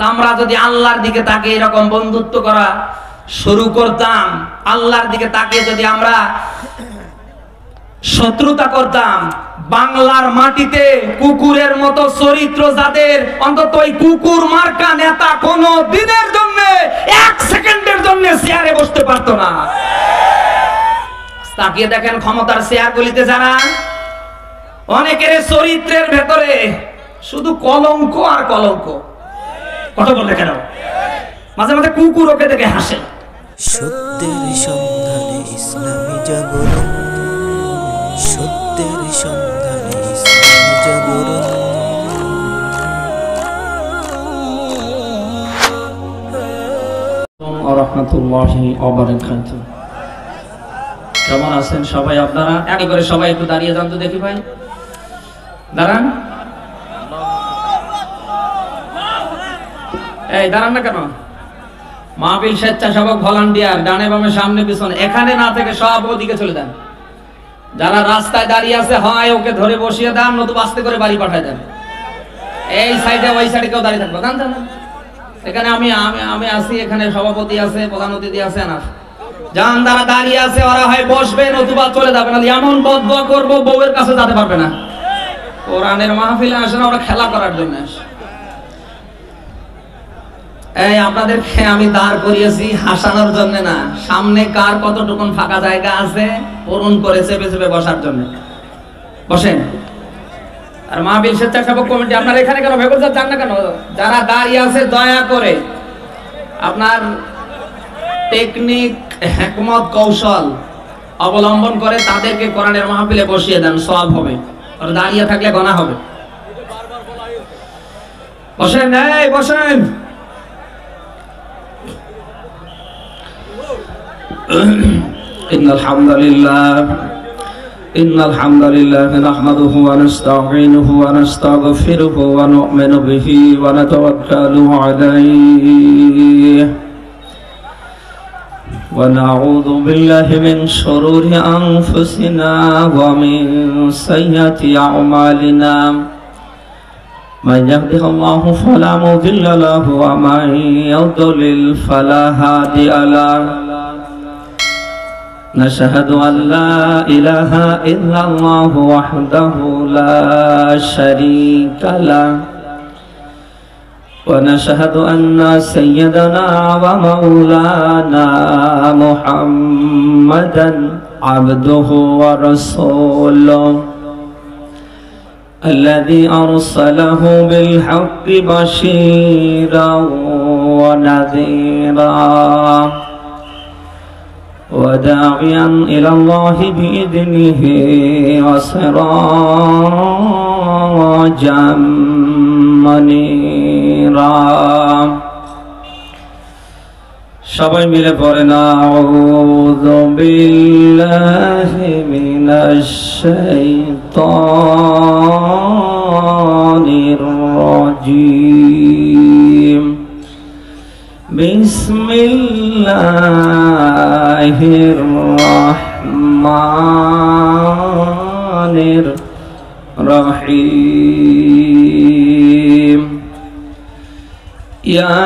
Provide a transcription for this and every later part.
আমরা যদি আল্লাহর দিকে তাকিয়ে এরকম বন্ধুত্ব করা শুরু করতাম, আল্লাহর দিকে তাকিয়ে যদি আমরা শত্রুতা করতাম, বাংলার মাটিতে কুকুরের মতো চরিত্র যাদের, অন্তত ওই কুকুর মার্কা নেতা কোনো দিনের জন্য, এক সেকেন্ডের জন্য চেয়ারে বসতে পারতো না। তাকিয়ে দেখেন ক্ষমতার চেয়ারগুলিতে যারা, অনেকের চরিত্রের ভেতরে শুধু কলঙ্ক আর কলঙ্ক। কথা বললে কেন? মাঝে মাঝে কুকুর ওকে দেখে হাসে। সত্যের সন্ধানে ইসলামী জাগরণ, সত্যের সন্ধানে ইসলামী জাগরণ। রাহমাতুল্লাহি ওয়া বারাকাতুহু। কেমন আছেন সবাই আপনারা? এক করে সবাই একটু দাঁড়িয়ে যান তো দেখি ভাই, দাঁড়ান। এই দাঁড়ান না কেন? মাহফিল স্বেচ্ছাসেবক ভলান্টিয়ার ডানে বামে সামনে পিছনে, এখানে না থেকে সব ওদিকে চলে যান। যারা রাস্তায় দাঁড়িয়ে আছে হয় ওকে ধরে বসিয়ে দেন, নতুবা আস্তে করে বাড়ি পাঠায় দেন। এই সাইডে ওই সাইডে কেউ দাঁড়িয়ে থাকবে জান। এখানে আমি আছি, এখানে সভাপতি আছে, প্রধান অতিথি আছে না, যান যারা দাঁড়িয়ে আছে ওরা হয় বসবে, নতুবা চলে যাবে। না এমন বদদোয়া করবো বউয়ের কাছে যেতে পারবে না। কোরআনের মাহফিলে আসে না, ওরা খেলা করার জন্য আসে। এই আপনাদেরকে আমি দাঁড় করিয়েছি হাসানোর জন্য না, সামনে কার কতটুকুন ফাঁকা জায়গা আছে পূরণ করে চেপে চেপে বসার জন্য। বসেন। আর মাহফিল স্বেচ্ছাসেবক কমিটি আপনারা এখানে কেন ভেবে যান না কেন? যারা দাঁড়িয়ে আছে দয়া করে আপনার টেকনিক, হিকমত, কৌশল অবলম্বন করে তাদেরকে কোরআনের মাহফিলে বসিয়ে দেন, সওয়াব হবে। আর দাঁড়িয়ে থাকলে গোনা হবে। বসেন, এই বসেন। ইন্নাল হামদালিল্লাহ নাহমাদুহু ওয়া নাস্তাঈনুহু ওয়া নাস্তাগফিরুহু ওয়া নু'মিনু বিহি ওয়া নাতাওয়াক্কালু আলাইহি ওয়া নাউযু বিল্লাহি মিন শুরুরি আনফুসিনা ওয়া মিন সাইয়্যাতি আ'মালিনা। من يهده الله فلا مضل له ومن يضلل فلا هادي له. نشهد أن لا إله إلا الله وحده لا شريك له ونشهد أن سيدنا ومولانا محمدا عبده ورسوله الذي أرسله بالحق بشيرا ونذيرا وداعيا إلى الله بإذنه وسراجا منيرا. সবাই মিলে পড়েন আউযু বিল্লাহি মিনাশ শাইতানির রাজীম. বিসমিল্লাহির রহমানির রহিম. ইয়া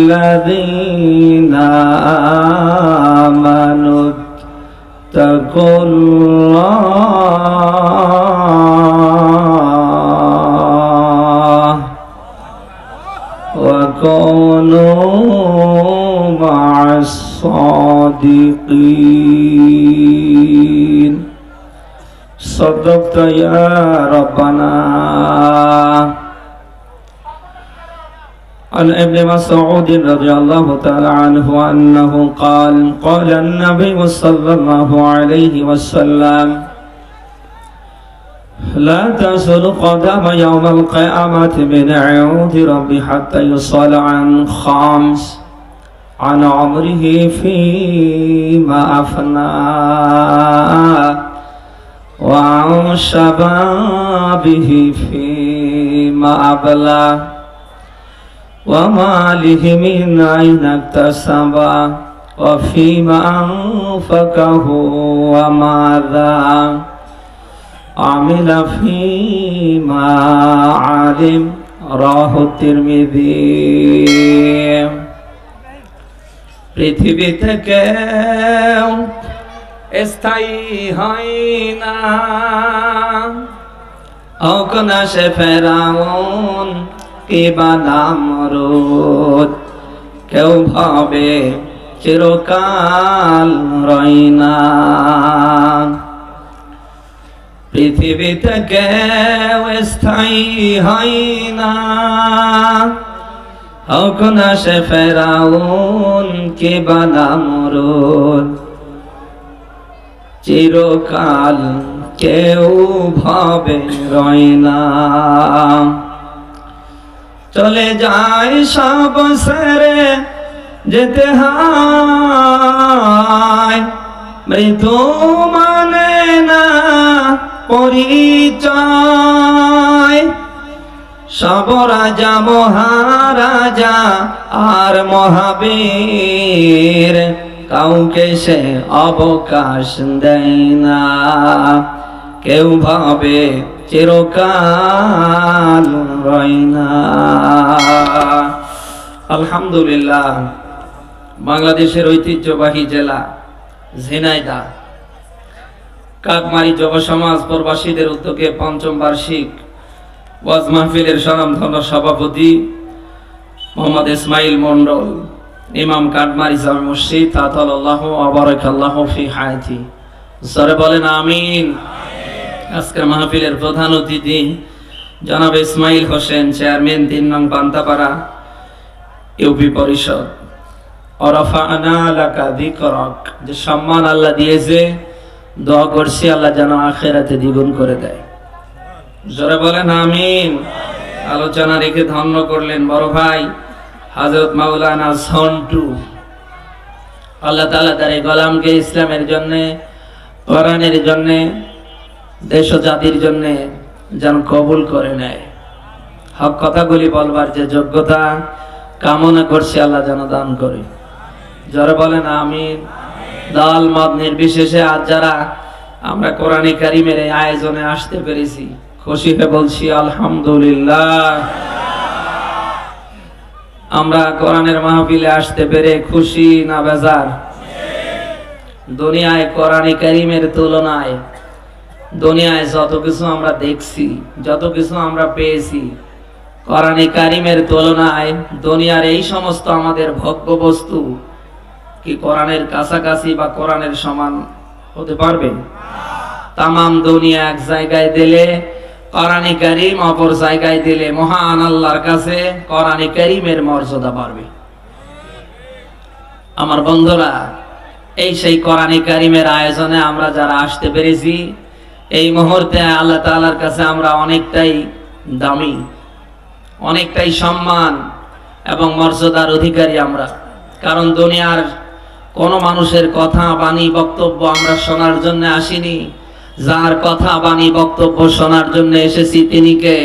আইয়ুহাল্লাযীনা আমানু তাকুল্লাহ ওয়া কুনু মা'আস সাদিকিন. সাদাকতা ইয়া রাব্বানা. عن ابن مسعود رضي الله تعالى عنه أنه قال قال النبي صلى الله عليه وسلم لا تزول قدم يوم القيامة من عند ربي حتى يسأل عن خمس: عن عمره فيما أفناه وعن شبابه فيما أبلاه وماله من أين اكتسبه وفيما أنفقه وماذا عمل فيما علم রাহ তিরমিজি। পৃথিবীতে কেউ স্থায়ী হয় না, হোক না সে ফেরাউন কিবা নামরুদ, কেউ ভাবে চিরকাল রয় না। পৃথিবীতে কেউ স্থায়ী হয় না, হোক না সে ফেরাউন কিবা নামরুদ, চিরকাল কেউ ভাবে রয় না। চলে যায় সব সেরে যেতে হয়, মৃত্যু মানে না পরিচয়। সব রাজা মহারাজা আর মহাবীর, কাউকে সে অবকাশ দেয় না, কেউ ভাবে চিরকাল রয় না। আলহামদুলিল্লাহ, বাংলাদেশের ঐতিহ্যবাহী জেলা ঝিনাইদহ কাকমারি যুব সমাজ প্রবাসীদের উদ্যোগে পঞ্চম বার্ষিক ওয়াজ মাহফিলের স্বনামধন্য সভাপতি মোহাম্মদ ইসমাইল মন্ডল, ইমাম কাকমারি জামে মসজিদ, তাতালাল্লাহু ওয়া বারাকাল্লাহু ফি হায়াতি। জোরে বলেন আমিন। আজকের মাহফিলের প্রধান অতিথি জনাব ইসমাইল হোসেন, চেয়ারম্যান ৩ নং পান্তাপাড়া ইউপি পরিষদ। ওয়ারাফা'না লাকা যিকরাক, যে সম্মান আল্লাহ দিয়েছে, দোয়া করছি আল্লাহ যেন আখিরাতে দ্বিগুণ করে দেয়। জোরে বলেন আমিন। আলোচনা রেখে ধন্য করলেন বড় ভাই হযরত মাওলানা সন্টু। আল্লাহ তাআলা তার এই গোলামকে ইসলামের জন্য, কোরআনের জন্য, দেশ ও জাতির জন্য যেন কবুল করে নেয়। হক কথাগুলি বলবার যে যোগ্যতা কামনা করছি আল্লাহ যেন দান করে। যারা বলেন আমিন। দল মত নির্বিশেষে আজ যারা আমরা কোরআনে কারিমের এই আয়োজনে আসতে পেরেছি, খুশি হয়ে বলছি আলহামদুলিল্লাহ। আমরা কোরআনের মাহফিলে আসতে পেরে খুশি না বেজার? দুনিয়ায় কোরআনে কারিমের তুলনায় দুনিয়ায় যত কিছু আমরা দেখছি, যত কিছু আমরা পেয়েছি, কোরআনে কারিমের তুলনায় দুনিয়ার এই সমস্ত আমাদের ভোগ্য বস্তু কি কোরআনের কাছাকাছি বা কোরআনের সমান হতে পারবে? তামাম দুনিয়া এক জায়গায় দিলে কোরআনে কারিম অপর জায়গায় দিলে মহান আল্লাহর কাছে কোরআনে কারিমের মর্যাদা বাড়বে। আমার বন্ধুরা, এই সেই কোরআনে কারিমের আয়োজনে আমরা যারা আসতে পেরেছি, এই মুহূর্তে আল্লাহ তাআলার কাছে আমরা অনেকটাই দামি, অনেকটাই সম্মান এবং মর্যাদার অধিকারী আমরা। কারণ দুনিয়ার কোন মানুষের কথা বাণী বক্তব্য আমরা শোনার জন্য আসিনি, যার কথা বাণী বক্তব্য শোনার জন্য এসেছি তিনি কে?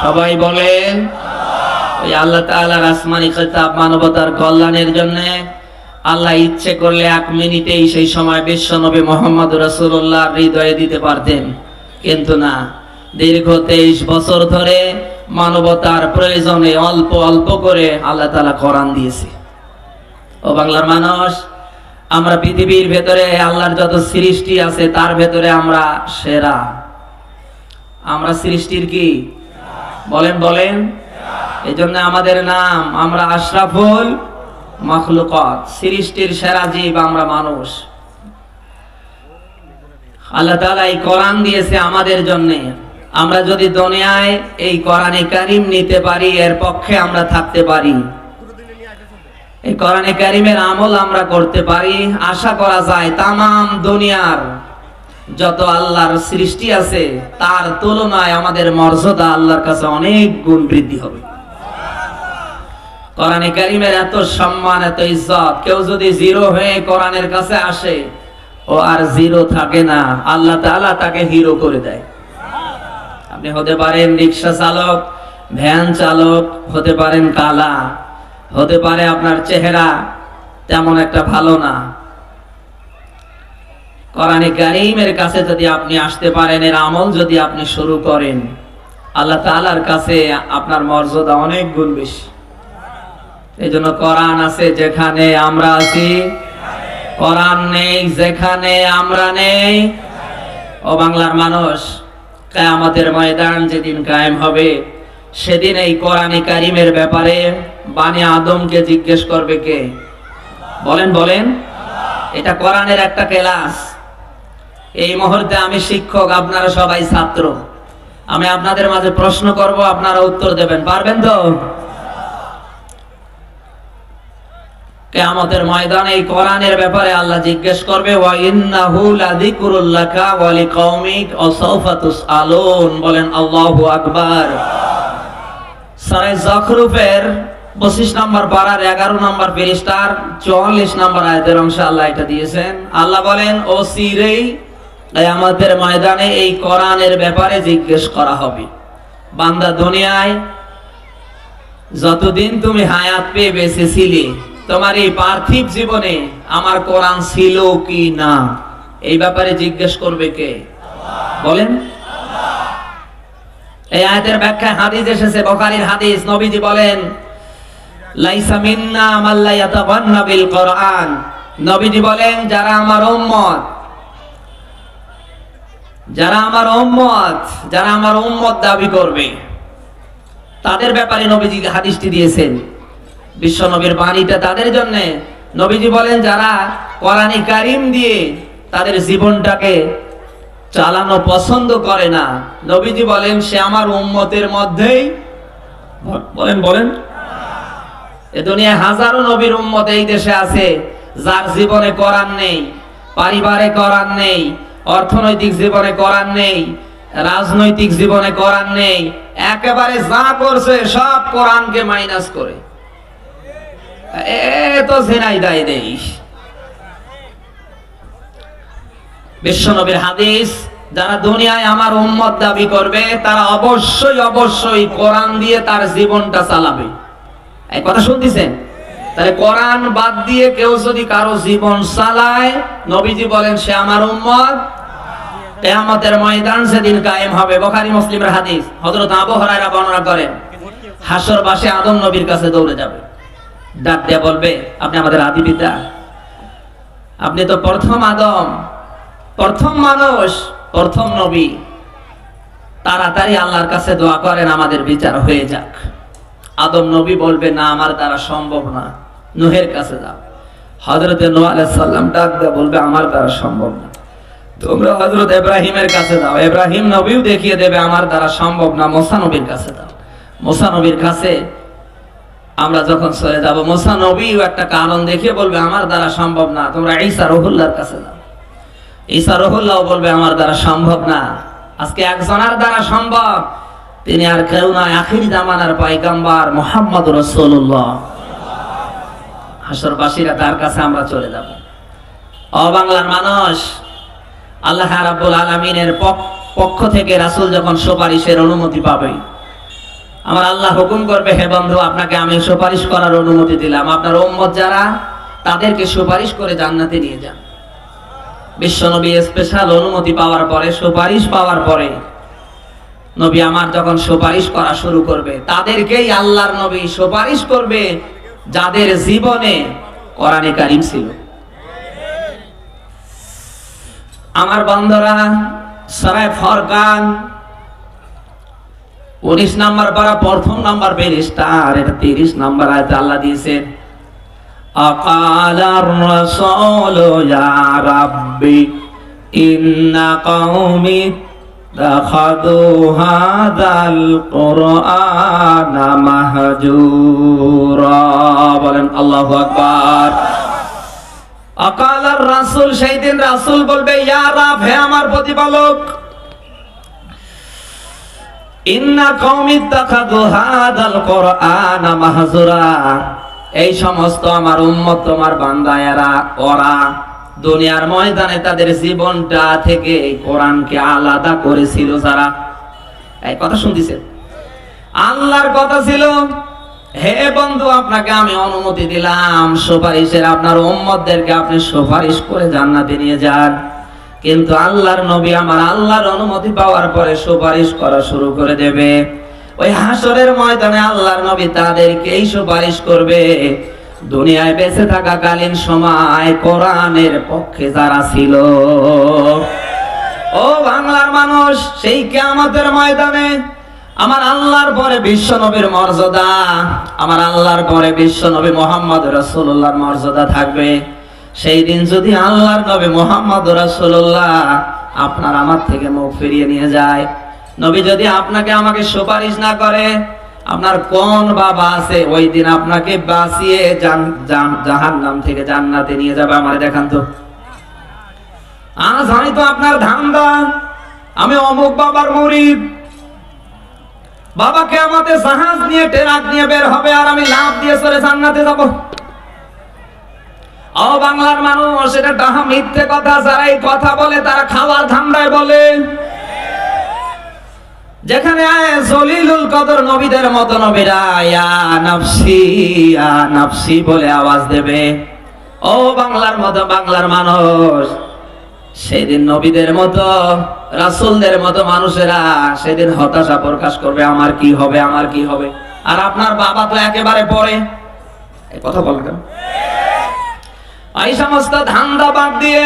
সবাই বলেন ওই আল্লাহ তাআলার আসমানি খেতাব মানবতার কল্যাণের জন্য। আল্লাহ ইচ্ছে করলে 1 মিনিটেই সেই সময় বিশ্বনবী মুহাম্মদ রাসূলুল্লাহ হৃদয়ে দিতে পারতেন, কিন্তু না, দীর্ঘ 23 বছর ধরে মানবতার প্রয়োজনে অল্প অল্প করে আল্লাহ তাআলা কোরআন দিয়েছে। ও বাংলার মানুষ, আমরা পৃথিবীর ভেতরে আল্লাহর যত সৃষ্টি আছে তার ভেতরে আমরা সেরা। আমরা সৃষ্টির কি বলেন বলেন? এই জন্য আমাদের নাম, আমরা আশরাফুল মাখলুকাত, সৃষ্টির সেরা জীব আমরা মানুষ। আল্লাহ তাআলা এই কোরআন দিয়েছে আমাদের জন্য। আমরা যদি দুনিয়ায় এই কোরআনে কারিম নিতে পারি, এর পক্ষে আমরা থাকতে পারি, এই কোরআনে কারিমের আমল আমরা করতে পারি, আশা করা যায় তামাম দুনিয়ার যত আল্লাহর সৃষ্টি আছে তার তুলনায় আমাদের মর্যাদা আল্লাহর কাছে অনেক গুণ বৃদ্ধি হবে। কোরআনে কারিমের এত সম্মান, এত ইজ্জত, কেউ যদি জিরো হয়ে কোরআনের কাছে আসে, ও আর জিরো থাকে না, আল্লাহ তাআলা তাকে হিরো করে দেয়। আপনি হতে পারেন রিকশা চালক, ভ্যান চালক, হতে পারেন কালা, হতে পারে আপনার চেহারা তেমন একটা ভালো না, কোরআনে কারীমের কাছে যদি আপনি আসতে পারেন, এর আমল যদি আপনি শুরু করেন, আল্লাহ তাআলার কাছে আপনার মর্যাদা অনেক গুণ বেশি। এই জন্য কোরআন আছে যেখানে আমরা আছি, কোরআন নেই যেখানে আমরা নেই। ও বাংলার মানুষ, কিয়ামতের ময়দান যেদিন কায়েম হবে, সেদিন এই কোরআনে কারীমের ব্যাপারে বানি আদমকে জিজ্ঞেস করবে কে? বলেন বলেন। এটা কোরআনের একটা ক্লাস। এই মুহূর্তে আমি শিক্ষক, আপনারা সবাই ছাত্র। আমি আপনাদের মাঝে প্রশ্ন করব, আপনারা উত্তর দেবেন, পারবেন তো? কিয়ামতের ময়দানে এই কোরআনের ব্যাপারে আল্লাহ জিজ্ঞেস করবে, ওয়া ইন্নাহু লাযিকরুল লাকা ওয়া লিকাওমিক ওয়া সাওফা তুসআলুন। বলেন আল্লাহু আকবার। সূরা যখরুফের 25 নম্বর পারার 11 নম্বর পৃষ্ঠার 44 নম্বর আয়াতের অংশে আল্লাহ এটা দিয়েছেন। আল্লাহ বলেন, ও চিরেই কিয়ামতের ময়দানে এই কোরআনের ব্যাপারে জিজ্ঞেস করা হবে। বান্দা, দুনিয়ায় যতদিন তুমি হায়াত পেয়ে বেঁচে ছিলে, তোমার এই পার্থিব জীবনে আমার কোরআন ছিল কি না, এই ব্যাপারে জিজ্ঞেস করবে কে? বলেন। এই আয়াতের ব্যাখ্যা হাদিস এসেছে, বুখারীর হাদিস। নবীজি বলেন, লাইসা মিন্না মান লা ইয়াতাগান্না বিল কোরআন। নবীজি বলেন, যারা আমার উম্মত, যারা আমার উম্মত দাবি করবে, তাদের ব্যাপারে নবীজি হাদিসটি দিয়েছেন। বিশ্ব নবীর বাণীটা তাদের জন্য। নবীজি বলেন, যারা কোরআনে কারীম দিয়ে তাদের জীবনটাকে চালানো পছন্দ করে না, নবীজি বলেন সে আমার উম্মতের মধ্যেই। বলেন বলেন। এ দুনিয়ায় হাজারো নবীর উম্মত এই দেশে আছে, যার জীবনে কোরআন নেই, পারিবারিক কোরআন নেই, অর্থনৈতিক জীবনে কোরআন নেই, রাজনৈতিক জীবনে কোরআন নেই। একেবারে যা করছে সব কোরআনকে মাইনাস করে। তো জেনাই দায় দেই। বিশ্বনবীর হাদিস, যারা দুনিয়ায় আমার উম্মত দাবি করবে, তারা অবশ্যই কোরআন দিয়ে তার জীবনটা চালাবে। এই কথা শুনতেছেন? তাহলে কোরআন বাদ দিয়ে কেউ যদি কারো জীবন চালায়, নবীজি বলেন সে আমার উম্মত। কিয়ামতের ময়দান সেদিন কায়েম হবে। বুখারী মুসলিমের হাদিস। হযরত আবু হুরায়রা বর্ণনা করেন, হাসর বাসে আদম নবীর কাছে দৌড়ে যাবে, ডাক দিয়ে বলবে, আপনি আমাদের আদি পিতা, আপনি তো প্রথম আদম, প্রথম মানুষ, প্রথম নবী। তাড়াতাড়ি আল্লাহর কাছে দোয়া করেন আমাদের বিচার হয়ে যাক। আদম নবী বলবে, না, আমার দ্বারা সম্ভব না, নূহের কাছে যাও। হযরত নূহ আলাইহিস সালাম ডাক দিয়ে বলবে, আমার দ্বারা সম্ভব না, তোমরা হযরত ইব্রাহিমের কাছে যাও। ইব্রাহিম নবীও দেখিয়ে দেবে, আমার দ্বারা সম্ভব না, মুসা নবীর কাছে যাও। মুসা নবীর কাছে আমরা যখন চলে যাব, মুসা নবীও একটা কারণ দেখিয়ে বলবে, আমার দ্বারা সম্ভব না, তোমরা ঈসা রুহুল্লাহর কাছে যাও। ঈসা রুহুল্লাহ বলবে, আমার দ্বারা সম্ভব না। আজকে একজনের দ্বারা সম্ভব, তিনি আর কেউ নয়, আখির জামানার পয়গম্বর মুহাম্মদ রাসূলুল্লাহ। হাসরবাসীরা তার কাছে আমরা চলে যাব। ও বাংলার মানুষ, আল্লাহ রাব্বুল আলামিনের পক্ষ থেকে রাসূল যখন সুপারিশের অনুমতি পাবে, আমার আল্লাহ হুকুম করবে, হে বন্ধু, আপনাকে আমি সুপারিশ করার অনুমতি দিলাম, আপনার উম্মত যারা, তাদেরকে সুপারিশ করে জান্নাতে নিয়ে যান। বিশ্বনবী স্পেশাল অনুমতি পাওয়ার পরে, সুপারিশ পাওয়ার পরে, নবী আমার যখন সুপারিশ করা শুরু করবে, তাদেরকেই আল্লাহর নবী সুপারিশ করবে যাদের জীবনে কোরআনে কারীম ছিল। আমার বন্ধুরা, সূরা ফুরকান 19 নম্বর পারা, প্রথম নম্বর পৃষ্ঠা, আর এটা 30 নম্বর আয়াতে আল্লাহ দিয়েছেন, আকালার রাসূলু ইয়া রাব্বি ইন্না কওমি তাখাযু হাযাল কুরআনা মাহজুরা। বলেন আল্লাহু আকবার। আকালার রাসূল, সেই দিন রাসূল বলবে, ইয়া রাব, হে আমার প্রতিপালক, ইন্না কওমি তাখাযু হাযাল কুরআনা মাহজুরা, এই সমস্ত আমার উম্মত, তোমার বান্দায়েরা, ওরা দুনিয়ার ময়দানে তাদের জীবনটা থেকে এই কোরআনকে আলাদা করেছিল। যারা, এই কথা শুনতেছেন, আল্লাহর কথা ছিল, হে বন্ধু, আপনাকে আমি অনুমতি দিলাম সুপারিশের, আপনার উম্মতদেরকে আপনি সুপারিশ করে জান্নাতে নিয়ে যান। কিন্তু আল্লাহর নবী আমার আল্লাহর অনুমতি পাওয়ার পরে সুপারিশ করা শুরু করে দেবে। ওই হাসরের ময়দানে আল্লাহর নবী তাদেরকেই সুপারিশ করবে দুনিয়ায় বেঁচে থাকাকালীন সময় কোরআনের পক্ষে যারা ছিল। ও বাংলার মানুষ, সেই কিয়ামতের ময়দানে আমার আল্লাহর পরে বিশ্ব নবীর মর্যাদা, আমার আল্লাহর পরে বিশ্ব নবী মুহাম্মদ রাসূলুল্লাহর মর্যাদা থাকবে। সেই দিন যদি আল্লাহর নবী মুহাম্মদ রাসূলুল্লাহ আপনার আমার থেকে মুখ ফিরিয়ে নিয়ে যায়, নবী যদি আপনাকে আমাকে সুপারিশ না করে, আপনার কোন বাবা আছে ওই দিন আপনাকে বাঁচিয়ে জাহান্নাম থেকে জান্নাতে নিয়ে যাবে? আমারে দেখান তো। আজ হয়তো আপনার ধান্দা আমি অমুক বাবার মুরিদ, বাবাকে আমাদের জাহাজ নিয়ে ট্রাক নিয়ে বের হবে আর আমি লাফ দিয়ে চলে জান্নাতে যাব। ও বাংলার মানুষ, এটা ডাহা মিথ্যে কথা। যারা এই কথা বলে তারা খাওয়ার ধান্দায় বলে। যেখানে জলিলুল কদর নবীদের মতো নবীরা ইয়া নাফসি ইয়া নাফসি বলে আওয়াজ দেবে, ও বাংলার মতো বাংলার মানুষ, সেদিন নবীদের মতো রাসূলদের মতো মানুষেরা সেদিন হতাশা প্রকাশ করবে, আমার কি হবে, আমার কি হবে। আর আপনার বাবা তো একেবারে পরে। এই কথা বলেন কেন? এই সমস্ত ধান্দা বাদ দিয়ে,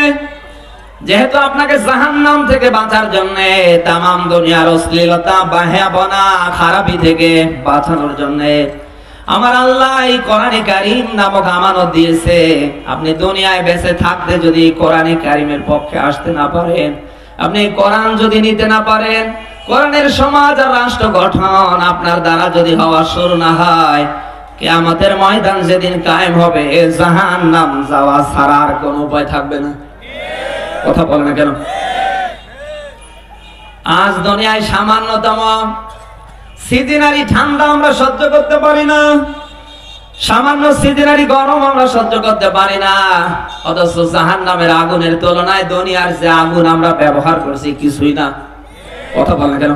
যেহেতু আপনাকে জাহান্নাম থেকে বাঁচার জন্য, তামাম দুনিয়ার অশ্লীলতা বাহিয়াবনা খারাপি থেকে বাঁচানোর জন্য আমার আল্লাহ এই কোরআনে কারীম নামক আমানত দিয়েছে। আপনি দুনিয়ায় বেঁচে থাকতে যদি কোরআনে কারীমের পক্ষে আসতে না পারেন, আপনি কোরআন যদি নিতে না পারেন, কোরআনের সমাজ আর রাষ্ট্র গঠন আপনার দ্বারা যদি হওয়া শুরু না হয়, কিয়ামতের ময়দান যেদিন কায়েম হবে, জাহান্নাম যাওয়া ছাড়া আর কোনো উপায় থাকবে না। কথা বলে না কেন? আজ দুনিয়ায় সামান্যতম সিজনারি ঠান্ডা আমরা সহ্য করতে পারি না, সামান্য সিজনারি গরম আমরা সহ্য করতে পারি না, অথচ জাহান্নামের আগুনের তুলনায় দুনিয়ার যে আগুন আমরা ব্যবহার করছি কিছুই না। কথা বলে না কেন?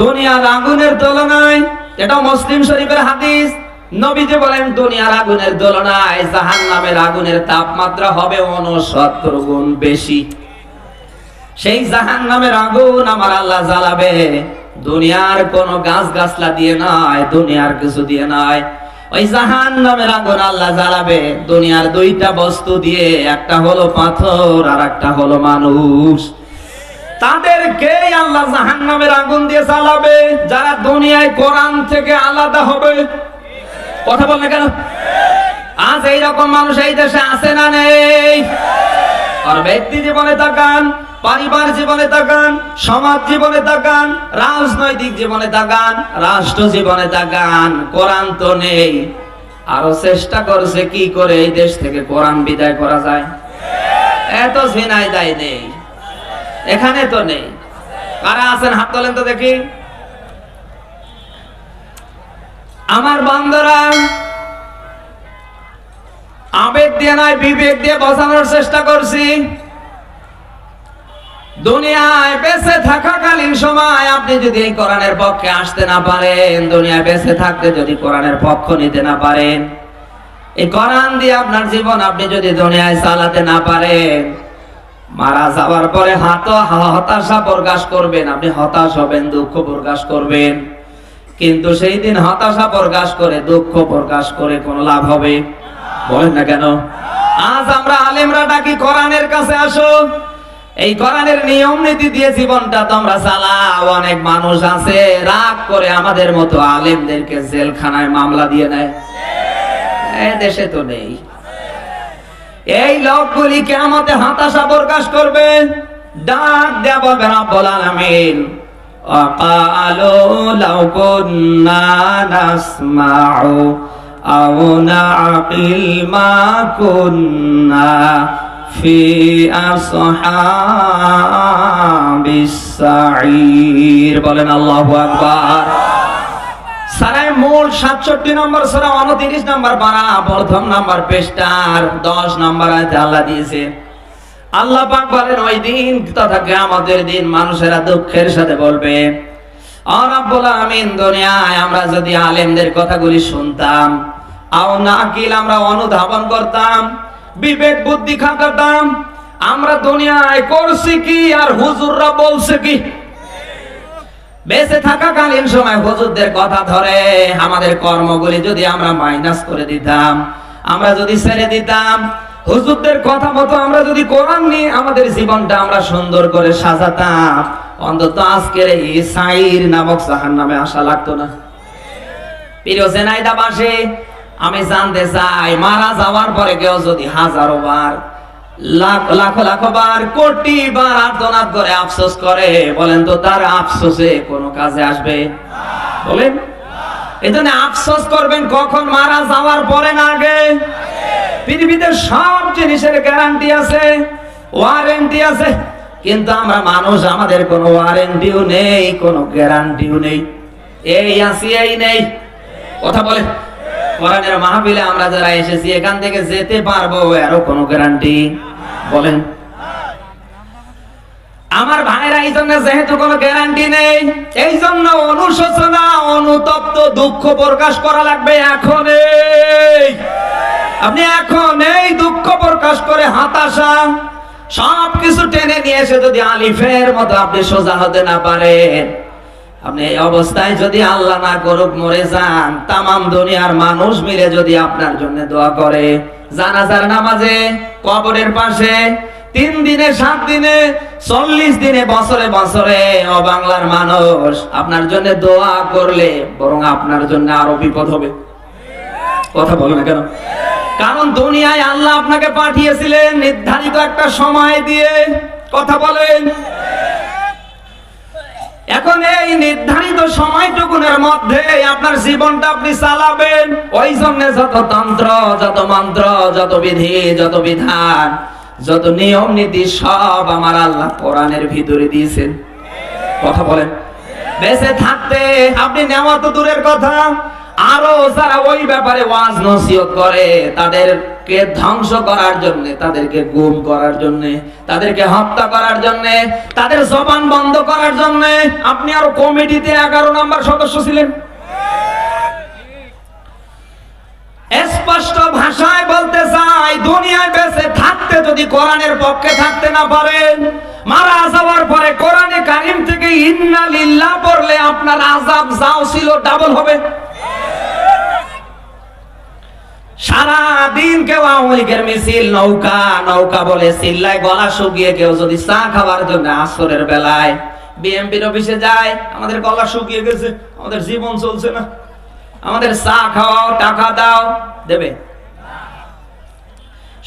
দুনিয়ার আগুনের তুলনায়, এটা মুসলিম শরীফের হাদিস, নবীজি বলেন দুনিয়ার আগুনের তুলনায় জাহান্নামের আগুনের তাপমাত্রা হবে 69 গুণ বেশি। সেই জাহান্নামের আগুন আমার আল্লাহ জ্বালাবে দুনিয়ার কোন গাছ গাছলা দিয়ে নয়, দুনিয়ার কিছু দিয়ে নয়। ওই জাহান্নামের আগুন আল্লাহ জ্বালাবে দুনিয়ার দুইটা বস্তু দিয়ে, একটা হলো পাথর আর একটা হলো মানুষ। তাদেরকে আল্লাহ জাহান্নামের আগুন দিয়ে জ্বালাবে যারা দুনিয়ায় কোরআন থেকে আলাদা হবে। কথা বলেন কেন? আজ এইরকম মানুষ এই দেশে আছে না নেই? আর ব্যক্তি জীবনে তাকান, পারিবারিক জীবনে তাকান, সমাজ জীবনে তাকান, রাজনৈতিক জীবনে তাকান, রাষ্ট্র জীবনে তাকান, কোরআন তো নেই। আরো চেষ্টা করছে কি করে এই দেশ থেকে কোরআন বিদায় করা যায়। এত ঝিনাইদায় নেই, এখানে তো নেই। কারা আছেন হাত তোলেন তো দেখি। আমার বান্দারা, আবেগ দিয়ে নয় বিবেক দিয়ে বোঝানোর চেষ্টা করছি। দুনিয়ায় বেঁচে থাকাকালীন সময় আপনি যদি এই কোরআনের পক্ষে আসতে না পারেন, দুনিয়ায় বেঁচে থাকতে যদি কোরআনের পক্ষ নিতে না পারেন, এই কোরআন দিয়ে আপনার জীবন আপনি যদি দুনিয়ায় চালাতে না পারেন, মারা যাওয়ার পরে হতাশা প্রকাশ করবেন, আপনি হতাশ হবেন, দুঃখ প্রকাশ করবেন। কিন্তু সেই দিন হতাশা প্রকাশ করে, দুঃখ প্রকাশ করে কোন লাভ হবে? বলেন না কেন? আজ আমরা আলেমরা ডাকি কোরআনের কাছে আসো, এই কোরআনের নিয়ম নীতি দিয়ে জীবনটা তোমরা চালাও। অনেক মানুষ আছে রাগ করে আমাদের মতো আলেমদেরকে জেলখানায় মামলা দিয়ে নেয়। এই দেশে তো নেই। এই লোকগুলি কিয়ামতে হতাশা প্রকাশ করবে, ডাক দেয়া বলবে রব্বুল আলামিন ওয়াকালু লাউ কুন্না নাসমাউ আও নাকিল মা কুন্না ফি আসহাবিস সাঈর। বলেন আল্লাহু আকবার। সারাই মূল 67 নম্বর সূরা 29 নম্বর পারা, প্রথম নম্বর পৃষ্ঠার 10 নম্বর আয়াতে আল্লাহ দিয়েছে। আল্লাহ পাক বলেন ওই দিন তথা কিয়ামতের দিন মানুষেরা দুঃখের সাথে বলবে, ও রব্বুল আলামিন, দুনিয়ায় আমরা যদি আলেমদের কথাগুলি শুনতাম, আও নাকিল আমরা অনুধাবন করতাম, বিবেক বুদ্ধি খাটাতাম, আমরা দুনিয়ায় করছি কি আর হুজুররা বলছে কি? বেঁচে থাকাকালীন সময় হুজুরদের কথা ধরে আমাদের কর্মগুলি যদি আমরা মাইনাস করে দিতাম, আমরা যদি ছেড়ে দিতাম, হুজুরদের কথা মতো আমরা যদি কোরআন নিয়ে আমাদের জীবনটা আমরা সুন্দর করে সাজাতাম, অন্তত আজকের এই সাইর নামক জাহান্নামে আসা লাগতো না। প্রিয় জেনাইদাবাসী, আমি জানতে চাই, মারা যাওয়ার পরে কেউ যদি হাজারো বার, লাখো লাখো বার, কোটি বার আর্তনাদ করে আফসোস করে, বলেন তো তার আফসোসে কোনো কাজে আসবে? বলেন। এজন্য আফসোস করবেন কখন? মারা যাওয়ার পরে না আগে? পৃথিবীতে সব জিনিসের গ্যারান্টি আছে, ওয়ারেন্টি আছে, কিন্তু আমরা মানুষ, আমাদের কোনো ওয়ারেন্টিও নেই, কোনো গ্যারান্টিও নেই। এই আছি এই নেই, কথা বলে। কোরআনের মাহফিলে আমরা যারা এসেছি এখান থেকে যেতে পারবো এরও কোনো গ্যারান্টি? বলেন। আমার ভাইরা, এই জন্য যেহেতু কোনো গ্যারান্টি নেই, এই জন্য অনুশোচনা, অনুতপ্ত দুঃখ প্রকাশ করা লাগবে এখন। আপনি এখন এই দুঃখ প্রকাশ করে হতাশা সবকিছু টেনে নিয়ে এসে যদি আলিফের মতো আপনি সোজা হতে না পারেন, আপনি এই অবস্থায় যদি আল্লাহ না করুক মরে যান, তামাম দুনিয়ার মানুষ মিলে যদি আপনার জন্য দোয়া করে, জানাজার নামাজে, কবরের পাশে, 3 দিনে, 7 দিনে, 40 দিনে, বছরে বছরে ও বাংলার মানুষ আপনার জন্য দোয়া করলে বরং আপনার জন্য আরো বিপদ হবে। কথা বলো না কেন? কারণ দুনিয়ায় আল্লাহ আপনাকে পাঠিয়েছিলেন নির্ধারিত একটা সময় দিয়ে। কথা বলেন। এখন এই নির্ধারিত সময়টুকুনের মধ্যে আপনার জীবনটা আপনি চালাবেন। ওই জন্য যত তন্ত্র, যত মন্ত্র, যত বিধি, যত বিধান, যত নিয়ম নীতি সব আমার আল্লাহ কোরআনের ভিতরে দিয়েছেন। কথা বলেন। বেঁচে থাকতে আপনি নেওয়া তো দূরের কথা, আরো যারা ওই ব্যাপারে ওয়াজ নসিহত করে, তাদেরকে ধ্বংস করার জন্য, তাদেরকে গুম করার জন্য, তাদেরকে হত্যা করার জন্য, তাদের জবান বন্ধ করার জন্য আপনি আরো কমিটিতে 11 নম্বর সদস্য ছিলেন। স্পষ্ট ভাষায় বলতে চাই, দুনিয়ায় বেঁচে থাকতে যদি কোরআনের পক্ষে থাকতে না পারেন, মারা যাওয়ার পরে কোরআনে কারিম থেকে ইন্না লিল্লাহ পড়লে আপনার আযাব যাও ছিল ডাবল হবে। সারা দিন কেউ আওয়ামী লীগের মিছিল, নৌকা নৌকা বলে চিল্লায়, গলা শুকিয়ে কেউ যদি চা খাওয়ার জন্য আসরের বেলায় বিএমপির অফিসে যায়, আমাদের গলা শুকিয়ে গেছে, আমাদের জীবন চলছে না, আমাদের চা খাওয়াও, টাকা দাও, দেবে?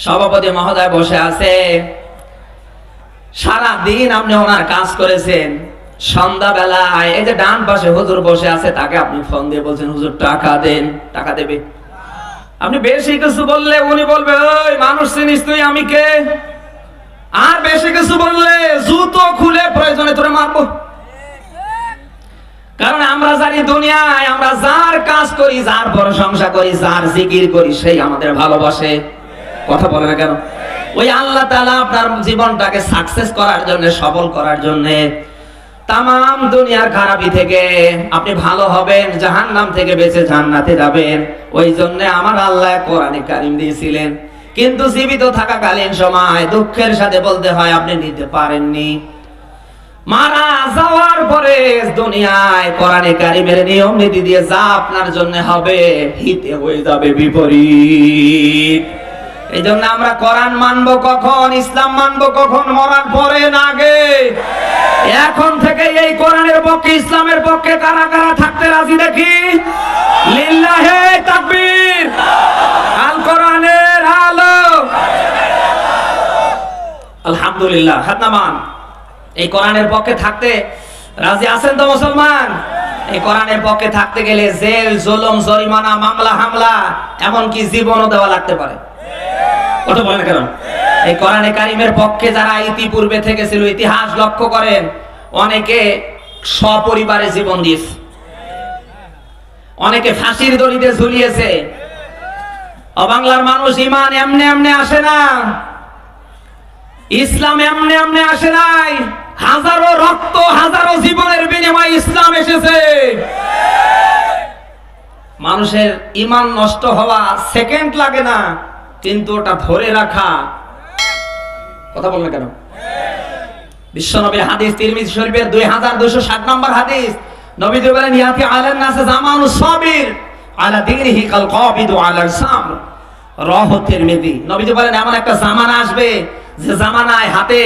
সভাপতি মহোদয় বসে আছে, সারা দিন আপনি ওনার কাজ করেছেন, সন্ধ্যা বেলায় এই যে ডান পাশে হুজুর বসে আছে, তাকে আপনি ফোন দিয়ে বলছেন হুজুর টাকা দেন, টাকা দেবে? আপনি বেশি কিছু বললে উনি বলবে ওই মানুষ চিনিস তুই, আমি কে? আর বেশি কিছু বললে জুতো খুলে প্রয়োজনে তোরে মারবো। কারণ আমরা জানি দুনিয়ায় আমরা যার কাজ করি, যার প্রশংসা করি, যার জিকির করি, সেই আমাদের ভালোবাসে। কথা বলে না কেন? ওই আল্লাহ তাআলা আপনার জীবনটাকে সাকসেস করার জন্য, সফল করার জন্য, তামাম দুনিয়ার খারাপি থেকে আপনি ভালো হবেন, জাহান্নাম থেকে বেঁচে জান্নাতে যাবেন, ওই জন্য আমার আল্লাহ কোরআনে কারিম দিয়েছিলেন। কিন্তু জীবিত থাকাকালীন সময় দুঃখের সাথে বলতে হয় আপনি নিতে পারেননি। মারা যাওয়ার পরে দুনিয়ায় কোরআনে কারিমের নিয়ম নীতি দিয়ে যা আপনার জন্য হবে, হিতে হয়ে যাবে বিপরীত। এই জন্য আমরা কোরআন মানবো কখন, ইসলাম মানবো কখন? মরার পরে না আগে? এখন থেকে এই কোরআনের পক্ষে, ইসলামের পক্ষে কারা কারা থাকতে রাজি দেখি? লিল্লাহে তাকবীর। আল কোরআনের আলো। আলহামদুলিল্লাহ। হাত নামান। এই কোরআনের পক্ষে থাকতে রাজি আছেন তো মুসলমান? এই কোরআনের পক্ষে থাকতে গেলে জেল, জুলুম, জরিমানা, মামলা, হামলা, এমনকি জীবনও দেওয়া লাগতে পারে। কথা বলেন কেন? এই কোরআনে কারিমের পক্ষে যারা ইতিপূর্বে থেকে ছিল, ইতিহাস লক্ষ্য করেন, অনেকে সপরিবারে জীবন দিয়েছে, অনেকে ফাঁসির দড়িতে ঝুলিয়েছে। বাংলার মানুষ, ইমান এমনি এমনি আসে না, ইসলাম এমনি এমনি আসে নাই, হাজারো রক্ত, হাজারো জীবনের বিনিময়ে ইসলাম এসেছে। মানুষের ইমান নষ্ট হওয়া সেকেন্ড লাগে না, কিন্তু ওটা ধরে রাখা কথা বলেন কেন? বিশ্বনবীর হাদিস তিরমিজি শরীফের 2260 নম্বর হাদিস, নবীজি বলেন ইয়াতি আলান নাস জামানুস সাবির আলা দীনিহি কাল কাবিদু আলাল সাম। রাহু তিরমিজি। নবীজি বলেন এমন একটা জামানা আসবে যে জামানায় হাতে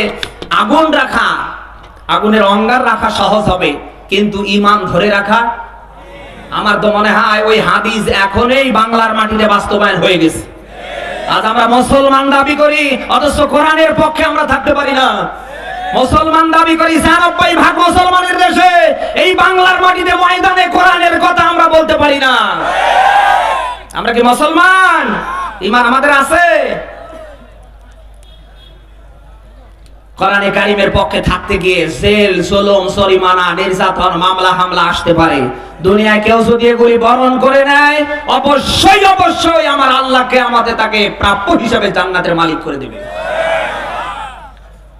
আগুন রাখা, আগুনের অঙ্গার রাখা সহজ হবে, কিন্তু ঈমান ধরে রাখা। আমার তো মনে হয় ওই হাদিস এখনই বাংলার মাটিতে বাস্তবায়ন হয়ে গেছে। আজ আমরা মুসলমান দাবি করি, অথচ কোরআনের পক্ষে আমরা থাকতে পারি না। মুসলমান দাবি করি 96% মুসলমানের দেশে, এই বাংলার মাটিতে ময়দানে কোরআনের কথা আমরা বলতে পারি না। আমরা কি মুসলমান? ঈমান আমাদের আছে? কোরআনে কারিমের পক্ষে থাকতে গিয়ে জেল, জুলুম, জরিমানা, নির্যাতন, মামলা হামলা আসতে পারে। দুনিয়ায় কেউ যদি এগুলি বরণ করে নেয়, অবশ্যই অবশ্যই আমার আল্লাহকে আমাদের তাকে প্রাপ্য হিসেবে জান্নাতের মালিক করে দেবে।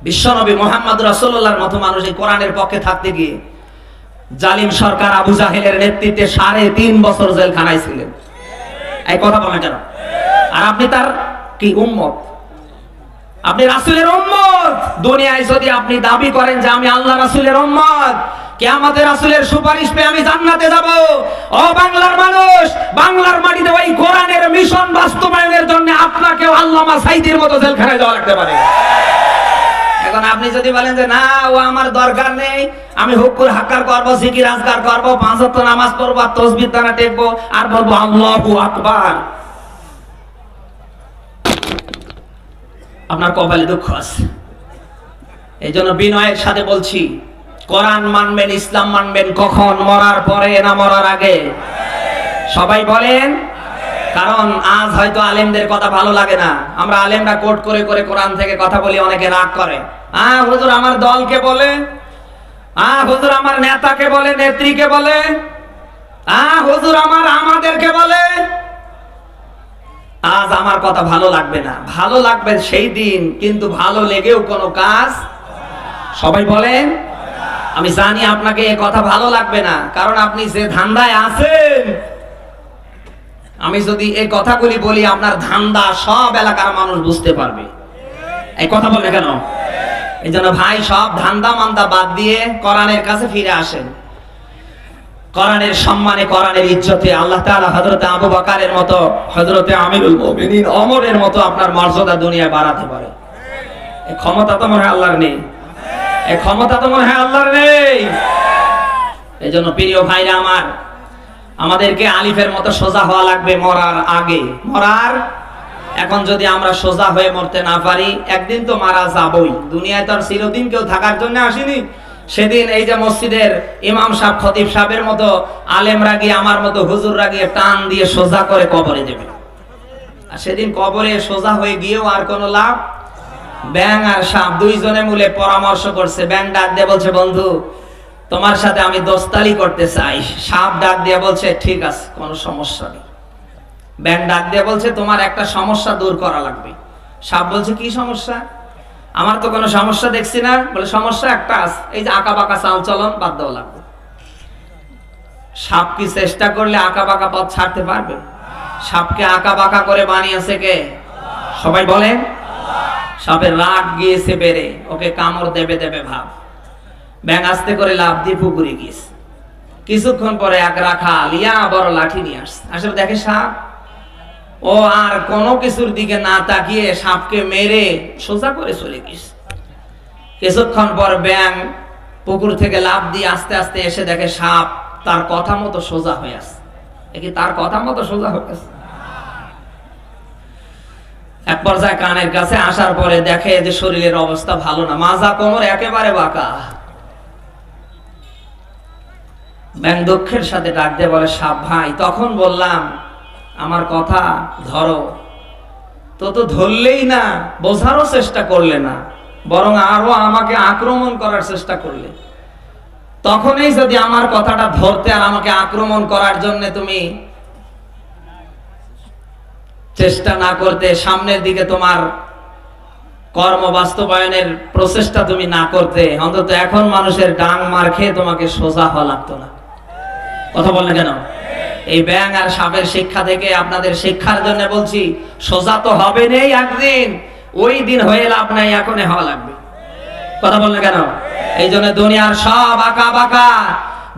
বিশ্বনবী মুহাম্মদ রাসূলুল্লাহর মতো মানুষ এই কোরআনের পক্ষে থাকতে গিয়ে জালিম সরকার আবু জাহেলের নেতৃত্বে 3.5 বছর জেলখানায় ছিলেন। এই কথা বলেন কেন? আর আপনি তার কি উম্মত? আপনি রাসূলের উম্মত। দুনিয়ায় যদি আপনি দাবি করেন যে আমি আল্লাহ রাসূলের উম্মত, কিয়ামতে রাসূলের সুপারিশ পেয়ে আমি জান্নাতে যাব, ও বাংলার মানুষ, বাংলার মাটিতে ওই কোরআনের মিশন বাস্তবায়নের জন্য আপনাকেও আল্লামা সাঈদীর মতো জেলখানায় যাওয়া লাগতে পারে। এখন আপনি যদি বলেন যে না, ও আমার দরকার নেই, আমি হুকুর হাক্কার করব, জিকির আজকার করব, 5 ওয়াক্ত নামাজ পড়ব, তাসবিহ দানা টেকবো, আর বলবো আল্লাহু আকবার, আপনার কপালে দুঃখ আছে। এই জন্য বিনয়ের সাথে বলছি, কোরআন মানবেন, ইসলাম মানবেন কখন? মরার পরে না মরার আগে? সবাই বলেন। কারণ আজ হয়তো আলেমদের কথা ভালো লাগে না, আমরা আলেমরা কোট করে করে কোরআন থেকে কথা বলি, অনেকে রাগ করে। হুজুর আমার দলকে বলে, হুজুর আমার নেতাকে বলে, নেত্রীকে বলে, হুজুর আমাদেরকে বলে। আজ আমার কথা ভালো লাগবে না, ভালো লাগবে সেই দিন, কিন্তু ভালো লেগেও কোনো কাজ। সবাই বলেন। আমি জানি আপনাকে এই কথা ভালো লাগবে না, কারণ আপনি যে ধান্দায় আছেন, আমি যদি এই কথাগুলি বলি আপনার ধান্দা সব এলাকার মানুষ বুঝতে পারবে। এই কথা বলবে কেন? এই জন্য ভাই সব ধান্দা মান্দা বাদ দিয়ে কোরআনের কাছে ফিরে আসেন। কোরআনের সম্মানে, কোরআনের ইজ্জতে আল্লাহ তাআলা হযরতে আবু বকরের মতো, হযরতে আমিরুল মুমিনিন ওমরের মতো আপনার মর্যাদা দুনিয়ায় বাড়াতে পারে। এই ক্ষমতা তো মনে হয় আল্লাহর নেই, এই ক্ষমতা তো মনে হয় আল্লাহর নেই। এই জন্য প্রিয় ভাইরা আমার, আমাদেরকে আলিফের মতো সোজা হওয়া লাগবে মরার আগে। মরার এখন যদি আমরা সোজা হয়ে মরতে না পারি, একদিন তো মারা যাবই। দুনিয়ায় তো আর চিরদিন কেউ থাকার জন্য আসেনি। সেদিন এই যে মসজিদের ইমাম সাহেব, খতিব সাহেবের মতো আলেমরা গিয়ে, আমার মতো হুজুররা গিয়ে টান দিয়ে সোজা করে কবরে দেবে। আর সেদিন কবরে সোজা হয়ে গিয়েও আর কোনো লাভ। ব্যাঙ আর সাপ দুইজনে মিলে পরামর্শ করছে। ব্যাঙ ডাক দিয়ে বলছে, বন্ধু তোমার সাথে আমি দোস্তালি করতে চাই। সাপ ডাক দিয়ে বলছে, ঠিক আছে, কোনো সমস্যা নেই। ব্যাঙ ডাক দিয়ে বলছে, তোমার একটা সমস্যা দূর করা লাগবে। সাপ বলছে, কি সমস্যা? আমার তো কোনো সমস্যা দেখছি না। বলে, সমস্যা একটা আছে, এই যে আঁকা বাঁকা চাল চলন বাদ দেওয়া লাগবে। সাপ কি চেষ্টা করলে আঁকা বাঁকা পথ ছাড়তে পারবে? সাপকে আঁকা বাঁকা করে বানিয়েছে কে? সবাই বলেন। সাপের রাগ গিয়েছে বেড়ে, ওকে কামড় দেবে দেবে ভাব। ব্যাঙ আস্তে করে লাফ দিয়ে পুকুরে গিয়েছে। কিছুক্ষণ পরে এক রাখাল ইয়া বড় লাঠি নিয়ে আসছে। আসলে দেখে সাপ, ও আর কোনো কিছুর দিকে না তাকিয়ে সাপকে মেরে সোজা করে চলে গেছে। কিছুক্ষণ পর ব্যাঙ পুকুর থেকে লাফ দিয়ে আস্তে আস্তে এসে দেখে সাপ তার কথা মতো সোজা হয়ে আসে। কি তার কথা মতো সোজা হয়ে গেছে? এক পর্যায়ে কানের কাছে আসার পরে দেখে যে শরীরের অবস্থা ভালো না, মাজা কোমর একেবারে বাঁকা। ব্যাঙ দুঃখের সাথে ডাক দিয়ে বলে, সাপ ভাই, তখন বললাম আমার কথা ধরো, তো ধরলেই না, বোঝারও চেষ্টা করলে না, বরং আরো আমাকে আক্রমণ করার চেষ্টা করলে। তখনই যদি আমার কথাটা ধরতে আর আমাকে আক্রমণ করার জন্য তুমি চেষ্টা না করতে, সামনের দিকে তোমার কর্ম বাস্তবায়নের প্রচেষ্টা তুমি না করতে, অন্তত এখন মানুষের ডাং মার খেয়ে তোমাকে সোজা হওয়া লাগতো না। কথা বললেন কেন? এই ব্যাঙ আর সাপের শিক্ষা থেকে আপনাদের শিক্ষার জন্য বলছি, সোজা তো হবে নেই একদিন, ওই দিন হয়ে লাভ নাই, এখনই হওয়া লাগবে। কথা বললে কেন? এই জন্য দুনিয়ার সব আঁকা বাঁকা,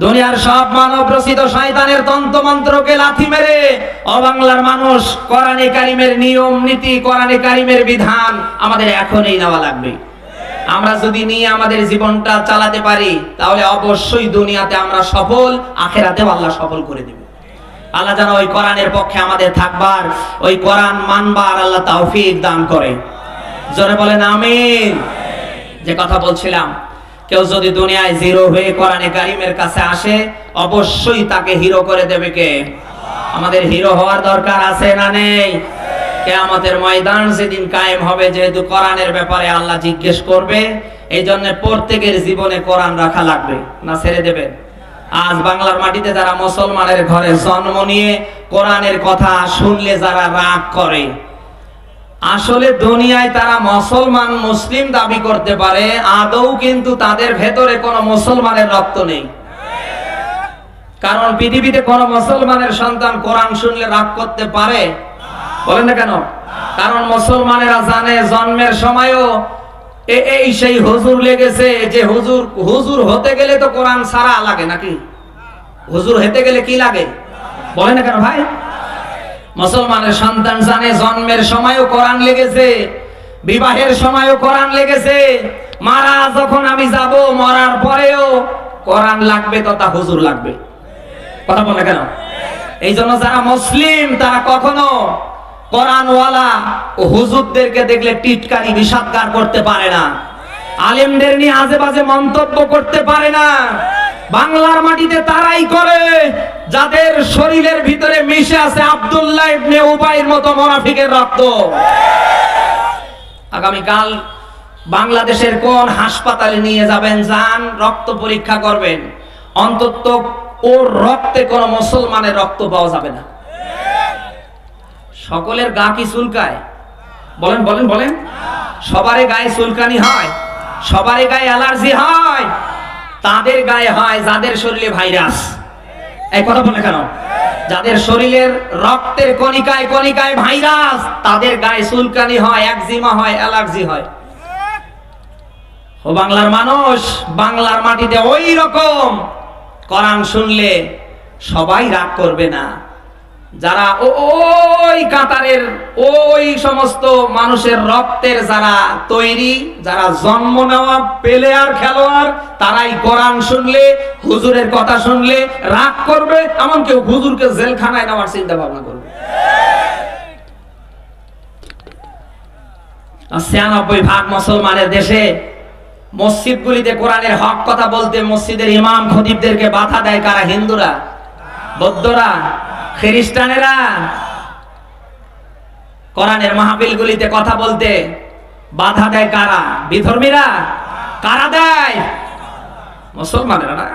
দুনিয়ার সব মানব রচিত শয়তানের তন্ত্র মন্ত্রকে লাথি মেরে অবাংলার মানুষ কোরআনে কারিমের নিয়ম নীতি, কোরআনে কারিমের বিধান আমাদের এখনই নেওয়া লাগবে। আমরা যদি নিয়ে আমাদের জীবনটা চালাতে পারি তাহলে অবশ্যই দুনিয়াতে আমরা সফল, আখেরাতেও আল্লাহ সফল করে দেবে। আল্লাহ যেন ওই কোরআনের পক্ষে আমাদের থাকবার, ওই কোরআন মানবার আল্লাহ তৌফিক দান করে। জোরে বলেন আমিন। যে কথা বলছিলাম, কেউ যদি দুনিয়ায় জিরো হয়ে কোরআনে কারিমের কাছে আসে অবশ্যই তাকে হিরো করে দেবে কে? আমাদের হিরো হওয়ার দরকার আছে না নেই? কিয়ামতের ময়দান যেদিন কায়েম হবে, যেহেতু কোরআনের ব্যাপারে আল্লাহ জিজ্ঞেস করবে, এই জন্য প্রত্যেকের জীবনে কোরআন রাখা লাগবে। না ছেড়ে দেবেন? আজ বাংলার মাটিতে যারা মুসলমানের ঘরে জন্ম নিয়ে কোরআনের কথা শুনলে যারা রাগ করে, আসলে দুনিয়ায় তারা মুসলমান মুসলিম দাবি করতে পারে, আদৌ কিন্তু তাদের ভেতরে কোনো মুসলমানের রক্ত নেই। কারণ পৃথিবীতে কোনো মুসলমানের সন্তান কোরআন শুনলে রাগ করতে পারে? বলেন না কেন? কারণ মুসলমানেরা জানে জন্মের সময়ও এই সেই হুজুর লেগেছে, যে হুজুর হতে গেলে তো কোরআন ছাড়া লাগে নাকি? হুজুর হতে গেলে কি লাগে? বলেন না কেন ভাই? মুসলমানের সন্তান জানে জন্মের সময়ও কোরআন লেগেছে, বিবাহের সময়ও কোরআন লেগেছে, মারা যখন আমি যাব মরার পরেও কোরআন লাগবে, তথা হুজুর লাগবে। কথা বলে কেন? এই জন্য যারা মুসলিম তারা কখনো কোরআনওয়ালা ও হুজুরদেরকে দেখলে টিটকারি বিষাদগার করতে পারে না, আলেমদের নিয়ে আজে বাজে মন্তব্য করতে পারে না। বাংলার মাটিতে তারাই করে যাদের শরীরের ভিতরে মিশে আছে আব্দুল্লাহ ইবনে উবাইর মতো মুনাফিকের রক্ত। আগামীকাল বাংলাদেশের কোন হাসপাতালে নিয়ে যাবেন, যান রক্ত পরীক্ষা করবেন, অন্তত ওর রক্তে কোন মুসলমানের রক্ত পাওয়া যাবে না। সকলের গা কি চুলকায়? বলেন বলেন বলেন। সবারই গায়ে চুলকানি হয়, সবারই গায়ে অ্যালার্জি হয়, তাদের গায়ে হয় যাদের শরীরে ভাইরাস। এই কথা বলে কেন? যাদের শরীরের রক্তের কণিকায় কণিকায় ভাইরাস, তাদের গায়ে চুলকানি হয়, একজিমা হয়, অ্যালার্জি হয়। ও বাংলার মানুষ, বাংলার মাটিতে ওই রকম কোরআন শুনলে সবাই রাগ করবে না। যারা ওই কাতারের ওই সমস্ত মানুষের রক্তের যারা তৈরি, যারা জন্ম নেওয়া প্লেয়ার খেলোয়াড়, তারাই কোরআন শুনলে, হুজুরের কথা শুনলে রাগ করবে, এমনকি হুজুরকে জেলখানায় নেওয়ার চিন্তা ভাবনা করবে। ৯৬% মুসলমানের দেশে মসজিদগুলিতে কোরআনের হক কথা বলতে মসজিদের ইমাম খতিবদেরকে বাধা দেয় কারা? হিন্দুরা, বৌদ্ধরা, খ্রিস্টানেরা। কোরআনের মাহফিলগুলিতে কথা বলতে বাধা দেয় কারা? বিধর্মীরা। কারা দেয়? মুসলমানেরা না।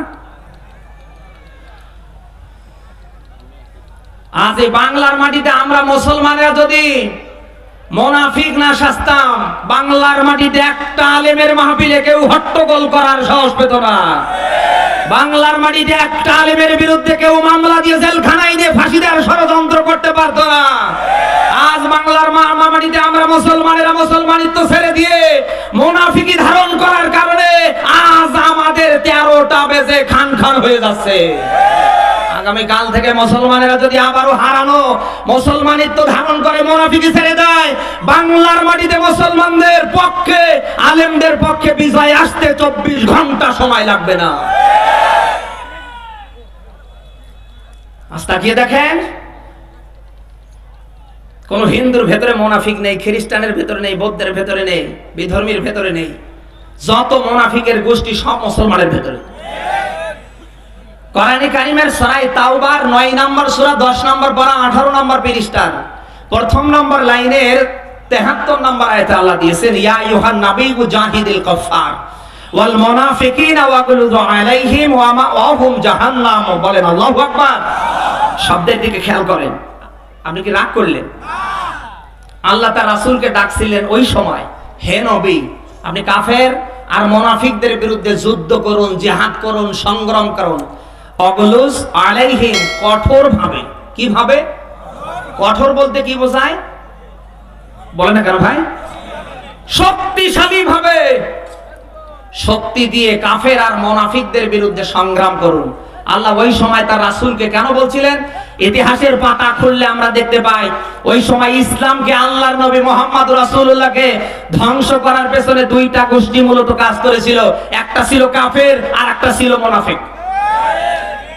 আজ এই বাংলার মাটিতে আমরা মুসলমানেরা যদি মুনাফিক না সাজতাম, বাংলার মাটিতে একটা আলেমের মাহফিলে কেউ হট্টগোল করার সাহস পেত না। বাংলার মাটিতে একটা আলেমের বিরুদ্ধে কেউ মামলা দিয়ে জেলখানায় দিয়ে ফাঁসি দেওয়ার ষড়যন্ত্র করতে পারতো না। আজ বাংলার মাটিতে আমরা মুসলমানেরা মুসলমানিত্ব ছেড়ে দিয়ে মুনাফিকি ধারণ করার কারণে আজ আমাদের 13টা বেজে খান খান হয়ে যাচ্ছে। আগামীকাল থেকে মুসলমানেরা যদি আবারও হারানো মুসলমানিত্ব ধারণ করে মুনাফিকি ছেড়ে দেয়, বাংলার মাটিতে মুসলমানদের পক্ষে, আলেমদের পক্ষে বিজয় আসতে 24 ঘন্টা সময় লাগবে না। আজ তাকিয়ে দেখেন, কোন হিন্দুর ভেতরে মুনাফিক নেই, খ্রিস্টানের ভেতরে নেই, বৌদ্ধের ভেতরে নেই, বিধর্মীর ভেতরে নেই। যত মুনাফিকের গোষ্ঠী সব মুসলমানের ভেতরে। কোরআনে কারিমের সূরা তাওবার 9 নম্বর সূরা 10 নম্বর পারা 18 নম্বর পৃষ্ঠার প্রথম নম্বর লাইনের 73 নম্বর আয়াতে আল্লাহ দিয়েছেন, ইয়া আইয়ুহান নাবিয়্যু জাহিদিল কুফার ওয়াল মুনাফিকিনা ওয়াগলুযু আলাইহিম ওয়া মাওয়াহুম জাহান্নাম। বলেন আল্লাহু আকবার। শব্দের দিকে খেয়াল করেন। আপনি কি রাগ করলেন? আল্লাহ তার রাসূলকে ডাকছিলেন ওই সময়, হে নবী, আপনি কাফের আর মুনাফিকদের বিরুদ্ধে যুদ্ধ করুন, জিহাদ করুন, সংগ্রাম করুন। অগলুজ আলাইহিম, কঠোর ভাবে। কিভাবে? কঠোর বলতে কি বোঝায়? বলে না কেন ভাই? শক্তিশালী ভাবে শক্তি দিয়ে কাফের আর মুনাফিকদের বিরুদ্ধে সংগ্রাম করুন। আল্লাহ ওই সময় তার রাসূলকে কেন বলছিলেন? ইতিহাসের পাতা খুললে আমরা দেখতে পাই ওই সময় ইসলামকে, আল্লাহর নবী মুহাম্মদ রাসূলুল্লাহকে ধ্বংস করার পেছনে দুইটা গোষ্ঠী মূলত কাজ করেছিল। একটা ছিল কাফের আর একটা ছিল মুনাফিক।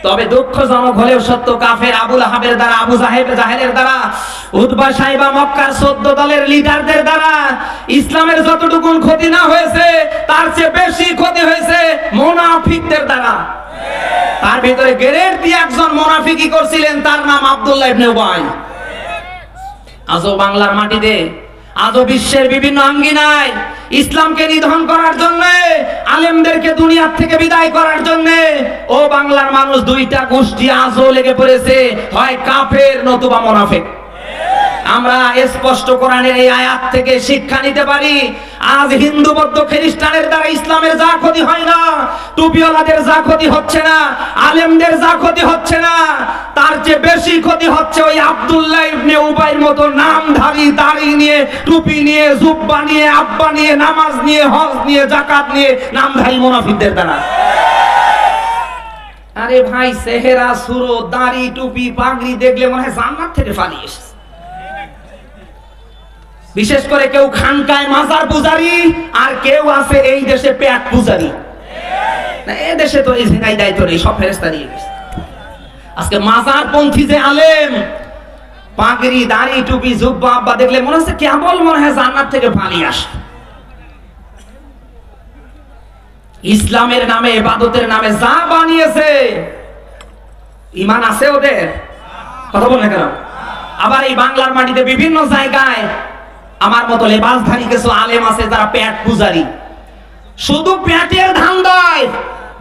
তবে দুঃখজনক হলেও সত্য, কাফের আবু লাহাবের দ্বারা, আবু জাহেলের দ্বারা, উতবা সাইবা মক্কার 14 দলের লিডারদের দ্বারা ইসলামের যতটুকু ক্ষতি না হয়েছে তার চেয়ে বেশি ক্ষতি হয়েছে মুনাফিকদের দ্বারা। তার ভিতরে গ্রেড দিয়ে একজন মুনাফিকি করছিলেন, তার নাম আব্দুল্লাহ ইবনে উবাই। আজও বাংলার মাটিতে, আজও বিশ্বের বিভিন্ন আঙ্গিনায় ইসলামকে নিধন করার জন্য, আলেমদেরকে দুনিয়ার থেকে বিদায় করার জন্য ও বাংলার মানুষ দুইটা গোষ্ঠী আজও লেগে পড়েছে, হয় কাফের নতুবা মুনাফিক। আমরা স্পষ্ট কোরআনের এই আয়াত থেকে শিক্ষা নিতে পারি, আজ হিন্দু বৌদ্ধ খ্রিস্টানের দ্বারা ইসলামের যা ক্ষতি হয় না, টুপিওয়ালাদের যা ক্ষতি হচ্ছে না, আলেমদের যা ক্ষতি হচ্ছে না, তার চেয়ে বেশি ক্ষতি হচ্ছে ওই আব্দুল্লাহ ইবনে উবাইয়ের মতো নামধারী, দাড়ি নিয়ে, টুপি নিয়ে, জুব্বা নিয়ে, আব্বা নিয়ে, নামাজ নিয়ে, হজ নিয়ে, যাকাত নিয়ে নামধারী মুনাফিকদের দ্বারা। আরে ভাই, চেহারা, সুরত, দাড়ি, টুপি, পাগড়ি দেখলে মনে হয় জান্নাত থেকে পালিয়ে এসেছে। বিশেষ করে কেউ খানকায় মাজার পূজারি, আর কেউ আছে এই দেশে পেট পূজারি। না, এই দেশে তো এই জিনাই দায়িত্ব নেই, সব ফেরেশতা দিয়ে গেছে। আজকে মাজার পন্থী যে আলেম, পাগড়ি, দাড়ি, টুপি, জুব্বা, আব্বা দেখলে মনে হচ্ছে কেবল মনে হয় জান্নাত থেকে পালিয়ে আসে। ইসলামের নামে, ইবাদতের নামে যা বানিয়েছে, ঈমান আছে ওদের? কথা বল না কেন? আবার এই বাংলার মাটিতে বিভিন্ন জায়গায় আমার মতো লেবাসধারী কিছু আলেম আছে যারা পেট পূজারি, শুধু পেটের ধান্দায়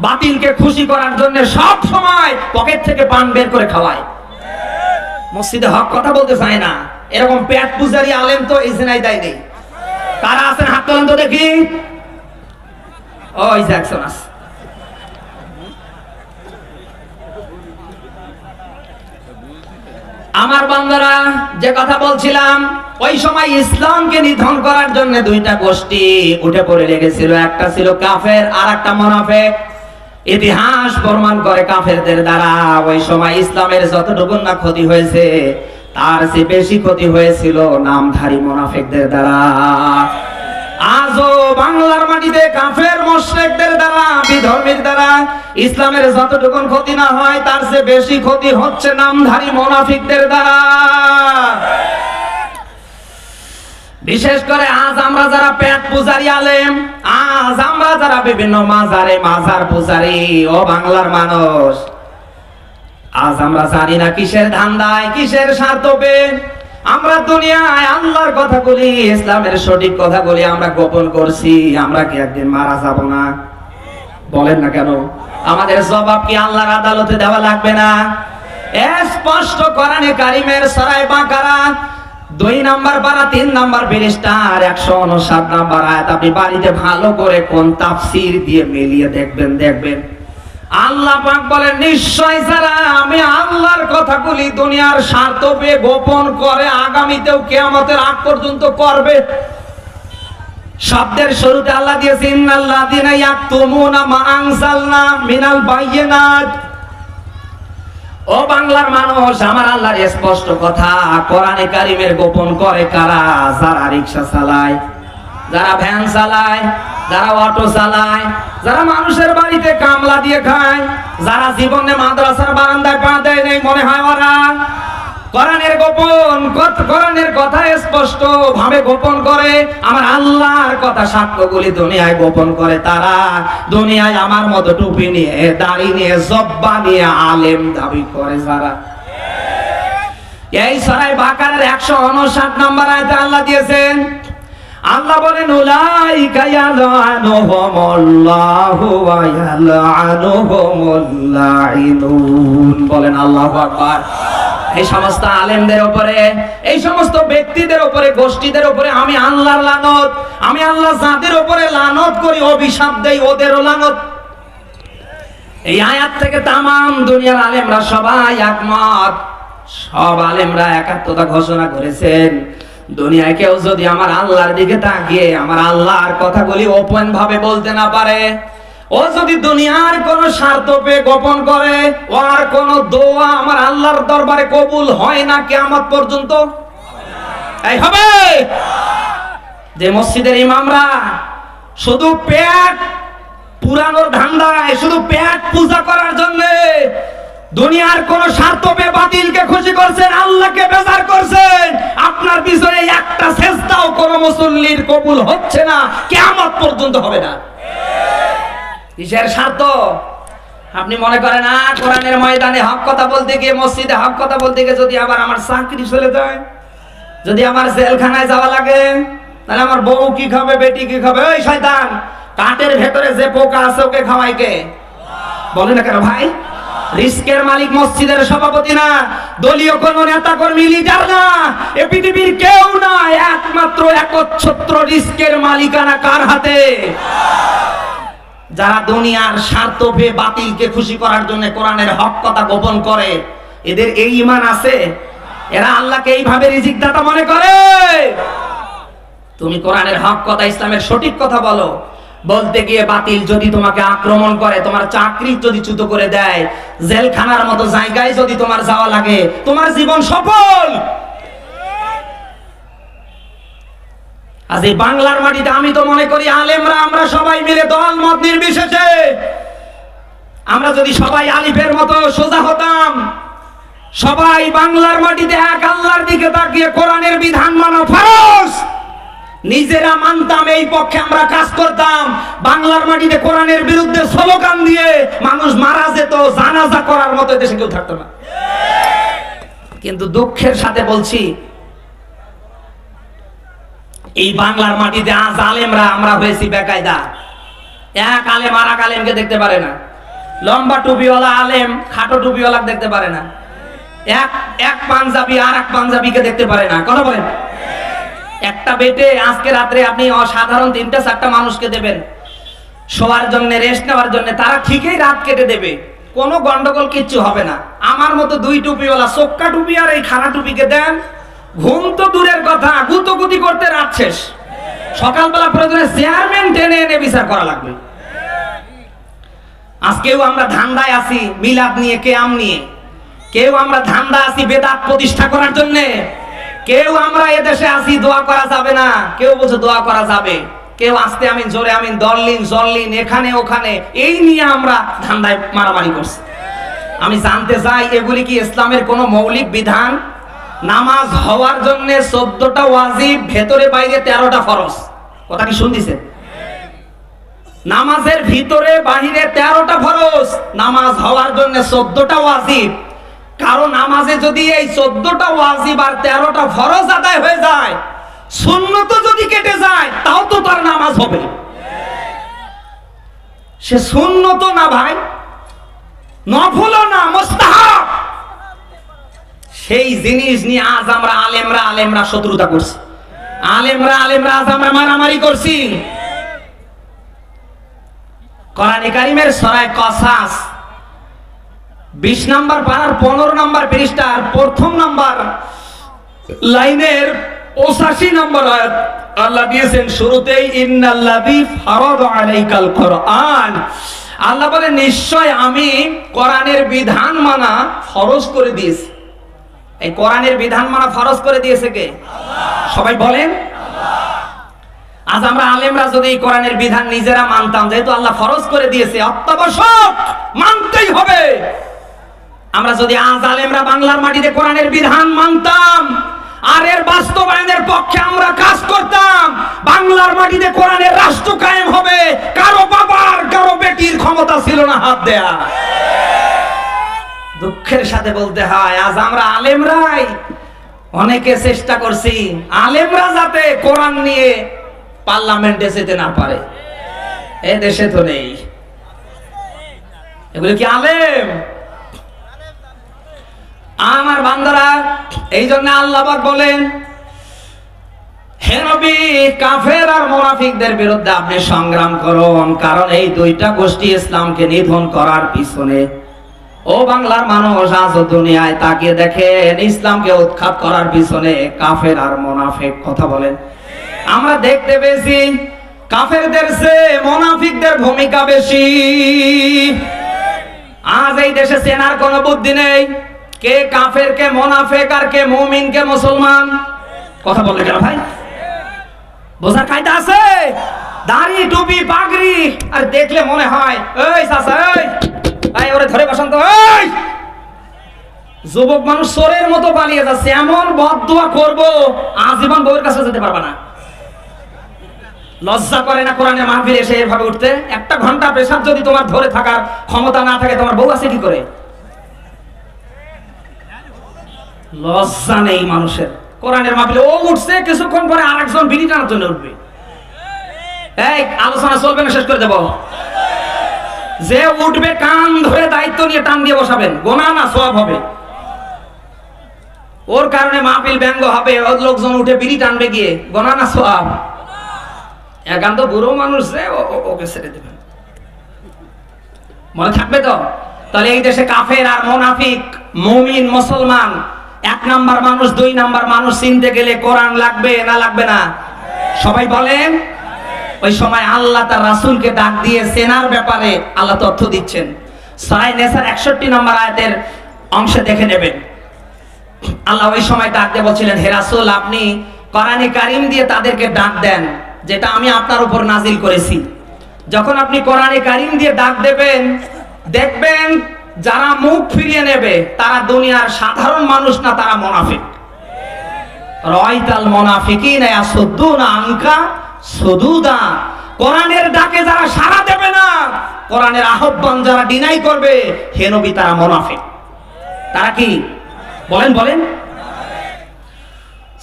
বাতিলকে খুশি করার জন্য সব সময় পকেট থেকে পান বের করে খাওয়ায়। মসজিদে হক কথা বলতে চায় না, এরকম পেট পূজারি আলেম তো এই জেনাই দেয় নেই। কারা আছেন হাত তোলেন তো দেখি। ওই জ্যাকসন আছে। আমার বান্দারা, যে কথা বলছিলাম, ওই সময় ইসলামকে নিধন করার জন্য দুইটা গোষ্ঠী উঠে পড়ে লেগেছিল। একটা ছিল কাফের আর একটা মুনাফিক। ইতিহাস প্রমাণ করে কাফেরদের দ্বারা ওই সময় ইসলামের যতটুকু না ক্ষতি হয়েছে তার চেয়ে বেশি ক্ষতি হয়েছিল নামধারী মুনাফিকদের দ্বারা। আজও বাংলার মাটিতে কাফের মুশরিকদের দ্বারা, বিধর্মীর দ্বারা ইসলামের যতটুকু ক্ষতি না হয় তার চেয়ে বেশি ক্ষতি হচ্ছে নামধারী মুনাফিকদের দ্বারা। বিশেষ করে আজ আমরা যারা পেট পূজারি আলেম, আজ আমরা যারা বিভিন্ন মাজারে মাজার পূজারি, ও বাংলার মানুষ, আজ আমরা জানি না কিসের ধান্দায়, কিসের স্বার্থে আমরা দুনিয়ায় আল্লাহর কথা বলি, ইসলামের সঠিক কথা বলি আমরা গোপন করছি। আমরা কি একদিন মারা যাব না? বলেন না কেন? আমাদের জবাব কি আল্লাহর আদালতে দেওয়া লাগবে না? স্পষ্ট কোরআনে কারিমের সূরা বাকারা 2 নম্বর পারা 3 নম্বর পৃষ্ঠার 159 নম্বর আয়াত আপনি বাড়িতে ভালো করে কোন তাফসীর দিয়ে মিলিয়ে দেখবেন। আল্লাহ পাক বলেন, নিশ্চয় যারা আমি আল্লাহর কথাগুলি দুনিয়ার স্বার্থ পেয়ে গোপন করে আগামীতেও কিয়ামতের আগ পর্যন্ত করবে। শব্দের শুরুতে আল্লাহ দিয়েছেন ইন্নাল্লাযিনা ইয়াকতুমুনা মা আনজালনা মিনাল বায়িনাত। ও বাংলার মানুষ, আমার আল্লাহর স্পষ্ট কথা, কোরআনে কারিমের গোপন করে কারা? যারা রিকশা চালায়, যারা ভ্যান চালায়, যারা অটো চালায়, যারা মানুষের বাড়িতে কামলা দিয়ে খায়, যারা জীবনে মাদ্রাসার বারান্দায় পা দেয় নেই মনে হয় ওরা। কোরআনের গোপন, কোরআনের কথা স্পষ্ট ভাবে গোপন করে, আমার আল্লাহর কথা সাক্ষ্যগুলি দুনিয়ায় গোপন করে তারা। দুনিয়ায় আমার মতো টুপি নিয়ে, দাড়ি নিয়ে, জব্বা নিয়ে আলেম দাবি করে যারা। এই সূরা বাকারার 159 নম্বর আয়াতে আল্লাহ দিয়েছেন, আল্লাহ বলেন উলাইকা ইয়ালআনুহুমুল্লাহু ওয়া ইয়ালআনুহুমুল লাঈনুন। বলেন আল্লাহু আকবার। এই সমস্ত আলেমদের উপরে, এই সমস্ত ব্যক্তিদের উপরে, গোষ্ঠীদের উপরে আমি আল্লাহর লানত, আমি আল্লাহ যাদের উপরে লানত করি, অভিশাপ দেই, ওদেরও লানত। এই আয়াত থেকে তামাম দুনিয়ার আলেমরা সবাই একমত। সব আলেমরা একাত্মতা ঘোষণা করেছেন। দুনিয়ায় কেউ যদি আমার আল্লাহর দিকে তাকিয়ে আমার আল্লাহর কথাগুলি ওপেন ভাবে বলতে না পারে, ও যদি দুনিয়ার কোন স্বার্থ পেয়ে গোপন করে, ও আর কোন দোয়া আমার আল্লাহর দরবারে কবুল হয় না কিয়ামত পর্যন্ত। এই হবে যে মসজিদের ইমামরা শুধু পেট পুরানোর ধান্দায়, শুধু পেট পূজা করার জন্য দুনিয়ার কোন স্বার্থ পেয়ে বাতিলকে খুশি করছেন, আল্লাহকে বেজার করছেন, আপনার পিছনে একটা সেজদাও কোন মুসল্লির কবুল হচ্ছে না, কিয়ামত পর্যন্ত হবে না। কিসের স্বার্থ? আপনি মনে করেন না কোরআনের ময়দানে হক কথা বলতে গিয়ে, মসজিদে হক কথা বলতে গিয়ে যদি আবার আমার চাকরি চলে যায়, যদি আমার জেলখানায় যাওয়া লাগে, তাহলে আমার বউ কি খাবে, বেটি কি খাবে? ওই শয়তান, কাঠের ভেতরে যে পোকা আছে ওকে খাওয়াই কে? বলে না কেন ভাই? রিস্কের মালিক মসজিদের সভাপতি না, দলীয় কোন নেতা কর্মী লিডার না, এ পৃথিবীর কেউ না, একমাত্র একচ্ছত্র রিস্কের মালিকানা কার হাতে? যারা দুনিয়ার স্বার্থ পেয়ে বাতিলকে খুশি করার জন্য কোরআনের হক কথা গোপন করে, এদের এই ঈমান আছে? এরা আল্লাহকে এইভাবে রিজিক দাতা মনে করে? তুমি কোরআনের হক কথা, ইসলামের সঠিক কথা বলো, বলতে গিয়ে বাতিল যদি তোমাকে আক্রমণ করে, তোমার চাকরি যদি চ্যুত করে দেয়, জেলখানার মতো জায়গায় যদি তোমার যাওয়া লাগে, তোমার জীবন সফল। আজ এই বাংলার মাটিতে আমি তো মনে করি আলেমরা আমরা সবাই মিলে দল মত নির্বিশেষে আমরা যদি সবাই আলিফের মতো সোজা হতাম, সবাই বাংলার মাটিতে এক আল্লাহর দিকে তাকিয়ে কোরআনের বিধান মানা ফরজ নিজেরা মানতাম, এই পক্ষে আমরা কাজ করতাম, বাংলার মাটিতে কোরআনের বিরুদ্ধে স্লোগান দিয়ে মানুষ মারা যেত, জানাজা করার মতো দেশে কেউ থাকতো না। কিন্তু দুঃখের সাথে বলছি, এই বাংলার মাটিতে আজ আলেমরা আমরা হয়েছি বেকায়দা। এক আলেম আর এক আলেমকে দেখতে পারে না, লম্বা টুপিওয়ালা আলেম খাটো টুপিওয়ালা দেখতে পারে না, এক পাঞ্জাবি আর এক পাঞ্জাবিকে দেখতে পারে না। কথা বলেন? একটা বেটে আজকে রাত্রে আপনি অসাধারণ 3-4টা মানুষকে দেবেন শোয়ার জন্য, রেস্ট নেওয়ার জন্য, তারা ঠিকই রাত কেটে দেবে, কোনো গন্ডগোল কিচ্ছু হবে না। আমার মতো 2 টুপিওয়ালা চোক্কা টুপি আর এই খানা টুপিকে দেন, ঘুম তো দূরের কথা, গুতগুতি করতে রাত শেষ, সকালবেলা প্রয়োজনে চেয়ারম্যান টেনে এনে বিচার করা লাগবে। আজকেও আমরা ধান্দায় আছি মিলাদ নিয়ে, কিয়াম নিয়ে, কেউ আমরা ধান্দা আছি বেদাত প্রতিষ্ঠা করার জন্য, কেউ আমরা এদেশে আছি দোয়া করা যাবে না, কেউ বলছে দোয়া করা যাবে, কেউ আস্তে আমিন জোরে আমিন দরলিন জরলিন এখানে ওখানে, এই নিয়ে আমরা ধান্দায় মারামারি করছি। আমি জানতে চাই এগুলি কি ইসলামের কোনো মৌলিক বিধান? নামাজ হওয়ার জন্য 14টা ওয়াজিব, ভেতরে বাইরে 13টা ফরজ। কথা কি শুনতেছেন? নামাজের ভিতরে বাহিরে 13টা ফরজ, নামাজ হওয়ার জন্য 14টা ওয়াজিব। কারণ নামাজে যদি এই 14টা ওয়াজিব আর 13টা ফরজ আদায় হয়ে যায়, সুন্নত যদি কেটে যায়, তাও তো তার নামাজ হবে। সে সুন্নত না ভাই, নফলও না, মুস্তাহাব। সেই জিনিস নিয়ে আজ আমরা আলেমরা শত্রুতা করছি, আলেমরা আজ আমরা মারামারি করছি। কোরআনে কারীমের সূরা কসাস 20 নম্বর পারার 15 নম্বর পৃষ্ঠার 1ম নম্বর লাইনের 85 নম্বর আয়াত আল্লাহ দিয়েছেন শুরুতেই, ইন্নাল্লাযী ফারাদা আলাইকাল কোরআন। আল্লাহ বলে নিশ্চয় আমি কোরআনের বিধান মানা ফরজ করে দিয়েছি। এই কোরআনের বিধান মানা ফরজ করে দিয়েছে কে? আল্লাহ। সবাই বলেন আল্লাহ। আজ আমরা আলেমরা যদি এই কোরআনের বিধান নিজেরা মানতাম, যেহেতু আল্লাহ ফরজ করে দিয়েছে, অত্যাবশ্যক মানতেই হবে। আমরা যদি আজ আলেমরা বাংলার মাটিতে কোরআনের বিধান মানতাম আর এর বাস্তবায়নের পক্ষে আমরা কাজ করতাম, বাংলার মাটিতে কোরআনের রাষ্ট্র কায়েম হবে। কারো বাবার কারো বেটির ক্ষমতা ছিল না হাত দেয়া। দুঃখের সাথে বলতে হয় আজ আমরা আলেমরাই অনেকে চেষ্টা করছি আলেমরা যাতে কোরআন নিয়ে পার্লামেন্টে যেতে না পারে। এ দেশে তো নেই, এগুলো কি আলেম? আমার বান্দারা, এই জন্য আল্লাহ পাক বলেন, হে নবী, কাফের আর মুনাফিকদের বিরুদ্ধে আপনি সংগ্রাম করুন, কারণ এই 2টা গোষ্ঠী ইসলামকে নিধন করার পিছনে ও বাংলার মানুষ, আজ দুনিয়ায় তাকিয়ে দেখেন ইসলামকে উৎখাত করার পিছনে কাফের আর মুনাফিক। কথা বলেন। আমরা দেখতে পেয়েছি কাফেরদের চেয়ে মুনাফিকদের ভূমিকা বেশি। আজ এই দেশে চেনার কোনো বুদ্ধি নেই, কে কাফের, কে মুনাফিক, আর কে মুমিন, কে মুসলমান। কথা বলে কেন ভাই? বোঝার কায়দা আছে? দাড়ি, টুপি, পাগড়ি, আর দেখলে মনে হয় এই চাচা, এই ওরে ধরে বসন্ত। এই যুবক মানুষ চোরের মতো পালিয়ে যাচ্ছে, এমন বদদুয়া করব আজীবন বউয়ের কাছে যেতে পারবা না। লজ্জা করে না কোরআনের মাহফিলে এসে এভাবে উঠতে? একটা ঘন্টা পেশাব যদি তোমার ধরে থাকার ক্ষমতা না থাকে, তোমার বউ আছে কি করে? লজ্জা নেই মানুষের। কোরআনের মাহফিলে ও উঠছে, কিছুক্ষণ পরে আরেকজন বিড়ি টানার জন্য উঠবে। এই আলোচনা চলবে না, শেষ করে দেব। যে উঠবে কান ধরে দায়িত্ব নিয়ে টান দিয়ে বসাবেন, গোনা না সওয়াব হবে। ওর কারণে মাহফিল ব্যঙ্গ হবে, ওর লোকজন উঠে বিড়ি টানবে গিয়ে, গোনা না সওয়াব? একান্ত বুড়ো মানুষ যে ওকে ছেড়ে দেবেন, মনে থাকবে তো? তাহলে এই দেশে কাফের আর মুনাফিক, মুমিন মুসলমান, এক নাম্বার মানুষ, দুই নাম্বার মানুষ চিনতে গেলে কোরআন লাগবে না লাগবে না? সবাই বলেন। ওই সময় আল্লাহ তার রাসূলকে ডাক দিয়ে চেনার ব্যাপারে আল্লাহ তথ্য দিচ্ছেন। সূরা নিসার 61 নম্বর আয়াতের অংশে দেখে নেবেন। আল্লাহ ওই সময় ডাক দিয়ে বলছিলেন, হে রাসূল, আপনি কোরআনে কারীম দিয়ে তাদেরকে ডাক দেন যেটা আমি আপনার উপর নাজিল করেছি। যখন আপনি কোরআনে কারীম দিয়ে ডাক দেবেন, দেখবেন যারা মুখ ফিরিয়ে নেবে তারা দুনিয়ার সাধারণ মানুষ না, তারা মুনাফিক। রাইতাল মুনাফিকিনা ইয়াসুদ্দুনা আনকা সুদুদা। কোরআনের ডাকে যারা সাড়া দেবে না, কোরআনের আহ্বান যারা ডিনাই করবে, হে নবী, তারা মুনাফিক। তারা কি? বলেন বলেন।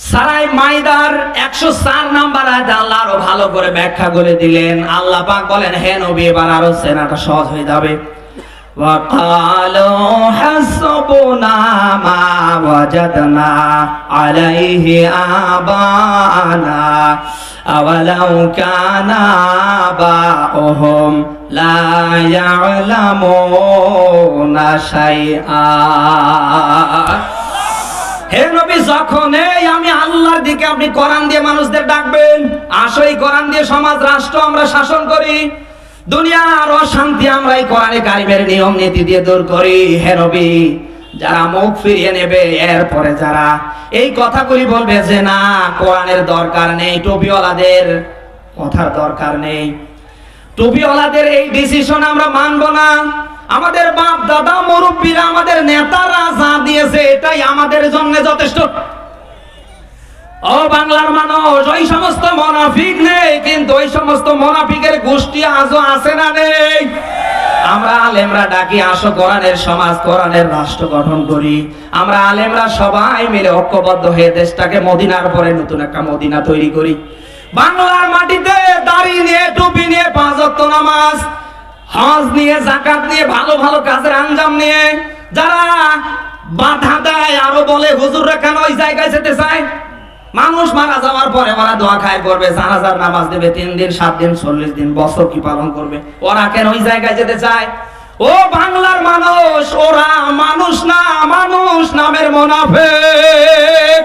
সারাই মাইদার 104 নাম্বার আয়াতে আল্লাহ আরো ভালো করে ব্যাখ্যা করে দিলেন। আল্লাহ পাক বলেন, হে নবী, এবার আরো চেনাটা সহজ হয়ে যাবে। وقالوا حسبنا ما وجدنا عليه آباءنا أولو كان آباؤهم لا يعلمون شيئا। হে নবী, যখন আমি আল্লাহর দিকে আপনি কোরআন দিয়ে মানুষদের ডাকবেন, আসো এই কোরআন দিয়ে সমাজ রাষ্ট্র আমরা শাসন করি, দুনিয়ার অশান্তি আমরা এই কোরআনে কারিমের নিয়ম নীতি দিয়ে দূর করি। হে নবী, যারা মুখ ফিরিয়ে নেবে, এরপরে যারা এই কথাগুলি বলবে যে না কোরআনের দরকার নেই, টুপিওয়ালাদের কথার দরকার নেই, টুপিওয়ালাদের এই ডিসিশন আমরা মানব না, আমাদের বাপ দাদা মুরব্বীরা, আমাদের নেতারা যা দিয়েছে এটাই আমাদের জন্য যথেষ্ট। ও বাংলার মানুষ, ওই সমস্ত মুনাফিক নেই, কিন্তু ওই সমস্ত মুনাফিকের গোষ্ঠী আজও আছে না নেই? আমরা আলেমরা ডাকি, আসো কোরআনের সমাজ, কোরআনের রাষ্ট্র গঠন করি। আমরা আলেমরা সবাই মিলে ঐক্যবদ্ধ হয়ে দেশটাকে মদিনার পরে নতুন একটা মদিনা তৈরি করি। বাংলার মাটিতে দাড়ি নিয়ে, টুপি নিয়ে, 5 ওয়াক্ত নামাজ, হজ নিয়ে, যাকাত নিয়ে, ভালো ভালো কাজের আঞ্জাম নিয়ে যারা বাধা দেয়, আরো বলে হুজুররা কেন ওই জায়গায় যেতে চায়? মানুষ মারা যাওয়ার পরে ওরা দোয়া খায় করবে, জানাজার নামাজ দেবে, 3 দিন, 7 দিন, 40 দিন, বছর কি পালন করবে? ওরা কেন ওই জায়গায় যেতে চায়? ও বাংলার মানুষ, ওরা মানুষ না, মানুষ নামের মুনাফিক।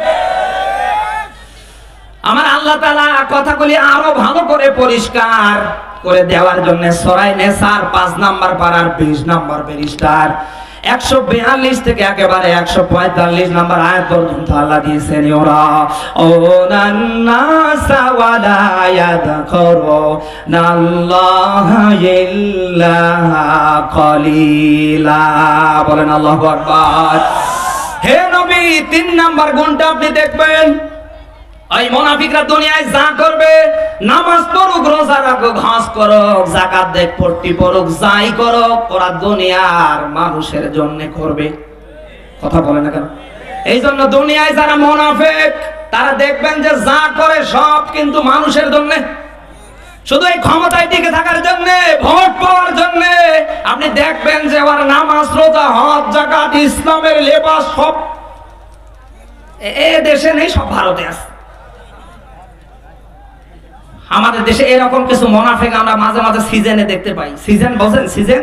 আমার আল্লাহ তাআলা কথাগুলি আরো ভালো করে পরিষ্কার করে দেওয়ার জন্য সূরা নিসার 5 নাম্বার পারার 20 নাম্বার পৃষ্ঠার 142 থেকে একেবারে 145 নাম্বার আয়াত পর্যন্ত আল্লাহ দিয়েছেন, ওরা ওনান্নাসা ওয়ালা ইয়াযকুরুনাল্লাহা ইল্লা কলিলা। বলেন আল্লাহু আকবার। হে নবী, 3 নাম্বার গুণটা আপনি দেখবেন, এই মুনাফিকরা দুনিয়ায় যা করবে, নামাজ পড়ুক, রোজা রাখুক, হজ করুক, যাকাত দেখ, পট্টি পড়ুক, যাই করুক, ওরা দুনিয়ার মানুষের জন্য করবে। কথা বলে না কেন? এই জন্য দুনিয়ায় যারা মুনাফিক, তারা দেখবেন যে যা করে সব কিন্তু মানুষের জন্য, শুধু এই ক্ষমতায় টিকে থাকার জন্য, ভোট পাওয়ার জন্য। আপনি দেখবেন যে ওরা নামাজ, রোজা, হজ, যাকাত, ইসলামের লেবাস সব এ দেশে নেই, সব ভারতে আছে। আমাদের দেশে এরকম কিছু মুনাফিক আমরা মাঝে মাঝে সিজনে দেখতে পাই। সিজন বোঝেন? সিজন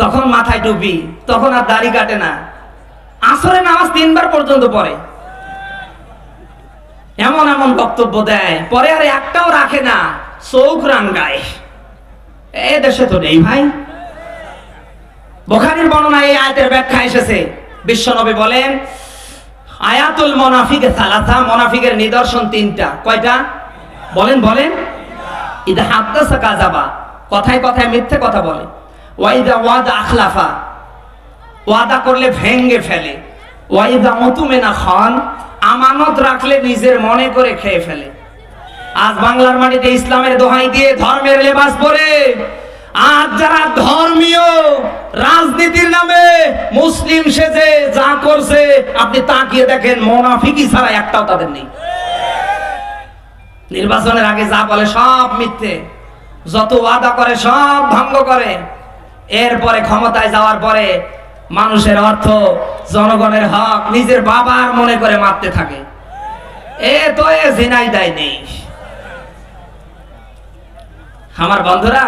তখন মাথায় টুপি, তখন আর দাড়ি কাটে না, আসরের নামাজ 3 বার পর্যন্ত পড়ে, এমন এমন বক্তব্য দেয়, পরে আর একটাও রাখে না, চোখ রাঙ্গায়। এ দেশে তো নেই ভাই। বুখারীর বর্ণনায় এই আয়াতের ব্যাখ্যা এসেছে, বিশ্বনবী বলেন আয়াতুল মুনাফিকে সালাসা, মুনাফিকের নিদর্শন 3টা। কয়টা? বলেন বলেন। ইদা হাদাসা কাযাবা, কথায় কথায় মিথ্যে কথা বলে। ওয়া ইদা ওয়াদা আখলাফা, ওয়াদা করলে ভেঙ্গে ফেলে। ওয়া ইদা মুতুমিনা খান, আমানত রাখলে নিজের মনে করে খেয়ে ফেলে। আজ বাংলার মাটিতে ইসলামের দোহাই দিয়ে ধর্মের লেবাস পরে আজ যারা ধর্মীয় রাজনীতির নামে মুসলিম সেজে যা করছে, আপনি তাকিয়ে দেখেন মুনাফিকি ছাড়া একটাও তাদের নেই। নির্বাচনের আগে যা বলে সব মিথ্যে, যত ওয়াদা করে সব ভঙ্গ করে, এরপরে ক্ষমতায় যাওয়ার পরে মানুষের অর্থ, জনগণের হক নিজের বাবার মনে করে মারতে থাকে। এ তো এ ঝিনাইদাই নেই। আমার বন্ধুরা,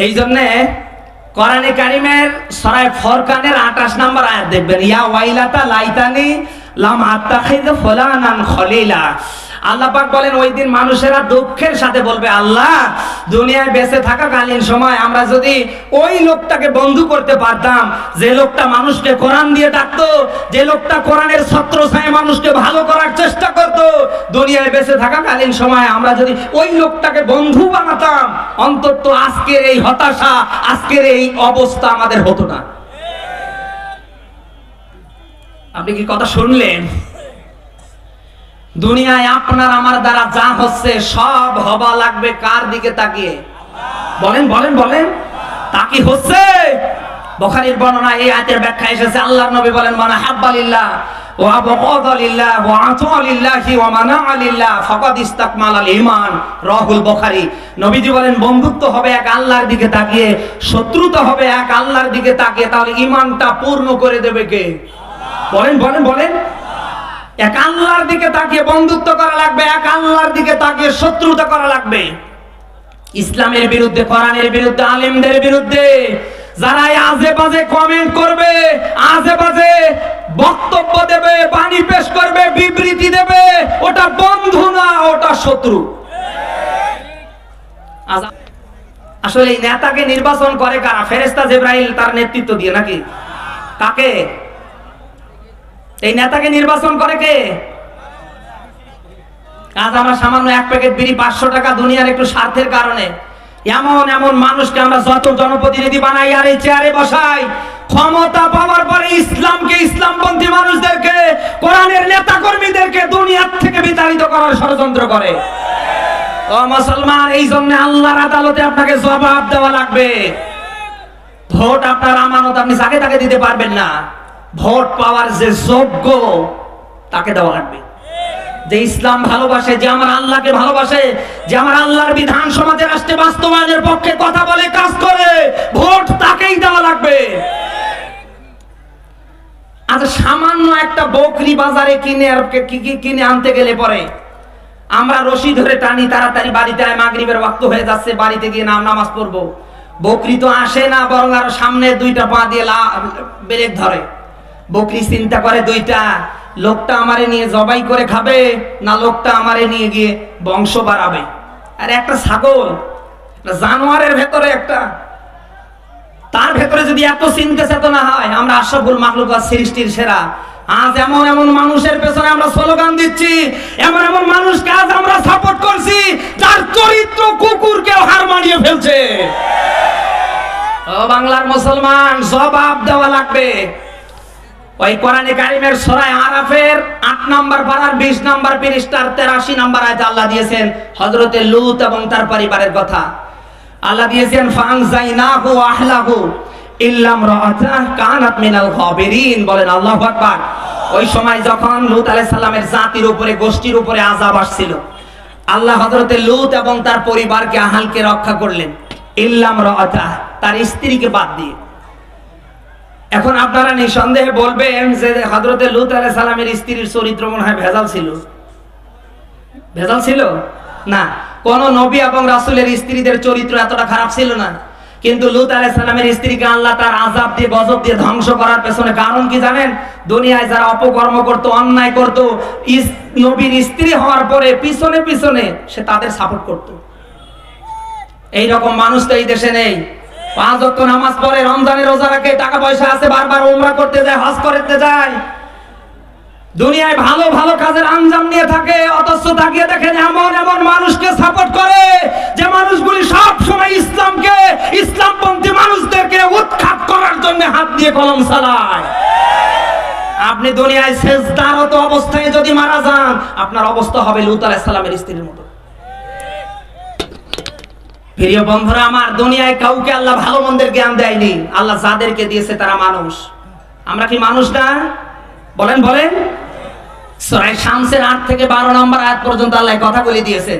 এই জন্যে কোরআনে কারিমের সূরা ফুরকানের 28 নম্বর আয়াত দেখবেন, ইয়া ওয়াইলাতা লাইতানি লাম আত্তাখিয ফুলানান খলিলা। আল্লাহ পাক বলেন ওই দিন মানুষেরা দুঃখের সাথে বলবে, আল্লাহ দুনিয়ায় বেঁচে থাকাকালীন সময় আমরা যদি ওই লোকটাকে বন্ধু করতে পারতাম, যে লোকটা মানুষকে কোরআন দিয়ে ডাকতো, যে লোকটা কোরআনের ছত্রছায়ায় মানুষকে ভালো করার চেষ্টা করত, দুনিয়ায় বেঁচে থাকাকালীন সময় আমরা যদি ওই লোকটাকে বন্ধু বানাতাম, অন্তত আজকের এই হতাশা, আজকের এই অবস্থা আমাদের হতো না। আপনি কি কথা শুনলেন? দুনিয়ায় আপনার আমার দ্বারা যা হচ্ছে সব হবা লাগবে কার দিকে তাকিয়ে? বলেন বলেন বলেন। তা কি হচ্ছে? বুখারীর বর্ণনায় এই আয়াতের ব্যাখ্যা এসেছে, আল্লাহর নবী বলেন মান হাব্বালিল্লাহ ওয়া আবগাদালিল্লাহ ওয়া আতালিল্লাহি ওয়া মানাআলিল্লাহ ফাকাদ ইসতাকমালাল ঈমান, রাহুল বুখারী। নবীজি বলেন বন্ধুত্ব হবে এক আল্লাহর দিকে তাকিয়ে, শত্রুতা হবে এক আল্লাহর দিকে তাকিয়ে, তাহলে ঈমানটা পূর্ণ করে দেবে কে? বলেন বলেন বলেন। এক আল্লাহর দিকে তাকিয়ে বন্ধুত্ব করা লাগবে, এক আল্লাহর দিকে তাকিয়ে শত্রুতা করা লাগবে। ইসলামের বিরুদ্ধে, কোরআনের বিরুদ্ধে, আলেমদের বিরুদ্ধে যারা আজে বাজে কমেন্ট করবে, আজে বাজে বক্তব্য দেবে, বাণী পেশ করবে, বিবৃতি দেবে, ওটা বন্ধু না, ওটা শত্রু। আসলে এই নেতাকে নির্বাচন করে কারা? ফেরেশতা জিবরাইল তার নেতৃত্ব দিয়ে নাকি? কাকে? এই নেতাকে নির্বাচন করে কে? আজ আমরা সামান্য 1 প্যাকেট বিড়ি 500 টাকা দুনিয়ার একটু স্বার্থের কারণে এমন এমন মানুষকে আমরা যত জনপ্রতিনিধি বানাই আর এই চেয়ারে বসাই, ক্ষমতা পাওয়ার পরে ইসলামকে, ইসলামপন্থী মানুষদেরকে, কোরআনের নেতা কর্মীদেরকে দুনিয়ার থেকে বিতাড়িত করার ষড়যন্ত্র করে। ও মুসলমান, এই জন্য আল্লাহর আদালতে আপনাকে জবাব দেওয়া লাগবে। ভোট আপনার আমানত, আপনি যাকে তাকে দিতে পারবেন না। ভোট পাওয়ার যে যোগ্য তাকে দেওয়া লাগবে, যে ইসলাম ভালোবাসে, যে আমার আল্লাহকে ভালোবাসে, যে আমার আল্লাহর বিধান সমাজে রাষ্ট্রে বাস্তবায়নের পক্ষে কথা বলে, কাজ করে, ভোট তাকেই দেওয়া লাগবে। আচ্ছা, সামান্য একটা বকরি বাজারে কিনে আনতে গেলে পরে আমরা রশি ধরে টানি, তাড়াতাড়ি বাড়িতে আয়, মাগরিবের ওয়াক্ত হয়ে যাচ্ছে, বাড়িতে গিয়ে নামাজ পড়বো। বকরি তো আসে না, বরং আরো সামনে 2টা পা দিয়ে ব্রেক ধরে। বকরি চিন্তা করে 2টা, লোকটা আমারে নিয়ে জবাই করে খাবে না লোকটা আমারে নিয়ে গিয়ে বংশ বাড়াবে। আর একটা ছাগল, জানোয়ারের ভেতরে একটা, তার ভেতরে যদি এত চিন্তা চেতনা হয়, আমরা আশরাফুল মাখলুকাত সৃষ্টির সেরা, আজ এমন এমন মানুষের পেছনে আমরা স্লোগান দিচ্ছি, এমন এমন মানুষকে আজ আমরা সাপোর্ট করছি যার চরিত্র কুকুরকেও হার মানিয়ে ফেলছে। ও বাংলার মুসলমান, জবাব দেওয়া লাগবে। ওই কোরআনে কারিমের সূরা আরাফের 8 নম্বর পারার 20 নম্বর পৃষ্ঠার 83 নম্বর আয়াতে আল্লাহ দিয়েছেন হযরতে লূত এবং তার পরিবারের কথা। আল্লাহ দিয়েছেন ফাংজাইনাহু ওয়া আহলাহু ইল্লা ইমরাআতাহ কানাত মিনাল গাবিরিন। বলেন আল্লাহু আকবার। ওই সময় যখন লূত আলাইহিস সালামের জাতির উপরে, গোষ্ঠীর উপরে আযাব আসছিল, আল্লাহ হযরতে লূত এবং তার পরিবারকে, আহলকে রক্ষা করলেন, ইল্লা ইমরাআতাহ, তার স্ত্রীকে বাদ দিয়ে। এখন আপনারা নিঃসন্দেহে বলবেন যে হযরতে লূত আলাইহিস সালামের স্ত্রীর চরিত্র মনে হয় ভেজাল ছিল। ভেজাল ছিল না, কোন নবী এবং রাসূলের স্ত্রীদের চরিত্র এতটা খারাপ ছিল না। কিন্তু লূত আলাইহিস সালামের স্ত্রীকে আল্লাহ তার আযাব দিয়ে গজব দিয়ে ধ্বংস করার পেছনে কারণ কি জানেন? দুনিয়ায় যারা অপকর্ম করত, অন্যায় করত, নবীর স্ত্রী হওয়ার পরে পিছনে পিছনে সে তাদের সাপোর্ট করত। এই রকম মানুষ তো এই দেশে নেই। 5 ওয়াক্ত নামাজ পড়ে, রমজানের রোজা রাখে, টাকা পয়সা আছে, বারবার উমরা করতে যায়, হজ করতে যায়, দুনিয়ায় ভালো ভালো কাজের আঞ্জাম নিয়ে থাকে, অথচ তাকিয়ে দেখেন এমন এমন মানুষকে সাপোর্ট করে যে মানুষগুলি সব সময় ইসলামকে, ইসলামপন্থী মানুষদেরকে উৎখাত করার জন্য হাত দিয়ে কলম চালায়। আপনি দুনিয়ায় সেজদারত অবস্থায় যদি মারা যান, আপনার অবস্থা হবে লূত আলাইহিস সালামের স্ত্রীর মতো। প্রিয় বন্ধুরা আমার, দুনিয়ায় কাউকে আল্লাহ ভালো মন্দের জ্ঞান দেয়নি। আল্লাহ যাদেরকে দিয়েছে তারা মানুষ। আমরা কি মানুষ না? বলেন বলেন। সূরা শামসের 8 থেকে 12 নম্বর আয়াত পর্যন্ত আল্লাহ কথা বলে দিয়েছেন।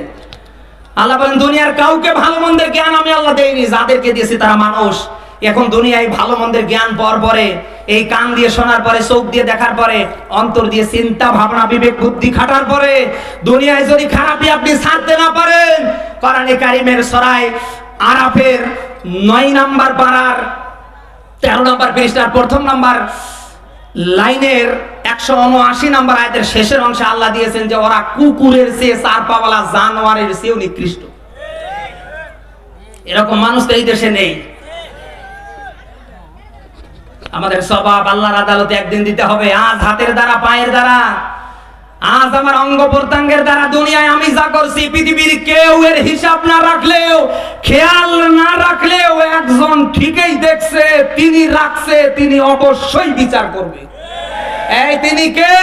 আল্লাহ বলেন দুনিয়ার কাউকে ভালো মন্দের জ্ঞান আমি আল্লাহ দেইনি, যাদেরকে দিয়েছি তারা মানুষ। এখন দুনিয়ায় ভালো মন্দের জ্ঞান পাওয়ার পরে, এই কান দিয়ে শোনার পরে, চোখ দিয়ে দেখার পরে, অন্তর দিয়ে চিন্তা ভাবনা বিবেক বুদ্ধি খাটার পরে দুনিয়ায় যদি খারাপই আপনি ছাড়তে না পারেন, কোরআনে কারীমের সূরা আরাফের 9 নম্বর পারার 13 নম্বর পৃষ্ঠার 1 নম্বর লাইনের 179 নম্বর আয়াতের শেষের অংশে আল্লাহ দিয়েছেন যে ওরা কুকুরের চেয়ে, চার পাওয়ালা জানোয়ারের চেয়েও নিকৃষ্ট। এরকম মানুষ তো এই দেশে নেই। আমাদের স্বভাব আল্লাহর আদালতে একদিন দিতে হবে। আজ হাতের দ্বারা, পায়ের দ্বারা, আজ আমার অঙ্গ প্রত্যঙ্গের দ্বারা দুনিয়ায় আমি যা করছি, পৃথিবীর কেউ এর হিসাব না রাখলেও, খেয়াল না রাখলেও একজন ঠিকই দেখছে, তিনি রাখছে, তিনি অবশ্যই বিচার করবে। এই তিনি কে?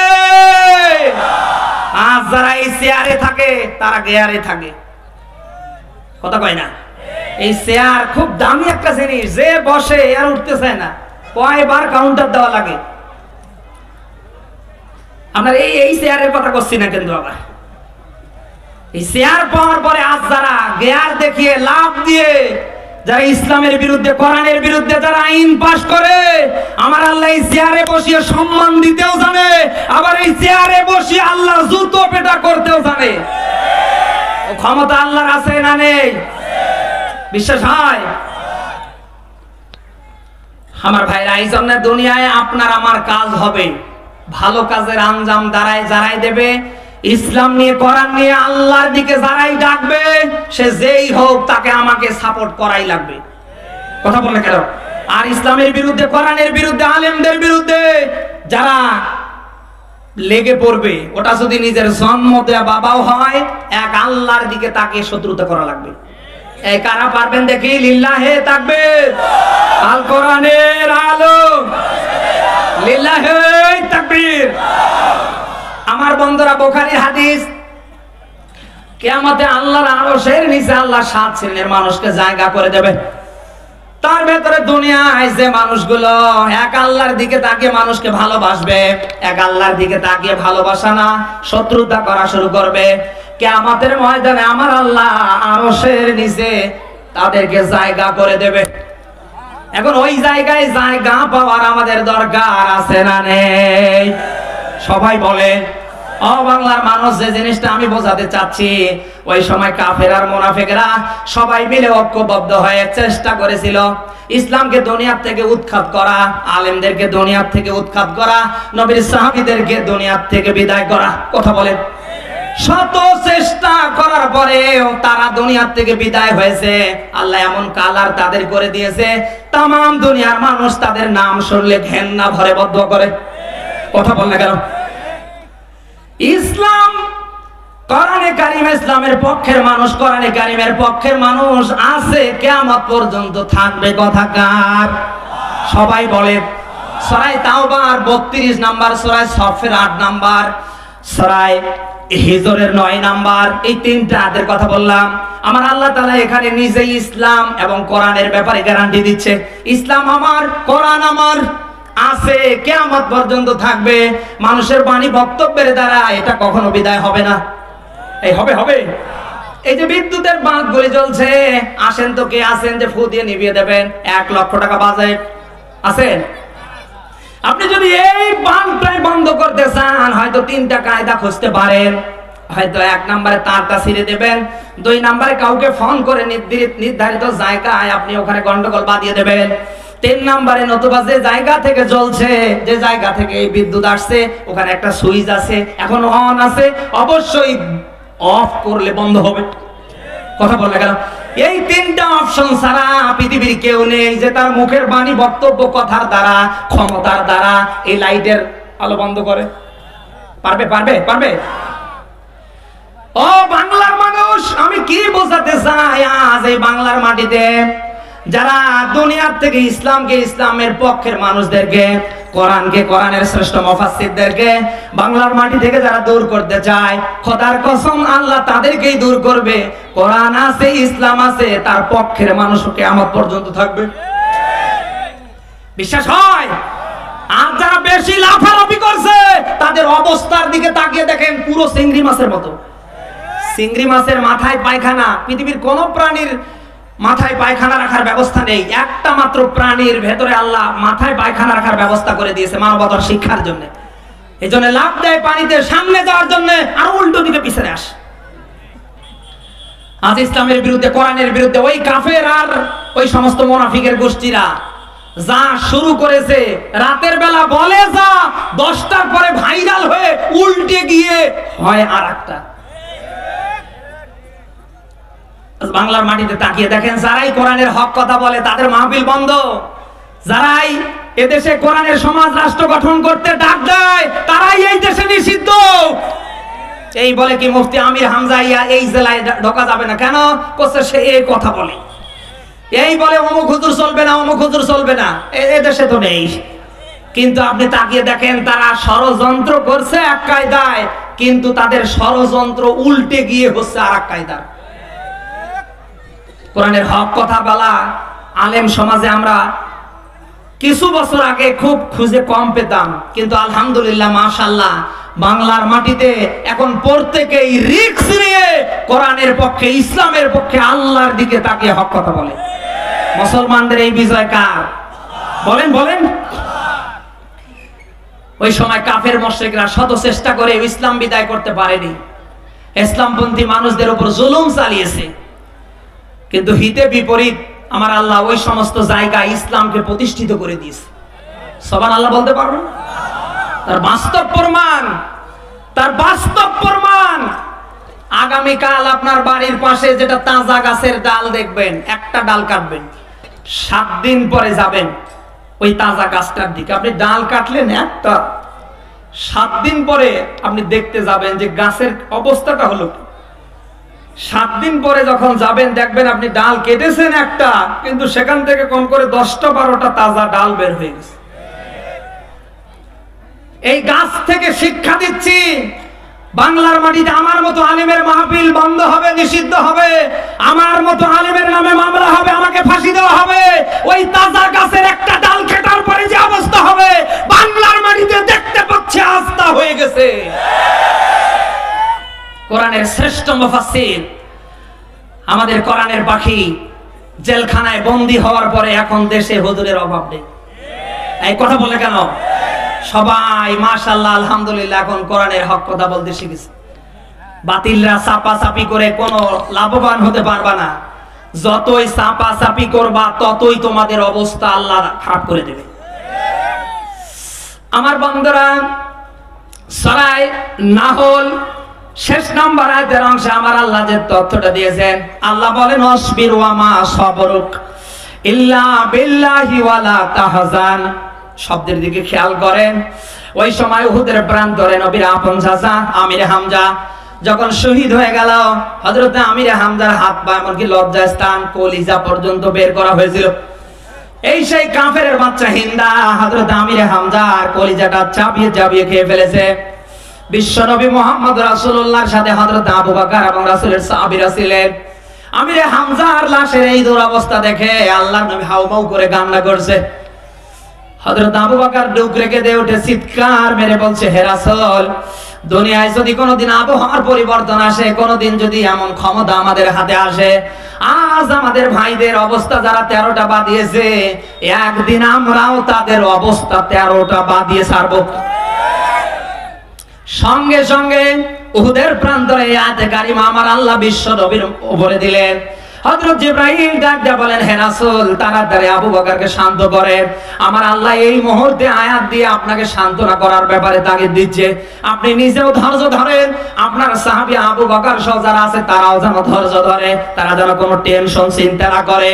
আজ যারা এই চেয়ারে থাকে তারা গেয়ারে থাকে। কথা কয় না? এই চেয়ার খুব দামি একটা জিনিস, যে বসে আর উঠতে চায় না, কয়বার কাউন্টার দেওয়া লাগে। আমরা এই চেয়ারের কথা করছি না, কিন্তু আবার এই চেয়ার পাওয়ার পরে আজ যারা গেয়ার দেখিয়ে, লাভ দিয়ে, যারা ইসলামের বিরুদ্ধে, কোরআনের বিরুদ্ধে যারা আইন পাশ করে, আমার আল্লাহ এই চেয়ারে বসিয়ে সম্মান দিতেও জানে, আবার এই চেয়ারে বসিয়ে আল্লাহ জুতো পেটা করতেও জানে। ও ক্ষমতা আল্লাহর আছে না নেই? বিশ্বাস হয়? আমার ভাইরা, এই জন্য দুনিয়ায় আপনার আমার কাজ হবে, ভালো কাজের আঞ্জাম যারাই দেবে, ইসলাম নিয়ে, কোরআন নিয়ে, আল্লাহর দিকে যারাই ডাকবে, সে যেই হোক তাকে আমাকে সাপোর্ট করাই লাগবে। কথা বলে কেন? আর ইসলামের বিরুদ্ধে, কোরআনের বিরুদ্ধে, আলেমদের বিরুদ্ধে যারা লেগে পড়বে, ওটা যদি নিজের জন্ম দেয়া বাবাও হয়, এক আল্লাহর দিকে তাকে শত্রুতা করা লাগবে। এই কারা পারবেন দেখি? লিল্লাহে তাকবীর, আল কোরআনের আলো, লিল্লাহে তাকবীর। আমার বন্ধুরা, বুখারীর হাদিস, কিয়ামতে আল্লাহর আরশের নিচে আল্লাহ 7 শ্রেণীর মানুষকে জায়গা করে দেবে। তার ভেতরে দুনিয়ায় যে মানুষগুলো এক আল্লাহর দিকে তাকিয়ে মানুষকে ভালোবাসবে, এক আল্লাহর দিকে তাকিয়ে ভালোবাসা না, শত্রুতা করা শুরু করবে, কিয়ামতের ময়দানে আমার আল্লাহ আরশের নিচে তাদেরকে জায়গা করে দেবে। এখন ওই জায়গায় জায়গা পাওয়ার আমাদের দরকার আছে না নেই? সবাই বলে। ও বাংলার মানুষ, যে জিনিসটা আমি বোঝাতে চাচ্ছি, ওই সময় কাফের আর মুনাফিকরা সবাই মিলে ঐক্যবদ্ধ হয়ে চেষ্টা করেছিল ইসলামকে দুনিয়া থেকে উৎখাত করা, আলেমদেরকে দুনিয়া থেকে উৎখাত করা, নবীর সাহাবীদেরকে দুনিয়া থেকে বিদায় করা। কথা বলেন। শত চেষ্টা করার পরেও তারা দুনিয়া থেকে বিদায় হয়েছে। আল্লাহ এমন কালার তাদের করে দিয়েছে, তাম দুনিয়ার মানুষ তাদের নাম শুনলে ঘেন্না ভরে বদ্ধ করে। কথা বল না কেন? ইসলাম, কোরআনে কারীম, ইসলামের পক্ষের মানুষ, কোরআনে কারীমের পক্ষের মানুষ আছে, কিয়ামত পর্যন্ত থাকবে। কথা কার? সবাই বলে। সূরা তাওবার 32 নাম্বার, সূরা সফের 8 নাম্বার, সূরা হিজরের 9 নাম্বার, এই 3টা আয়াতের কথা বললাম। আমার আল্লাহ তাআলা এখানে নিজেই ইসলাম এবং কোরআনের ব্যাপারে গ্যারান্টি দিচ্ছে। ইসলাম আমার, কোরআন আমার, আছে, কিয়ামত পর্যন্ত থাকবে। মানুষের বাণী, বক্তব্যের দ্বারা এটা কখনো বিদায় হবে না। এই হবে। এই যে বিদ্যুতের বাঁধগুলি জ্বলছে, আসেন তো কে আছেন যে ফু দিয়ে নিভিয়ে দেবেন? 1 লক্ষ টাকা বাজেট আছেন? আপনি যদি এই বাঁধটাই বন্ধ করতে চান, হয়তো 3টা কায়দা খুঁজতে পারেন। হয়তো 1 নম্বরে তারটা ছিঁড়ে দেবেন, 2 নম্বরে কাউকে ফোন করে নির্ধারিত জায়গায় আপনি ওখানে গন্ডগোল বাঁধিয়ে দেবেন। 3 নম্বরে নতুবা যে জায়গা থেকে জ্বলছে, যে জায়গা থেকে এই বিদ্যুৎ আসছে, ওখানে একটা সুইচ আছে, এখন অন আছে, অবশ্যই অফ করলে বন্ধ হবে। কথা বললে কেন? এই 3টা অপশন ছাড়া পৃথিবীর কেউ নেই যে তার মুখের বাণী, বক্তব্য, কথার দ্বারা, ক্ষমতার দ্বারা এই লাইটের আলো বন্ধ করে। পারবে পারবে পারবে? ও বাংলার মানুষ, আমি কি বোঝাতে চাই, আজ এই বাংলার মাটিতে যারা দুনিয়ার থেকে ইসলামকে, ইসলামের পক্ষের মানুষদেরকে, কোরআনকে, কোরআনের শ্রেষ্ঠ মুফাসসিরদেরকে বাংলার মাটি থেকে যারা দূর করতে চায়, খোদার কসম আল্লাহ তাদেরকেই দূর করবে। কোরআন আছে, ইসলাম আছে, তার পক্ষের মানুষও কিয়ামত পর্যন্ত থাকবে। বিশ্বাস হয়? আর যারা বেশি লাফালাফি করছে তাদের অবস্থার দিকে তাকিয়ে দেখেন, পুরো চিংড়ি মাছের মতো। চিংড়ি মাছের মাথায় পায়খানা, পৃথিবীর কোন প্রাণীর মাথায় পায়খানা রাখার ব্যবস্থা নেই। একটা মাত্র প্রাণীর ভেতরে আল্লাহ মাথায় পায়খানা রাখার ব্যবস্থা করে দিয়েছে মানবতার শিক্ষার জন্য। এই জন্য লাফ দেয় পানিতে সামনে যাওয়ার জন্য, আর উল্টো দিকে পিছনে আসে। আজ ইসলামের বিরুদ্ধে, কোরআনের বিরুদ্ধে ওই কাফের আর ওই সমস্ত মুনাফিকের গোষ্ঠীরা যা শুরু করেছে, রাতের বেলা বলে যা, 10টার পরে ভাইরাল হয়ে উল্টে গিয়ে হয় আর একটা। বাংলার মাটিতে তাকিয়ে দেখেন, যারাই কোরআনের হক কথা বলে তাদের মাহফিল বন্ধ। যারাই এদেশে কোরআনের সমাজ রাষ্ট্র গঠন করতে ডাক দেয় তারাই এই দেশে নিষিদ্ধ। এই বলে কি মুফতি আমির হামজা এই জেলায় ঢোকা যাবে না কেন? কোসে সে এই কথা বলে, এই বলে অমুক হুজুর চলবে না, অমুক হুজুর চলবে না, এদেশে তো নেই। কিন্তু আপনি তাকিয়ে দেখেন, তারা ষড়যন্ত্র করছে এক কায়দায়, কিন্তু তাদের ষড়যন্ত্র উল্টে গিয়ে হচ্ছে আর এক কায়দা। কোরআনের হক কথা বলা আলেম সমাজে আমরা কিছু বছর আগে খুব খুঁজে কম পেতাম, কিন্তু আলহামদুলিল্লাহ মাশাআল্লাহ বাংলার মাটিতে এখন প্রত্যেকেই রিস্ক নিয়ে কোরআনের পক্ষে, ইসলামের পক্ষে, আল্লাহর দিকে তাকিয়ে হক কথা বলে। মুসলমানদের এই বিজয় কার? বলেন বলেন। ওই সময় কাফের মুশরিকরা শত চেষ্টা করে ইসলাম বিদায় করতে পারেনি, ইসলামপন্থী মানুষদের উপর জুলুম চালিয়েছে, কিন্তু হিতে বিপরীত আমার আল্লাহ ওই সমস্ত জায়গায় ইসলামকে প্রতিষ্ঠিত করে দিয়েছে। সুবহানাল্লাহ বলতে পারবেন? তার বাস্তব প্রমাণ, তার বাস্তব প্রমাণ। আগামীকাল আপনার বাড়ির পাশে যেটা তাজা গাছের ডাল দেখবেন, একটা ডাল কাটবেন, 7 দিন পরে যাবেন ওই তাজা গাছটার দিকে, আপনি ডাল কাটলেন একটা, 7 দিন পরে আপনি দেখতে যাবেন যে গাছের অবস্থাটা হলো। 7 দিন পরে যখন যাবেন দেখবেন আপনি ডাল কেটেছেন একটা, কিন্তু সেখান থেকে কম করে 10-12টা তাজা ডাল বের হয়ে গেছে। এই গাছ থেকে শিক্ষা দিচ্ছি, বাংলার মাটিতে আমার মতো আলেমের মাহফিল বন্ধ হবে, নিষিদ্ধ হবে, আমার মতো আলেমের নামে মামলা হবে, আমাকে ফাঁসি দেওয়া হবে। ওই তাজা গাছের একটা ডাল কাটার পরে যে অবস্থা হবে বাংলার মাটিতে দেখতে পাচ্ছে, আস্থা হয়ে গেছে। কোরআনের শ্রেষ্ঠ মুফাসসির, আমাদের কোরআনের পাখি, জেলখানায় বন্দী হওয়ার পরে এখন দেশে হুজুরের অভাব নেই। এই কথা বলে কেন? সবাই মাশাআল্লাহ আলহামদুলিল্লাহ এখন কোরআনের হক কথা বলতে শিখেছে। বাতিলরা চাপাচাপি করে কোনো লাভবান হতে পারবা না। যতই চাপাচাপি করবা ততই তোমাদের অবস্থা আল্লাহ খারাপ করে দেবে। আমার বন্ধুরা, সূরা নাহল শেষ নাম্বার আয়াতের অংশে আমার আল্লাহ যে তথ্যটা দিয়েছেন, আল্লাহ বলেন অসবির ওয়া মা সাবরুক ইল্লা বিল্লাহি ওয়ালা তাহজান। শব্দের দিকে খেয়াল করেন। ওই সময় উহুদের প্রান্তরে নবীর আপন চাচা আমিরে হামজা যখন শহীদ হয়ে গেল, হযরতে আমিরে হামজার হাত পা এমনকি লজ্জাস্থান, কলিজা পর্যন্ত বের করা হয়েছিল। এই সেই কাফেরের বাচ্চা হিন্দা হযরতে আমিরে হামজার কলিজাটা চাপিয়ে চাপিয়ে খেয়ে ফেলেছে। বিশ্বনবী মুহাম্মদ রাসূলুল্লাহর সাথে হযরত আবু বকর এবং রাসূলের সাহাবীরা ছিলেন। আমিরে হামজার লাশের এই দুরবস্থা দেখে আল্লাহর নবী হাউমাউ করে কান্না করছে। হযরত আবু বকর বুক রেখে দিয়ে উঠে চিৎকার মেরে বলছে, হে রাসূল, দুনিয়ায় যদি কোনোদিন আবহাওয়ার পরিবর্তন আসে, কোনোদিন যদি এমন ক্ষমতা আমাদের হাতে আসে, আজ আমাদের ভাইদের অবস্থা যারা 13টা বাঁধিয়েছে, একদিন আমরাও তাদের অবস্থা 13টা বাঁধিয়ে ছাড়বো। সঙ্গে সঙ্গে উহুদের প্রান্তরে এই আয়াতে কারিমা আমার আল্লাহ বিশ্ব নবীর উপরে দিলেন। হযরত জিবরাইল ডাক দিয়ে বলেন, হে রাসূল, তাড়াতাড়ি আবু বকরকে শান্ত করেন। আমার আল্লাহ এই মুহূর্তে আয়াত দিয়ে আপনাকে সান্ত্বনা করার ব্যাপারে তাগিদ দিচ্ছে। আপনি নিজেও ধৈর্য ধরেন, আপনার সাহাবী আবু বকর সহ যারা আছে তারাও যেন ধৈর্য ধরে, তারা যেন কোনো টেনশন চিন্তা না করে।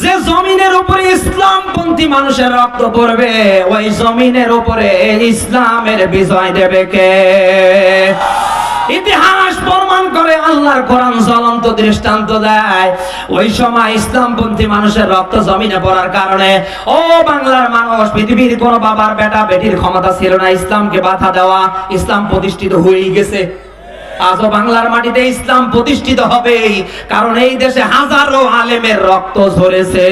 যে জমিনের উপরে ইসলামপন্থী মানুষের রক্ত পড়বে, ওই জমিনের উপরে ইসলামের বিজয় দেবে কে? ইতিহাস প্রমাণ করে, আল্লাহর কোরআন জ্বলন্ত দৃষ্টান্ত দেয়। ওই সময় ইসলামপন্থী মানুষের রক্ত জমিনে পড়ার কারণে ও বাংলার মানুষ, পৃথিবীর কোন বাবার বেটা বেটির ক্ষমতা ছিল না ইসলামকে বাধা দেওয়া। ইসলাম প্রতিষ্ঠিত হয়ে গেছে। আজও বাংলার মাটিতে ইসলাম প্রতিষ্ঠিত হবেই, কারণ এই দেশে হাজারো আলেমের রক্ত ঝরেছে।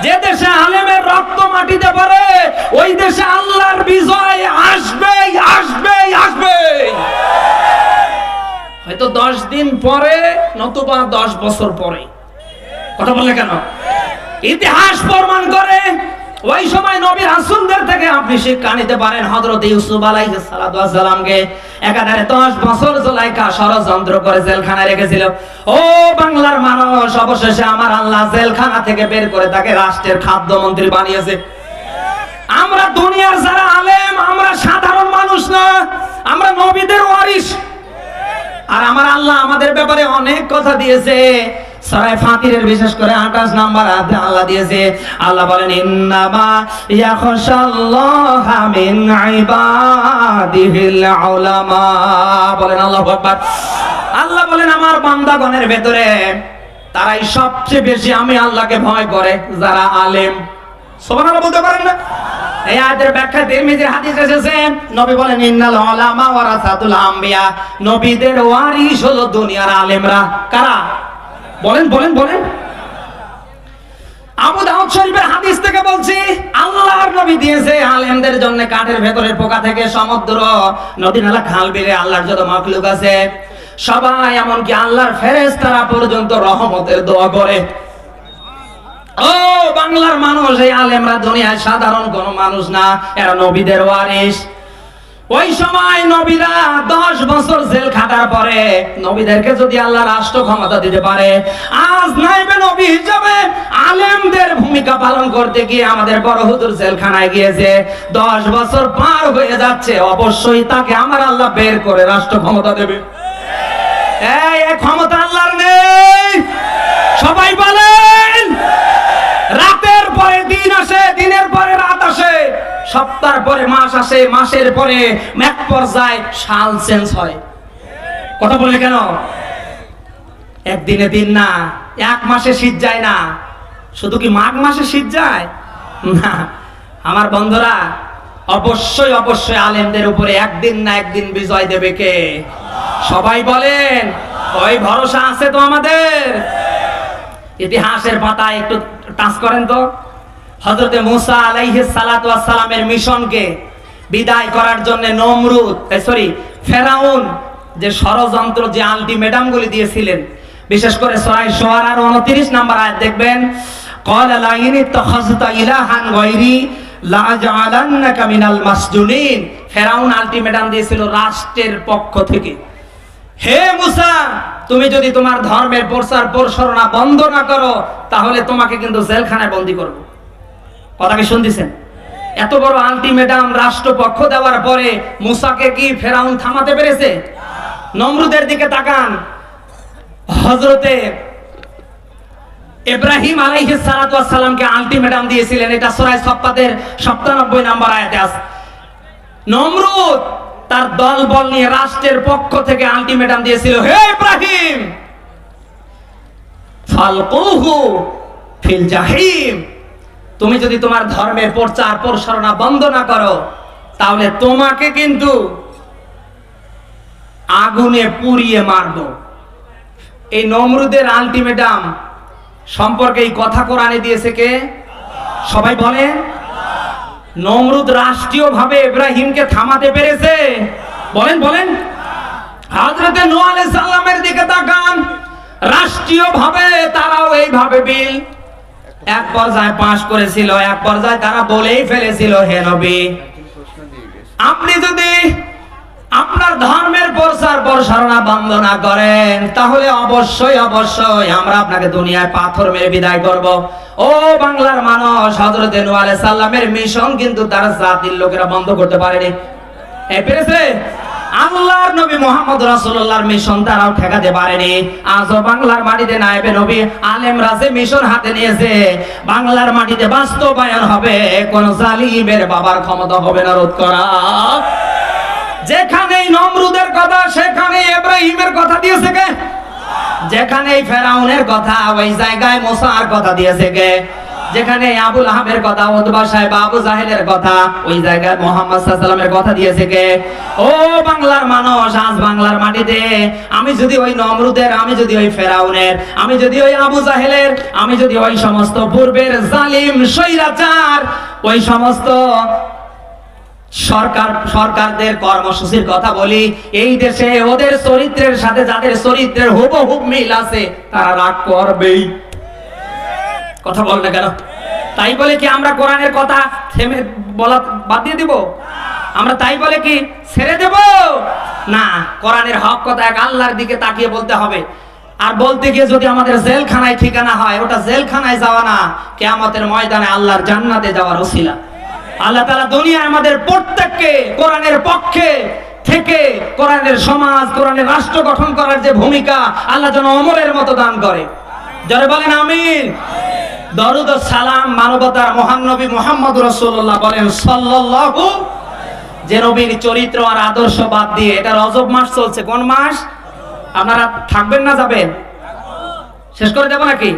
যে দেশে আলেমের রক্ত মাটিতে পড়ে, ওই দেশে আল্লাহর বিজয় আসবেই আসবেই আসবেই। হয়তো 10 দিন পরে, নতুবা 10 বছর পরে। কথা বললে কেন? ইতিহাস প্রমাণ করে ওই সময় নবী রাসূলদের থেকে আপনি শিক্ষা নিতে পারেন। হযরত ইউসুফ আলাইহিস সালাতু ওয়াস সালামকে একাধারে 10 বছর জুলাইখা ষড়যন্ত্র করে জেলখানায় রেখেছিল। ও বাংলার মানুষ, অবশেষে আমার আল্লাহ জেলখানা থেকে বের করে তাকে রাষ্ট্রের খাদ্যমন্ত্রী বানিয়েছে। আমরা দুনিয়ার যারা আলেম, আমরা সাধারণ মানুষ না, আমরা নবীদের ওয়ারিস। আর আমার আল্লাহ আমাদের ব্যাপারে অনেক কথা দিয়েছে। সূরা ফাতিরের বিশেষ করে 28 নাম্বার আয়াতে আল্লাহ দিয়েছে, আল্লাহ বলেন, ইন্নামা ইয়াখশাল্লাহা মিন ইবাদিহিল উলামা। বলেন আল্লাহু আকবার। আল্লাহ বলেন, আমার বান্দাগণের ভেতরে তারাই সবচেয়ে বেশি আমি আল্লাহকে ভয় করে যারা আলেম। সুবহানাল্লাহ বলতে পারেন না? এই আয়াতের ব্যাখ্যা তিরমিজির হাদিসে এসেছে, নবী বলেন, ইন্নাল উলামা ওয়ারাসাতুল আম্বিয়া। নবীদের ওয়ারিস হলো দুনিয়ার আলেমরা। কারা? বলেন বলেন বলেন। আবু দাউদ শরীফের হাদিস থেকে বলছি, আল্লাহর নবী দিয়েছে আলেমদের জন্য কাঠের ভেতরের পোকা থেকে সমুদ্র, নদী নালা, খাল বিলে আল্লাহর যত মাখলুক আছে সবাই, এমনকি আল্লাহর ফেরেশতারা পর্যন্ত রহমতের দোয়া করে। ও বাংলার মানুষ, এই আলেমরা দুনিয়ায় সাধারণ কোন মানুষ না, এরা নবীদের ওয়ারিস। ওই সময় নবীরা 10 বছর জেল খাটার পরে নবীদেরকে যদি আল্লাহ রাষ্ট্র ক্ষমতা দিতে পারে, আজ নাইবে নবী হিসাবে আলেমদের ভূমিকা পালন করতে গিয়ে আমাদের বড় হুজুর জেলখানায় গিয়েছে, 10 বছর পার হয়ে যাচ্ছে, অবশ্যই তাকে আমার আল্লাহ বের করে রাষ্ট্র ক্ষমতা দেবে। এই ক্ষমতা আল্লাহর নেই? সবাই বলেন। রাতের পরে দিন আসে, দিনের পরে রাত আসে, সপ্তাহের পরে মাস আসে, মাসের পরে এক পর্যায়ে সাল চেঞ্জ হয়। কথা বলে কেন? একদিনে দিন না, এক মাসে শীত যায় না। শুধু কি মাঘ মাসে শীত যায় না? আমার বন্ধুরা, অবশ্যই অবশ্যই আলেমদের উপরে একদিন না একদিন বিজয় দেবে কে? সবাই বলেন। ওই ভরসা আছে তো আমাদের। ইতিহাসের পাতায় একটু টাচ করেন তো। হযরতে মুসা আলাইহিস সালাতু ওয়াস সালামের মিশনকে বিদায় করার জন্য ফেরাউন যে ষড়যন্ত্র, যে আলটিমেটাম গুলি দিয়েছিলেন, বিশেষ করে সূরা শুআরার 29 নাম্বার আয়াত দেখবেন, ক্বালা লা ইন ইত্তাখাযতা ইলাহান গায়রি লা জাআলান্নাকা মিনাল মাসজুনিন। ফেরাউন আলটিমেটাম দিয়েছিল রাষ্ট্রের পক্ষ থেকে, হে মুসা, তুমি যদি তোমার ধর্মের প্রচার প্রসারণা বন্ধ না করো, তাহলে তোমাকে কিন্তু জেলখানায় বন্দী করব। কথা কি শুনতেছেন? এত বড় আলটিমেটাম রাষ্ট্রপক্ষ দেওয়ার পরে মুসাকে কি ফেরাউন থামাতে পেরেছে? নমরুদের দিকে তাকান। হযরতে ইব্রাহিম আলাইহিস সালাতু ওয়াস সালামকে আলটিমেটাম দিয়েছিলেন, এটা সূরা সাফফাতের 97 নাম্বার আয়াতে আছে। নমরুদ তার দলবল নিয়ে রাষ্ট্রের পক্ষ থেকে আলটিমেটাম দিয়েছিল, হে ইব্রাহিম, ফালকুহু ফিল জাহিম, তুমি যদি তোমার ধর্মের প্রচার প্রসারণা বন্ধ না করো, তাহলে তোমাকে কিন্তু আগুনে পুড়িয়ে মারব। এই নমরুদের আলটিমেটাম সম্পর্কে এই কথা কোরআনে দিয়েছে কে? সবাই বলেন। নমরুদ রাষ্ট্রীয়ভাবে ইব্রাহিমকে থামাতে পেরেছে? বলেন বলেন। হযরতে নূহ আলাইহিস সালামের দিকে তাকান, রাষ্ট্রীয়ভাবে তারাও এইভাবে বিল এক পর্যায়ে পাশ করেছিল, এক পর্যায়ে তারা বলেই ফেলেছিল, হে নবী, আপনি যদি আপনার ধর্মের প্রচার প্রসারণা বন্ধ না করেন, তাহলে অবশ্যই অবশ্যই আমরা আপনাকে দুনিয়ায় পাথর মেরে বিদায় করব। ও বাংলার মানুষ, হযরত নূহ আলাইহিস সালামের মিশন কিন্তু তার জাতির লোকেরা বন্ধ করতে পারেনি। পেরেছে? আল্লাহর নবী মুহাম্মদ রাসূলুল্লাহর মিশন তারাও ঠেকাতে পারেনি। আজও বাংলার মাটিতে নায়েবে নবী আলেমরা যে মিশন হাতে নিয়েছে, বাংলার মাটিতে বাস্তবায়ন হবে, কোন জালিমের বাবার ক্ষমতা হবে না রোধ করা। যেখানে নমরুদের কথা, সেখানে ইব্রাহিমের কথা দিয়েছে কে? যেখানে ফেরাউনের কথা, ওই জায়গায় মুসার কথা দিয়েছে কে? যেখানে আবু লাহাবের কথা, উতবা সাহেব আবু জাহেলের কথা, ওই জায়গায় মুহাম্মদ সাল্লাল্লাহু আলাইহি ওয়াসাল্লামের কথা দিয়েছে কে? ও বাংলার মানুষ, আজ বাংলার মাটিতে আমি যদি ওই নমরুদের, আমি যদি ওই ফেরাউনের, আমি যদি ওই আবু জাহেলের, আমি যদি ওই সমস্ত পূর্বের জালিম স্বৈরাচার, ওই সমস্ত সরকারদের কর্মসূচির কথা বলি, এই দেশে ওদের চরিত্রের সাথে যাদের চরিত্রের হুবহু মিল আছে, তারা রাগ করবেই। কথা বল না কেন? তাই বলে কি আমরা কোরআনের কথা থেমে বলা বাদ দিয়ে দিব? আমরা তাই বলে কি ছেড়ে দেব? না, কোরআনের হক কথা এক আল্লাহর দিকে তাকিয়ে বলতে হবে। আর বলতে গিয়ে যদি আমাদের জেলখানায় ঠিকানা হয়, ওটা জেলখানায় যাওয়া না, কিয়ামতের ময়দানে আল্লাহর জান্নাতে যাওয়ার ওসিলা। আল্লাহ তাআলা দুনিয়ায় আমাদের প্রত্যেককে কোরআনের পক্ষে থেকে কোরআনের সমাজ, কোরআনের রাষ্ট্র গঠন করার যে ভূমিকা, আল্লাহ যেন অমরের মতো দান করে। জোরে বলেন আমিন। দরুদ ও সালাম মানবতার মহান নবী মুহাম্মদ রাসূলুল্লাহ বলেন সাল্লাল্লাহু, যে নবীর চরিত্র আর আদর্শ বাদ দিয়ে, এটা রজব মাস চলছে। কোন মাস? আপনারা থাকবেন না যাবেন? শেষ করে দেব নাকি?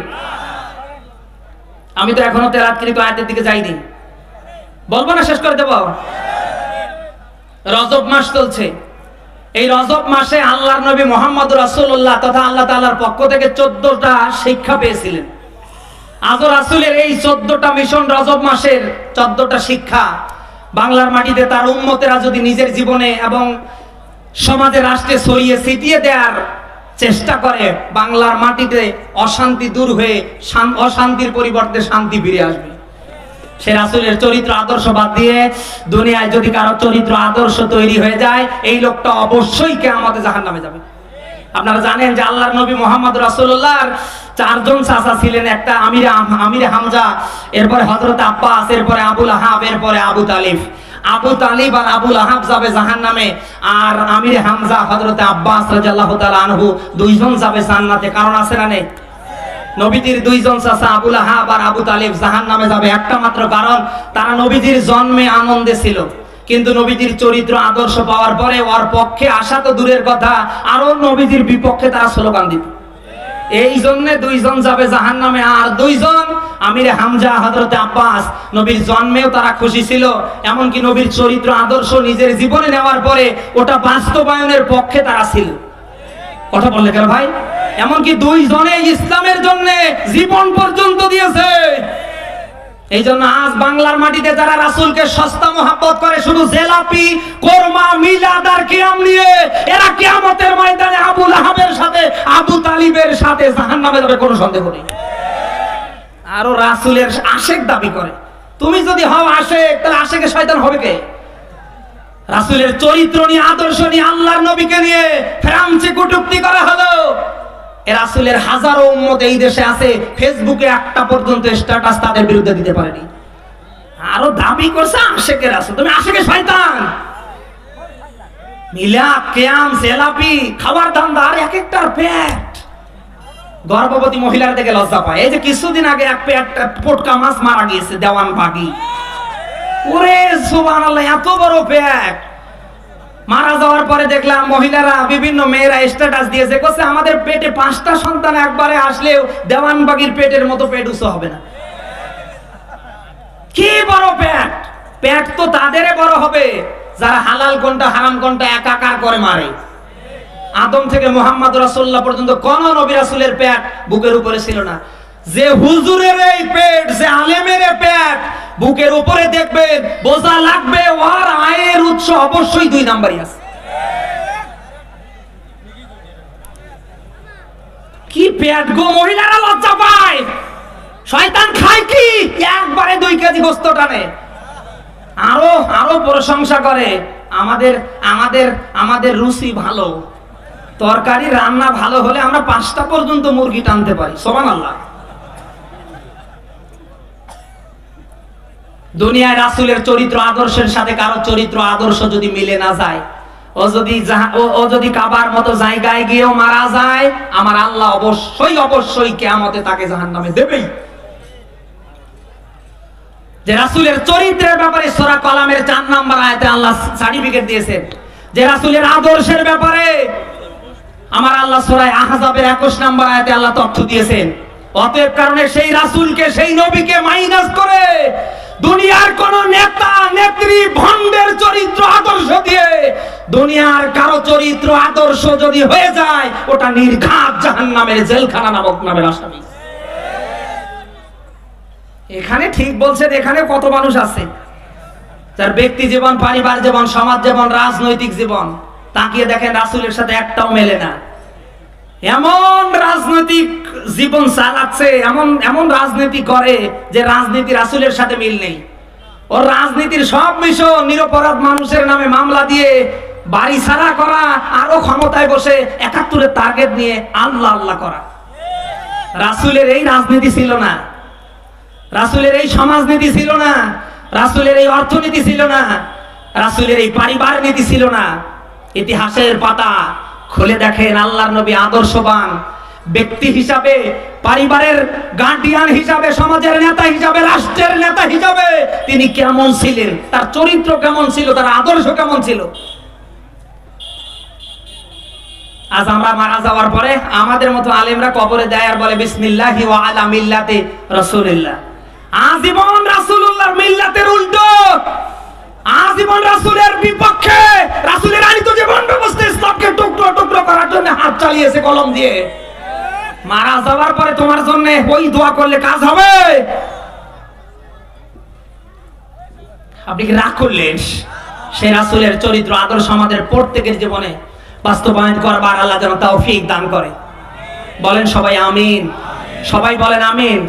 আমি তো এখনো তেলাওয়াতকৃত আয়াতের দিকে যাইনি, বলবো না শেষ করে দেব? রজব মাস চলছে। এই রজব মাসে আল্লাহর নবী মুহাম্মদ রাসূলুল্লাহ তথা আল্লাহ তাআলার পক্ষ থেকে 14টা শিক্ষা পেয়েছিলেন। আজ রাসূলের এই 14টা মিশন, রজব মাসের 14টা শিক্ষা বাংলার মাটিতে তার উম্মতেরা যদি নিজের জীবনে এবং সমাজে, রাষ্ট্রে ছড়িয়ে ছিটিয়ে দেওয়ার চেষ্টা করে, বাংলার মাটিতে অশান্তি দূর হয়ে অশান্তির পরিবর্তে শান্তি ফিরে আসবে। সে রাসূলের চরিত্র আদর্শ বাদ দিয়ে দুনিয়ায় যদি কারো চরিত্র আদর্শ তৈরি হয়ে যায়, এই লোকটা অবশ্যই কিয়ামতে জাহান্নামে যাবে। আপনারা জানেন যে আল্লাহর নবী মুহাম্মদ রাসূলুল্লাহর 4 জন চাচা ছিলেন। একটা আমিরে হামজা, এরপরে হযরত আব্বাস, এরপরে আবু লাহাব, এরপরে আবু তালিব। আবু তালিব আর আবু লাহাব যাবে জাহান্নামে, আর আমিরে হামজা হযরত আব্বাস রাদিয়াল্লাহু তাআলা আনহু দুইজন যাবে জান্নাতে। কারণ আছে না নেই? নবীজির 2 জন চাচা আবু লাহাব আর আবু তালিব জাহান্নামে যাবে, একটা মাত্র কারণ, তারা নবীজির জন্মে আনন্দে ছিল, কিন্তু নবীজির চরিত্র আদর্শ পাওয়ার পরে ওর পক্ষে আসা তো দূরের কথা, আরো নবীজির বিপক্ষে তারা স্লোগান দিত। এই জন্য 2 জন যাবে জাহান্নামে, আর 2 জন আমিরে হামজা হযরত আব্বাস, নবীর জন্মেও তারা খুশি ছিল, এমনকি নবীর চরিত্র আদর্শ নিজের জীবনে নেওয়ার পরে ওটা বাস্তবায়নের পক্ষে তারা ছিল। কথা বললে কেন ভাই? এমনকি 2 জনে ইসলামের জন্য জীবন পর্যন্ত দিয়েছে। এই জন্য আজ বাংলার মাটিতে যারা রাসূলকে সস্তা মহব্বত করে, শুধু জেলাপি, কোরমা, মিলাদ আর কিয়াম নিয়ে, এরা কিয়ামতের ময়দানে আবু লাহাবের সাথে, আবু তালিবের সাথে জাহান্নামে যাবে, কোনো সন্দেহ নেই। আরো রাসূলের আশেক দাবি করে। তুমি যদি হও আশেক, তাহলে আশেকে শয়তান হবে কে? রাসূলের চরিত্র নিয়ে, আদর্শ নিয়ে, আল্লাহর নবীকে নিয়ে ফ্রান্সে কটূক্তি করা হলো। রাসূলের হাজারো উম্মত এই দেশে আছে, ফেসবুকে একটা পর্যন্ত স্ট্যাটাস তাদের বিরুদ্ধে দিতে পারেনি। আরো দাবি করছে আশেকে রাসূল। তুমি আশেকে শয়তান। মিলাদ, কিয়াম, জেলাপি খাবার ধান্দা, আর এক একটার পেট। গর্ভবতী মহিলার দেখে লজ্জা পায়। এই যে কিছুদিন আগে এক পটকা মাছ মারা গিয়েছে দেওয়ান বাগি। ওরে সুবহানাল্লাহ, এত বড় পেট। মারা যাওয়ার পরে দেখলাম মহিলারা, বিভিন্ন মেয়েরা স্ট্যাটাস দিয়েছে, বলছে আমাদের পেটে 5টা সন্তান একবারে আসলেও দেওয়ানবাগির পেটের মতো পেট উঁচু হবে না। কি বড় পেট! পেট তো তাদেরই বড় হবে যারা হালাল কোনটা হারাম কোনটা একাকার করে মারে। আদম থেকে মুহাম্মদ রাসূলুল্লাহ পর্যন্ত কোন নবী রাসূলের পেট বুকের উপরে ছিল না। যে হুজুরের এই পেট, যে আলেমের পেট বুকের উপরে দেখবেন, বোঝা লাগবে ওর আয়ের উৎস অবশ্যই 2 নাম্বারই আছে। কি পেট গো! মহিলারা লজ্জা পায়। শয়তান খায় কি? একবারে 2 কেজি গোস্ত টানে। আরো প্রশংসা করে, আমাদের আমাদের আমাদের রুচি ভালো, তরকারি রান্না ভালো হলে আমরা 5টা পর্যন্ত মুরগি টানতে পারি। সুবহানাল্লাহ। দুনিয়ায় রাসূলের চরিত্র আদর্শের সাথে কারো চরিত্র আদর্শ যদি মিলে না যায়, ও যদি কাবার মতো জায়গায় গিয়েও মারা যায়, আমার আল্লাহ অবশ্যই অবশ্যই কিয়ামতে তাকে জাহান্নামে দেবেই। যে রাসূলের চরিত্রের ব্যাপারে সূরা কলামের 4 নম্বর আয়াতে আল্লাহ সার্টিফিকেট দিয়েছেন, যে রাসূলের আদর্শের ব্যাপারে আমার আল্লাহ সূরা আহজাবের 21 নম্বর আয়াতে আল্লাহ তথ্য দিয়েছেন। অতএব কারণে সেই রাসূলকে, সেই নবীকে মাইনাস করে দুনিয়ার কোন নেতা নেত্রী ভণ্ডের চরিত্র আদর্শ দিয়ে দুনিয়ার কারো চরিত্র আদর্শ যদি হয়ে যায়, ওটা নির্ঘাত জাহান্নামের জেলখানা নামক নামের আসামি। এখানে ঠিক বলছেন, এখানে কত মানুষ আছে যার ব্যক্তি জীবন, পারিবারিক জীবন, সমাজ জীবন, রাজনৈতিক জীবন তাকিয়ে দেখেন রাসূলের সাথে একটাও মেলে না। এমন রাজনৈতিক জীবন চালাচ্ছে, এমন এমন রাজনীতি করে যে রাজনীতি রাসূলের সাথে মিল নেই। ওর রাজনীতির সব মিশন নিরপরাধ মানুষের নামে মামলা দিয়ে বাড়ি ছাড়া করা, আরো ক্ষমতায় বসে ৭১-এর টার্গেট নিয়ে আল্লাহ আল্লাহ করা। রাসূলের এই রাজনীতি ছিল না, রাসূলের এই সমাজনীতি ছিল না, রাসূলের এই অর্থনীতি ছিল না, রাসূলের এই পারিবারিক নীতি ছিল না। ইতিহাসের পাতা খুলে দেখেন আল্লাহর নবী আদর্শবান ব্যক্তি হিসাবে, পরিবারের গার্ডিয়ান হিসাবে, সমাজের নেতা হিসাবে, রাষ্ট্রের নেতা হিসাবে তিনি কেমন ছিলেন, তার চরিত্র কেমন ছিল, তার আদর্শ কেমন ছিল। আজ আমরা মারা যাওয়ার পরে আমাদের মতো আলেমরা কবরে দেয় আর বলে বিসমিল্লাহি ওয়া আলা মিল্লাতি রাসূলিল্লাহ। আজীবন রাসূলুল্লাহর মিল্লাতের উল্টো, আজীবন রাসূলের বিপক্ষে, রাসূলের আনিত জীবন ব্যবস্থা ইসলামকে টুকরো টুকরো করার জন্য হাত চালিয়েছে কলম দিয়ে। মারা যাওয়ার পরে তোমার জন্য ওই দোয়া করলে কাজ হবে? আপনি কি রাগ করলেন? সে রাসূলের চরিত্র আদর্শ আমাদের প্রত্যেকের জীবনে বাস্তবায়ন করবার আল্লাহ যেন তৌফিক দান করে। বলেন সবাই আমিন, সবাই বলেন আমিন।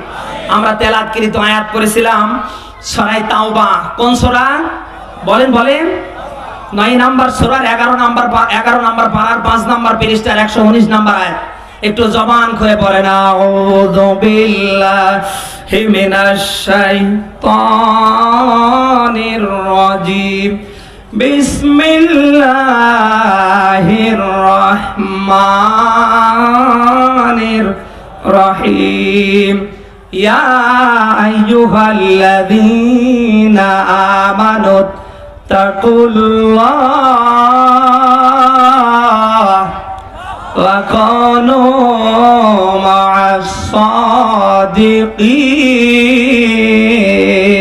আমরা তেলাওয়াতকৃত আয়াত পড়েছিলাম সূরা তাওবা। কোন সূরা? বলেন বলেন। 9 নম্বর সূরার 11 নম্বর পারার 5 নম্বর পৃষ্ঠার 119 নম্বর আয়াত। একটু জবান খুলে পড়েন, আউযু বিল্লাহি মিনাশ শাইতানির রাজিম, বিসমিল্লাহির রহমানির রহিম। ইয়া আইয়ুহাল্লাযীনা আমানু তাকুল্লাহ ওয়া কুনু মা'আস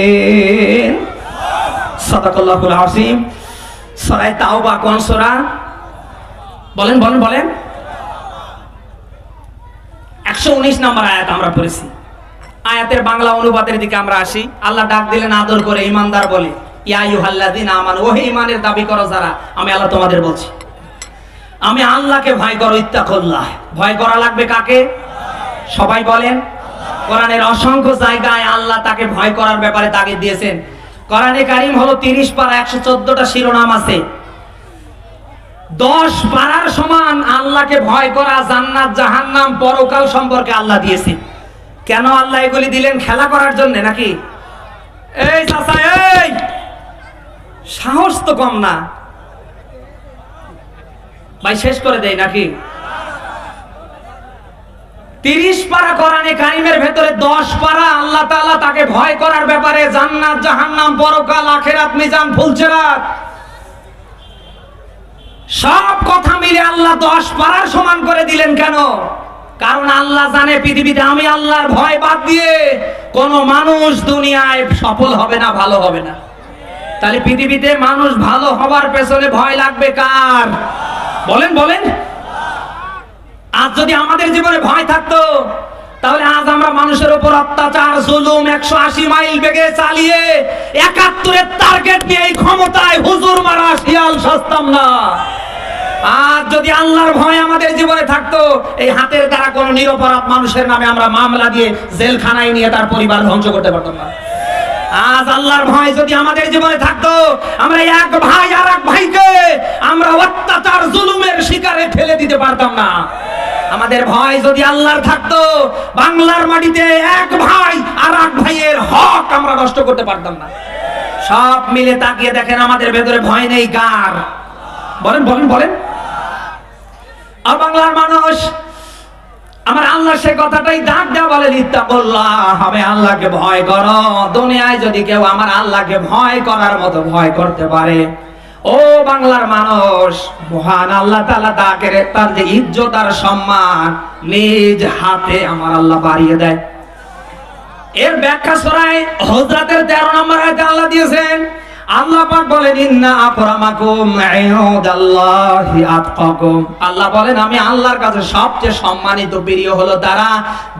সাদিকিন। সাদাকাল্লাহুল আযীম। সূরা তাওবা কোন সূরা? বলেন বলেন বলেন। 119 নম্বর আয়াত আমরা পড়েছি। আয়াতের বাংলা অনুবাদের দিকে আমরা আসি। আল্লাহ ডাক দিলেন আদর করে ঈমানদার বলে, ইয়া আইয়ুহাল্লাযীনা আমানু, ওহে ঈমানের দাবি করো যারা, আমি আল্লাহ তোমাদের বলছি, আমি আল্লাহকে ভয় করো। ইত্তাকুল্লাহ, ভয় করা লাগবে কাকে? সবাই বলেন। কোরআনের অসংখ্য জায়গায় আল্লাহ তাকে ভয় করার ব্যাপারে তাগিদ দিয়েছেন। কোরআনে কারীম হলো 30 পারা, 114টা শিরোনাম আছে। 10 পারার সমান আল্লাহকে ভয় করা, জান্নাত জাহান্নাম পরকাল সম্পর্কে আল্লাহ দিয়েছে। কেন আল্লাহ এগুলি দিলেন? খেলা করার জন্য নাকি? এই চাচা, এই সাহস তো কম না ভাই, শেষ করে দেই নাকি? 30 পারা কোরআনে কারীমের ভেতরে 10 পারা আল্লাহ তাআলা তাকে ভয় করার ব্যাপারে, জান্নাত জাহান্নাম পরকাল আখিরাত মিজান ফুলসিরাত সব কথা মিলে আল্লাহ 10 পারার সমান করে দিলেন। কেন? কারণ আল্লাহ জানে পৃথিবীতে আমি আল্লাহর ভয় বাদ দিয়ে কোন মানুষ দুনিয়ায় সফল হবে না, ভালো হবে না। তাহলে পৃথিবীতে মানুষ ভালো হবার পেছনে ভয় লাগবে কার? বলেন বলেন। আজ যদি আমাদের জীবনে ভয় থাকতো, তাহলে আজ আমরা মানুষের উপর অত্যাচার জুলুম 180 মাইল বেগে চালিয়ে ৭১-এর টার্গেট নিয়ে এই ক্ষমতায় হুজুর মারা শিয়াল সাজতাম না। আর যদি আল্লাহর ভয় আমাদের জীবনে থাকতো, এই হাতের দ্বারা কোন নিরপরাধ মানুষের নামে আমরা মামলা দিয়ে জেলখানায় নিয়ে তার পরিবার ধ্বংস করতে পারতাম না। আজ আল্লাহর ভয় যদি আমাদের জীবনে থাকতো, আমরা এক ভাই আর এক ভাইকে আমরা অত্যাচার জুলুমের শিকারে ঠেলে দিতে পারতাম না। আমাদের ভয় যদি আল্লাহর থাকতো, বাংলার মাটিতে এক ভাই আর এক ভাইয়ের হক আমরা নষ্ট করতে পারতাম না। সব মিলে তাকিয়ে দেখেন আমাদের ভেতরে ভয় নেই কার? বলেন বলেন বলেন। আর বাংলার মানুষ আমার আল্লাহ সে কথাটাই ডাক দেওয়া বলেন, ইত্তাকুল্লাহ, আমি আল্লাহকে ভয় করো। দুনিয়ায় যদি কেউ আমার আল্লাহকে ভয় করার মতো ভয় করতে পারে, ও বাংলার মানুষ, মহান আল্লাহ তাআলা তাকে তার যে ইজ্জত আর সম্মান নিজ হাতে আমার আল্লাহ বাড়িয়ে দেয়। এর ব্যাখ্যা সূরা হুজরাতের 13 নম্বর আয়াতে আল্লাহ দিয়েছেন, আল্লাহ পাক বলেন, ইন্না আকরামাকুম ইনদাল্লাহি আতকাকুম। আল্লাহ বলেন, আমি আল্লাহর কাছে সবচেয়ে সম্মানিত প্রিয় হলো তারা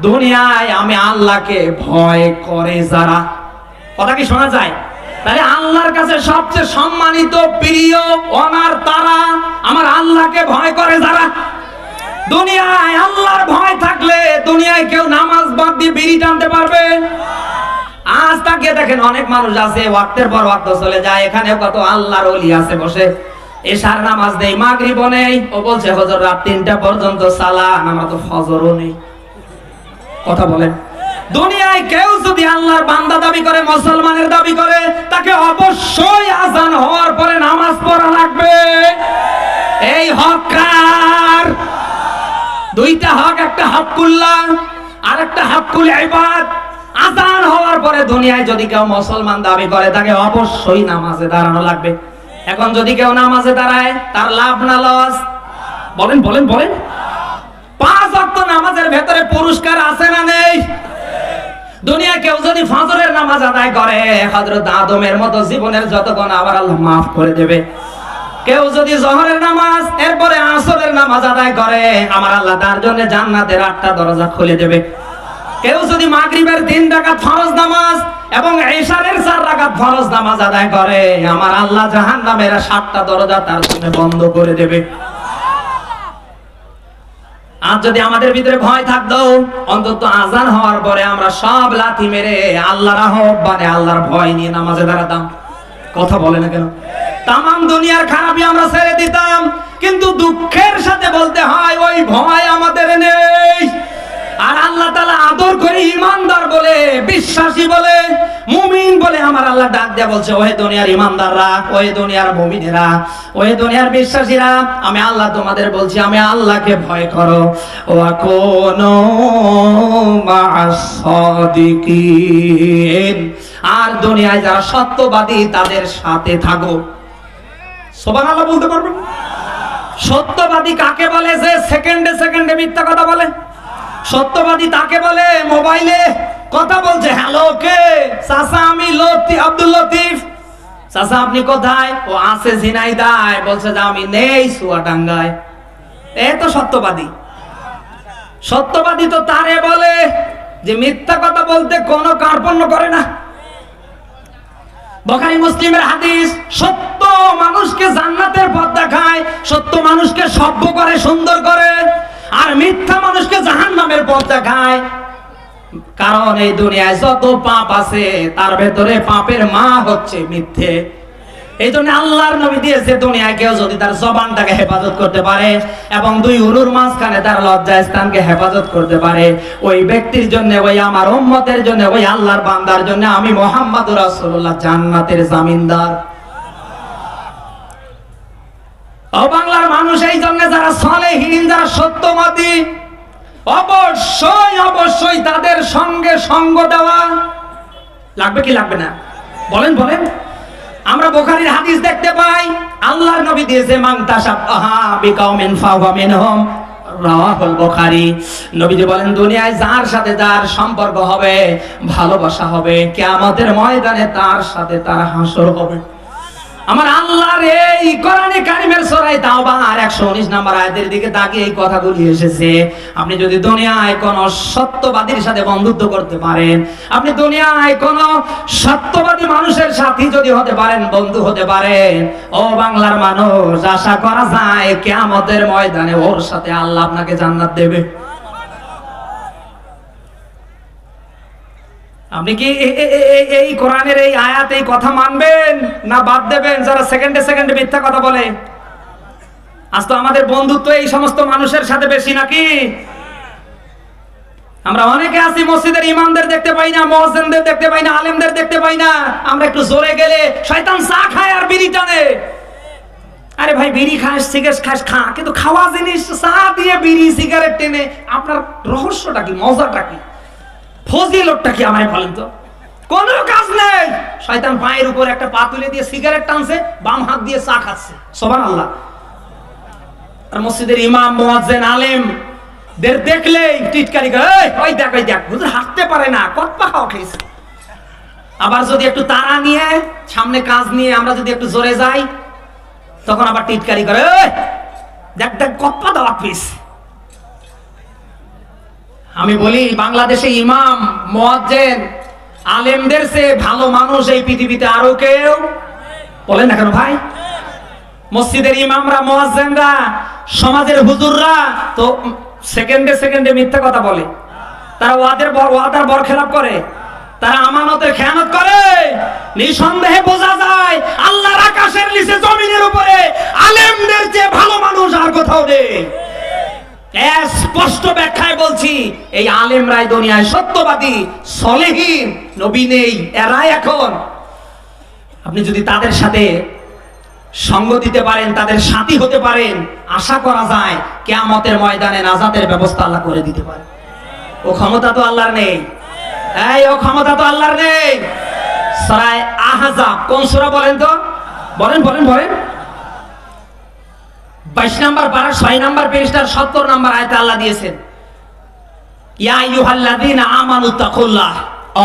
দুনিয়ায় আমি আল্লাহকে ভয় করে যারা। কথা কি শোনা যায়? তাহলে আল্লাহর কাছে সবচেয়ে সম্মানিত প্রিয় ওনার তারা আমার আল্লাহকে ভয় করে যারা। দুনিয়ায় আল্লাহর ভয় থাকলে দুনিয়ায় কেউ নামাজ বাদ দিয়ে বিড়ি টানতে পারবে? আজ তাকিয়ে দেখেন অনেক মানুষ আছে ওয়াক্তের পর ওয়াক্ত চলে যায়, এখানে কত আল্লাহর ওলি আছে বসে এশার নামাজ নেই, মাগরিবও নেই, ও বলছে হুজুর রাত 3টা পর্যন্ত সালাম, আমরা তো ফজরও নেই। কথা বলেন, দুনিয়ায় কেউ যদি আল্লাহর বান্দা দাবি করে, মুসলমানের দাবি করে, তাকে অবশ্যই আযান হওয়ার পরে নামাজ পড়া লাগবে। এই হক কার? দুইটা হক, একটা হকুল্লাহ আর একটা হকুল ইবাদ। আযান হওয়ার পরে দুনিয়ায় যদি কেউ মুসলমান দাবি করে, তাকে অবশ্যই নামাজে দাঁড়ানো লাগবে। এখন যদি কেউ নামাজে দাঁড়ায়, তার লাভ না লস? বলেন বলেন বলেন। 5 ওয়াক্ত নামাজের ভেতরে পুরস্কার আছে না নেই? দুনিয়ায় কেউ যদি ফজরের নামাজ আদায় করে, হযরত আদমের মতো জীবনের যত গুনাহ আবার আল্লাহ মাফ করে দেবে। কেউ যদি জোহরের নামাজ এরপরে আসরের নামাজ আদায় করে, আমার আল্লাহ তার জন্য জান্নাতের 8টা দরজা খুলে দেবে। কেউ যদি মাগরিবের 3 রাকাত ফরজ নামাজ এবং ইশারের 4 রাকাত ফরজ নামাজ আদায় করে, আমার আল্লাহ জাহান্নামের 7টা দরজা তার জন্য বন্ধ করে দেবে। আজ যদি আমাদের ভিতরে ভয় থাকতো, অন্তত আযান হওয়ার পরে আমরা সব লাথি মেরে আল্লাহর আহ্বানে আল্লাহর ভয় নিয়ে নামাজে দাঁড়াতাম। কথা বলে না কেন? তামাম দুনিয়ার খারাপই আমরা ছেড়ে দিতাম, কিন্তু দুঃখের সাথে বলতে হয় ওই ভয় আমাদের নেই। আর আল্লাহ তাআলা আদর করে ঈমানদার বলে, বিশ্বাসী বলে, মুমিন বলে আমার আল্লাহ ডাক দেয়া বলছে, ওহে দুনিয়ার ঈমানদাররা, ওহে দুনিয়ার মুমিনেরা, ওহে দুনিয়ার বিশ্বাসীরা, আমি আল্লাহ তোমাদের বলছি, আমি আল্লাহকে ভয় করো। ওয়া কুনু মা'আস সাদিকিন। আর দুনিয়ায় যারা সত্যবাদী তাদের সাথে থাকো। সুবহানাল্লাহ বলতে পারবেন? সত্যবাদী কাকে বলে? যে সেকেন্ডে সেকেন্ডে মিথ্যা কথা বলে। সত্যবাদী তাকে বলে মোবাইলে কথা বলছে, হ্যালো কে? চাচা আমি আব্দুল লতিফ। চাচা আপনি কোথায়? ও আছে ঝিনাইদহ। বলছে যে আমি নেই চুয়াডাঙ্গায়। এই তো সত্যবাদী। সত্যবাদী তো তারে বলে যে মিথ্যা কথা বলতে কোনো কার্পণ্য করে না। বুখারী মুসলিমের হাদিস, সত্য মানুষকে জান্নাতের পথ দেখায়, সত্য মানুষকে সভ্য করে, সুন্দর করে, আর মিথ্যা মানুষকে জাহান্নামের পথ দেখায়। কারণ এই দুনিয়ায় যত পাপ আছে তার ভেতরে পাপের মা হচ্ছে মিথ্যে। এই জন্য আল্লাহর নবী দিয়েছে, দুনিয়ায় কেউ যদি তার জবানটাকে হেফাজত করতে পারে এবং 2 উরুর মাঝখানে তার লজ্জার স্থানকে হেফাজত করতে পারে, ওই ব্যক্তির জন্য, ওই আমার উম্মতের জন্য, ওই আল্লাহর বান্দার জন্য আমি মুহাম্মদুর রাসূলুল্লাহ জান্নাতের জামিনদার। ও বাংলার মানুষ, এই জন্য যারা সালেহীন, যারা সত্যবাদী, অবশ্যই অবশ্যই তাদের সঙ্গে সঙ্গ দেওয়া লাগবে কি লাগবে না? বলেন বলেন। আমরা বুখারীর হাদিস দেখতে পাই, আল্লাহর নবী দিয়েছে, মান তাশাব্বাহা বিকাউমিন ফাহুয়া মিনহুম, রাওয়াহুল বুখারী। নবীজি বলেন, দুনিয়ায় যার সাথে যার সম্পর্ক হবে, ভালোবাসা হবে, কিয়ামতের ময়দানে তার সাথে তার হাসর হবে। আমার আল্লাহর এই কোরআনে কারিমের সূরা তাওবার 119 নম্বর আয়াতের দিকে তাকিয়ে এই কথাগুলি এসেছে। আপনি যদি দুনিয়ায় কোন সত্যবাদীর সাথে বন্ধুত্ব করতে পারেন, আপনি দুনিয়ায় কোন সত্যবাদী মানুষের সাথী যদি হতে পারেন, বন্ধু হতে পারেন, ও বাংলার মানুষ, আশা করা যায় কিয়ামতের ময়দানে ওর সাথে আল্লাহ আপনাকে জান্নাত দেবে। আপনি কি এই কোরআনের এই আয়াত এই কথা মানবেন না বাদ দেবেন যারা সেকেন্ডে সেকেন্ডে মিথ্যা কথা বলে? আজ তো আমাদের বন্ধুত্ব এই সমস্ত মানুষের সাথে বেশি নাকি? আমরা অনেকে আছি মসজিদের ইমামদের দেখতে পাই না, মুয়াজ্জিনদের দেখতে পাই না, আলেমদের দেখতে পাই না। আমরা একটু জোরে গেলে শয়তান চা খায় আর বিড়ি টানে। আরে ভাই, বিড়ি খাস সিগারেট খাস খা, কিন্তু খাওয়া জিনিস চা দিয়ে বিড়ি সিগারেট টেনে আপনার রহস্যটা কি, মজাটা কি, ফজিলতটা কি আমায় বলেন তো? কোনো কাজ নেই। শয়তান পায়ের উপর একটা পা তুলে দিয়ে সিগারেট টানছে, বাম হাত দিয়ে চা খাচ্ছে। সুবহানাল্লাহ। আর মসজিদের ইমাম মুয়াজ্জিন আলেম দের দেখলেই টিটকারি করে, ওই দেখ ওই দেখ, হুজুর হাঁটতে পারে না, কত পা খাওয়া খেয়েছে। আবার যদি একটু তাড়া নিয়ে সামনে কাজ নিয়ে আমরা যদি একটু জোরে যাই, তখন আবার টিটকারি করে, দেখ দেখ কত পা দাওয়াত পেয়েছে। আমি বলি, বাংলাদেশে ইমাম মুয়াজ্জিন আলেমদের চেয়ে ভালো মানুষ এই পৃথিবীতে আরো কেউ বলেন না কেন ভাই? মসজিদের ইমামরা, মুয়াজ্জিনরা, সমাজের হুজুররা তো সেকেন্ডে সেকেন্ডে মিথ্যা কথা বলে। তারা ওয়াদার বরখেলাপ করে, তারা আমানতের খেয়ানত করে। নিঃসন্দেহে বোঝা যায় আল্লাহর আকাশের নিচে জমিনের উপরে আলেমদের চেয়ে ভালো মানুষ আর কোথাও নেই। স্পষ্ট ব্যাখ্যায় বলছি, এই আলেমরাই দুনিয়ায় সত্যবাদী, সলেহীন। নবী নেই, এরাই এখন। আপনি যদি তাদের সাথে সঙ্গ দিতে পারেন, তাদের সাথী হতে পারেন, আশা করা যায় কিয়ামতের ময়দানে নাজাতের ব্যবস্থা আল্লাহ করে দিতে পারে। ও ক্ষমতা তো আল্লাহর নেই। ও ক্ষমতা তো আল্লাহর নেই। সূরা আহজাব কোন সূরা বলেন তো? বলেন বলেন বলেন। 22 নম্বর পারা 6 নম্বর পৃষ্ঠার 70 নম্বর আয়াতে আল্লাহ দিয়েছেন, ইয়া আইয়ুহাল্লাযীনা আমানু তাকুল্লাহ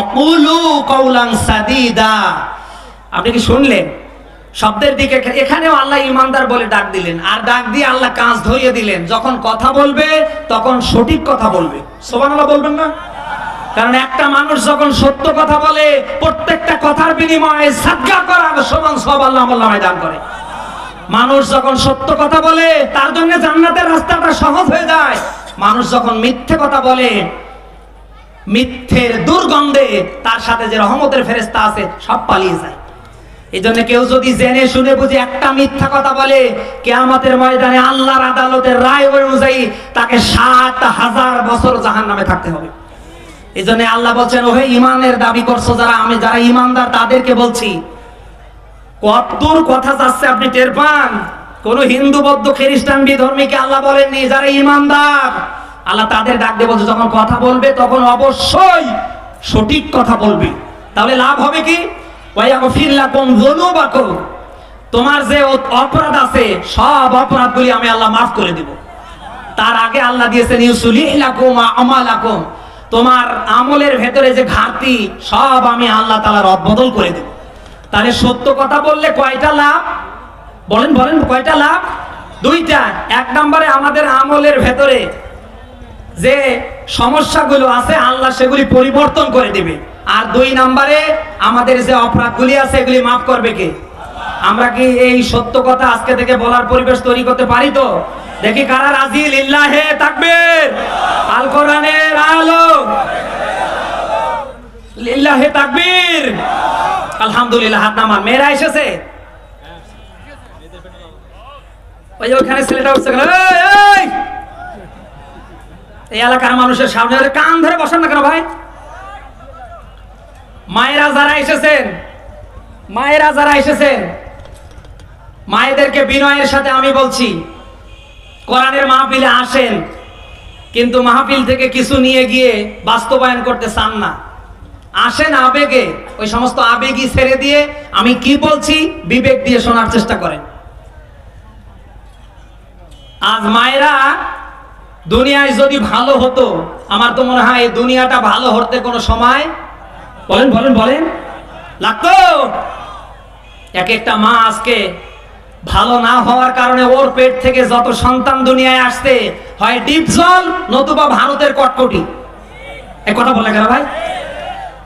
আকুলু কাওলান সাদীদা। আপনি কি শুনলেন? শব্দের দিকে এখানেও আল্লাহ ইমানদার বলে ডাক দিলেন, আর ডাক দিয়ে আল্লাহ কাজ ধরিয়ে দিলেন, যখন কথা বলবে তখন সঠিক কথা বলবে। সুবহানাল্লাহ বলবেন না? কারণ একটা মানুষ যখন সত্য কথা বলে, প্রত্যেকটা কথার বিনিময়ে সাদকা করার সমান সওয়াব আল্লাহ আমল নামায় দান করে। মানুষ যখন সত্য কথা বলে, তার জন্য জান্নাতের রাস্তাটা সহজ হয়ে যায়। মানুষ যখন মিথ্যে কথা বলে, মিথ্যের দুর্গন্ধে তার সাথে যে রহমতের ফেরেশতা আছে সব পালিয়ে যায়। এই জন্য কেউ যদি জেনে শুনে বুঝে একটা মিথ্যা কথা বলে, কিয়ামতের ময়দানে আল্লাহর আদালতের রায় অনুযায়ী তাকে 7000 বছর জাহান্নামে থাকতে হবে। এই জন্য আল্লাহ বলছেন, ওহে ঈমানের দাবি করছো যারা, আমি যারা ঈমানদার তাদেরকে বলছি, কতদূর কথা যাচ্ছে আপনি টের পান? কোন হিন্দু বৌদ্ধ খ্রিস্টান বিধর্মীকে আল্লাহ বলেননি, যারা ঈমানদার আল্লাহ তাদের ডাক দিয়ে বলছে, যখন কথা বলবে তখন অবশ্যই সঠিক কথা বলবে। তাহলে লাভ হবে কি? ওয়ায়াগফির লাকুম যুনুবাকুম, তোমার যে অপরাধ আছে সব অপরাধগুলি আমি আল্লাহ মাফ করে দেব। তার আগে আল্লাহ দিয়েছেন ইউসলিহ লাকুম আমালাকুম, তোমার আমলের ভেতরে যে ঘাটতি সব আমি আল্লাহ তাআলা রদবদল করে দেব। তাহলে সত্য কথা বললে কয়টা লাভ? বলেন বলেন, কয়টা লাভ? দুইটা। এক নম্বরে আমাদের আমলের ভেতরে যে সমস্যাগুলো আছে আল্লাহ সেগুলি পরিবর্তন করে দিবে। আর দুই নম্বরে আমাদের যে অপরাধগুলি আছে এগুলি মাফ করবে কে? আমরা কি এই সত্য কথা আজকে থেকে বলার পরিবেশ তৈরি করতে পারি তো? দেখি কারা রাজি। লিল্লাহে তাকবীর, আল কোরআনের আলো, লিল্লাহে তাকবীর, আলহামদুলিল্লাহ। হাত নামান। মেয়েরা এসেছে? ওই যে ওখানে ছেলেটা উঠছে, এই এলাকার মানুষের সামনে কান ধরে বসেন না কেন ভাই? মায়েরা যারা এসেছেন, মায়েরা যারা এসেছেন, মায়েদেরকে বিনয়ের সাথে আমি বলছি, কোরআনের মাহফিলে আসেন, কিন্তু মাহফিল থেকে কিছু নিয়ে গিয়ে বাস্তবায়ন করতে চান না। আসেন আবেগে, ওই সমস্ত আবেগই ছেড়ে দিয়ে আমি কি বলছি বিবেক দিয়ে শোনার চেষ্টা করেন। আজ মায়েরা দুনিয়ায় যদি ভালো হতো, আমার তো মনে হয় দুনিয়াটা ভালো হতে কোনো সময় বলেন বলেন বলেন লাগতো। এক একটা মা আজকে ভালো না হওয়ার কারণে ওর পেট থেকে যত সন্তান দুনিয়ায় আসছে, হয় ডিপ জল নতুবা ভারতের কটকটি। এই কথা বলে কেন ভাই?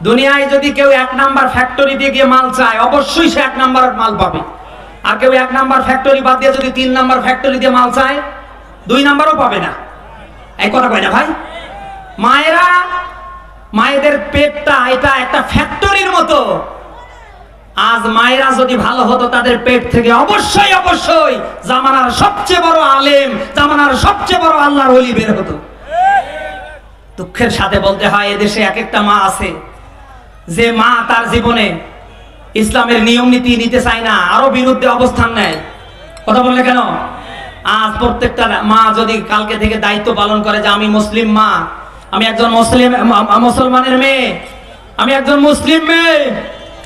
দুনিয়ায় যদি কেউ 1 নাম্বার ফ্যাক্টরি দিয়ে গিয়ে মাল চায়, অবশ্যই সে 1 নাম্বার মাল পাবে। আর কেউ 1 নাম্বার ফ্যাক্টরি বাদ দিয়ে যদি 3 নাম্বার ফ্যাক্টরি দিয়ে মাল চায়, 2 নাম্বারও পাবে না। এই কথা কয় না ভাই? মায়েরা মায়েদের পেটটা এটা একটা ফ্যাক্টরির মতো। আজ মায়েরা যদি ভালো হতো, তাদের পেট থেকে অবশ্যই অবশ্যই জামানার সবচেয়ে বড় আলেম, জামানার সবচেয়ে বড় আল্লাহর ওলি বের হতো। দুঃখের সাথে বলতে হয়, এদেশে এক একটা মা আছে যে মা তার জীবনে ইসলামের নিয়ম নীতি নিতে চায় না, আরো বিরুদ্ধে অবস্থান নেয়। কথা বললে কেন? আজ প্রত্যেকটা মা যদি কালকে থেকে দায়িত্ব পালন করে যে আমি মুসলিম মা, আমি একজন মুসলমানের মেয়ে, আমি একজন মুসলিম মেয়ে,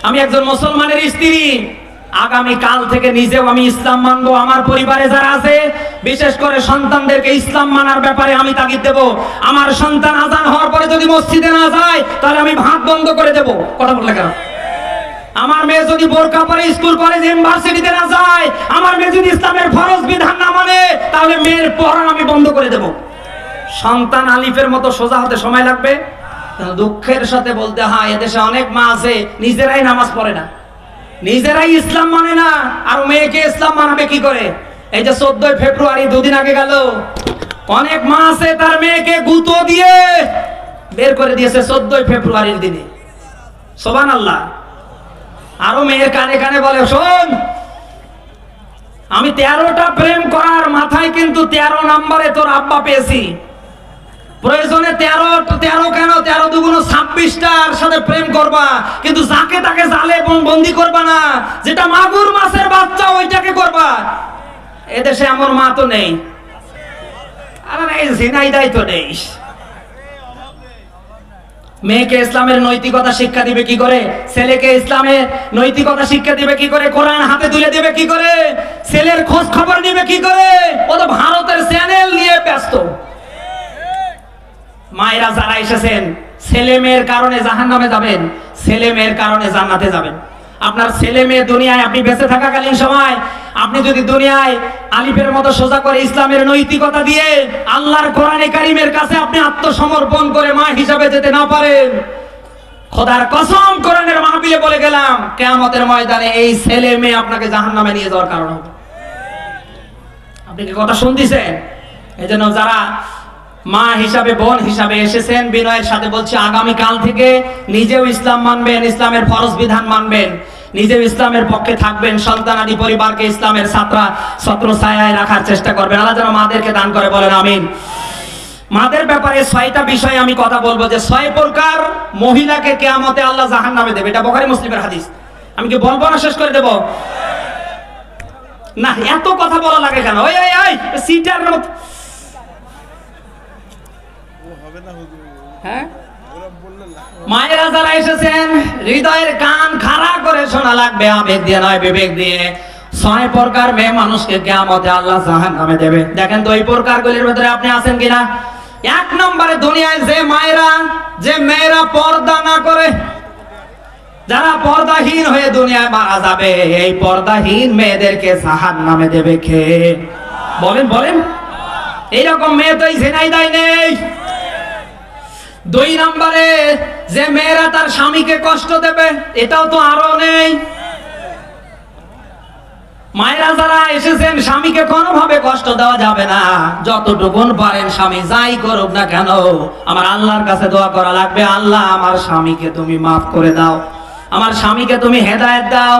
আমি একজন মুসলমানের স্ত্রী, আগামী কাল থেকে নিজেও আমি ইসলাম মানবো। আমার পরিবারে যারা আছে, বিশেষ করে সন্তানদেরকে ইসলাম মানার ব্যাপারে আমি তাগিদ দেব। আমার সন্তান আজান হওয়ার পরে যদি মসজিদে না যায়, তাহলে আমি ভাত বন্ধ করে দেব। কথা বললে কেন? আমার মেয়ে যদি বোরকা পরে স্কুল কলেজ ইউনিভার্সিটিতে না যায়, আমার মেয়ে যদি ইসলামের ফরজ বিধান না মানে, তাহলে মেয়ের পড়া আমি বন্ধ করে দেব। সন্তান আলিফের মতো সোজা হতে সময় লাগবে। দুঃখের সাথে বলতে হয়, এদেশে অনেক মা আছে নিজেরাই নামাজ পড়ে না, নিজেরাই ইসলাম মানে না, আর মেয়েকে ইসলাম মানাবে কি করে? এই যে 14 ফেব্রুয়ারি দুদিন আগে গেল, অনেক মা আছে তার মেয়েকে গুঁতো দিয়ে বের করে দিয়েছে 14 ফেব্রুয়ারির দিনে। সুবহানাল্লাহ। আরো মেয়ের কানে কানে বলে, শোন, আমি 13টা প্রেম করার মাথায় কিন্তু 13 নম্বরে তোর আব্বা পেয়েছি। প্রয়োজনে 13 কেন, 13 দুগুণ 26টার সাথে প্রেম করবা, কিন্তু যাকে তাকে জালে বন্দি করবা না। যেটা মাগুর মাছের বাচ্চা ওইটাকে করবা। এদেশে এমন মা তো নেই, আরে এই ঝিনাইদাই তো নেই। মেয়েকে ইসলামের নৈতিকতা শিক্ষা দিবে কি করে? ছেলেকে ইসলামের নৈতিকতা শিক্ষা দিবে কি করে? কোরআন হাতে তুলে দিবে কি করে? ছেলের খোঁজ খবর নিবে কি করে? ও তো ভারতের চ্যানেল নিয়ে ব্যস্ত। মায়েরা যারা এসেছেন, ছেলে মেয়ের কারণে জাহান্নামে যাবেন, ছেলে মেয়ের কারণে জান্নাতে যাবেন। আপনার ছেলে মেয়ে দুনিয়ায় আপনি বেঁচে থাকাকালীন সময় আপনি যদি দুনিয়ায় আলিফের মতো সোজা করে ইসলামের নৈতিকতা দিয়ে আল্লাহর কোরআনে কারিমের কাছে আপনি আত্মসমর্পণ করে মা হিসাবে যেতে না পারেন, খোদার কসম কোরআনের মাহফিলে বলে গেলাম, কিয়ামতের ময়দানে এই ছেলে মেয়ে আপনাকে জাহান্নামে নিয়ে যাওয়ার কারণ হবে। আপনি কি কথা শুনতেছেন? এজন্য যারা মা হিসাবে, বোন হিসাবে এসেছেন, বিনয়ের সাথে বলছি, আগামী কাল থেকে নিজেও ইসলাম মানবেন, ইসলামের ফরজ বিধান মানবেন, নিজেও ইসলামের পক্ষে থাকবেন, সন্তানাদি পরিবারকে ইসলামের ছত্র ছায়ায় রাখার চেষ্টা করবেন। আল্লাহ যেন মাদেরকে দান করে, বলেন আমিন। মাদের ব্যাপারে 6টা বিষয় আমি কথা বলবো, যে 6 প্রকার মহিলাকে কিয়ামতে আল্লাহ জাহান্নামে দেবে। এটা বুখারী মুসলিমের হাদিস। আমি কি বলবো না শেষ করে দেব? না, এত কথা বলা লাগে কেন? ওই সিটার মত। হ্যাঁ, মায়েরা যারা এসেছেন, হৃদয়ের কান খাড়া করে শোনা লাগবে, আবেগ দিয়ে নয়, বিবেক দিয়ে। 6 প্রকার মেয়ে মানুষকে কিয়ামতে আল্লাহ জাহান্নামে দেবে। দেখেন তো এই প্রকারগুলির ভিতরে আপনি আছেন কিনা। 1 নম্বরে, দুনিয়ায় যে মেয়েরা পর্দা না করে, যারা পর্দাহীন হয়ে দুনিয়ায় মারা যাবে, এই পর্দাহীন মেয়েদেরকে জাহান্নামে দেবে কে? বলেন বলেন। এইরকম মেয়ে তো এই ঝিনাইদায় নেই। 2 নম্বরে, যে মেয়েরা তার স্বামীকে কষ্ট দেবে, এটাও তো আরো নেই। মায়েরা যারা এসেছেন, স্বামীকে কোনোভাবে কষ্ট দেওয়া যাবে না। যতটুকুন পারেন স্বামী যাই করুক না কেন, আমার আল্লাহর কাছে দোয়া করা লাগবে, আল্লাহ আমার স্বামীকে তুমি মাফ করে দাও, আমার স্বামীকে তুমি হেদায়েত দাও।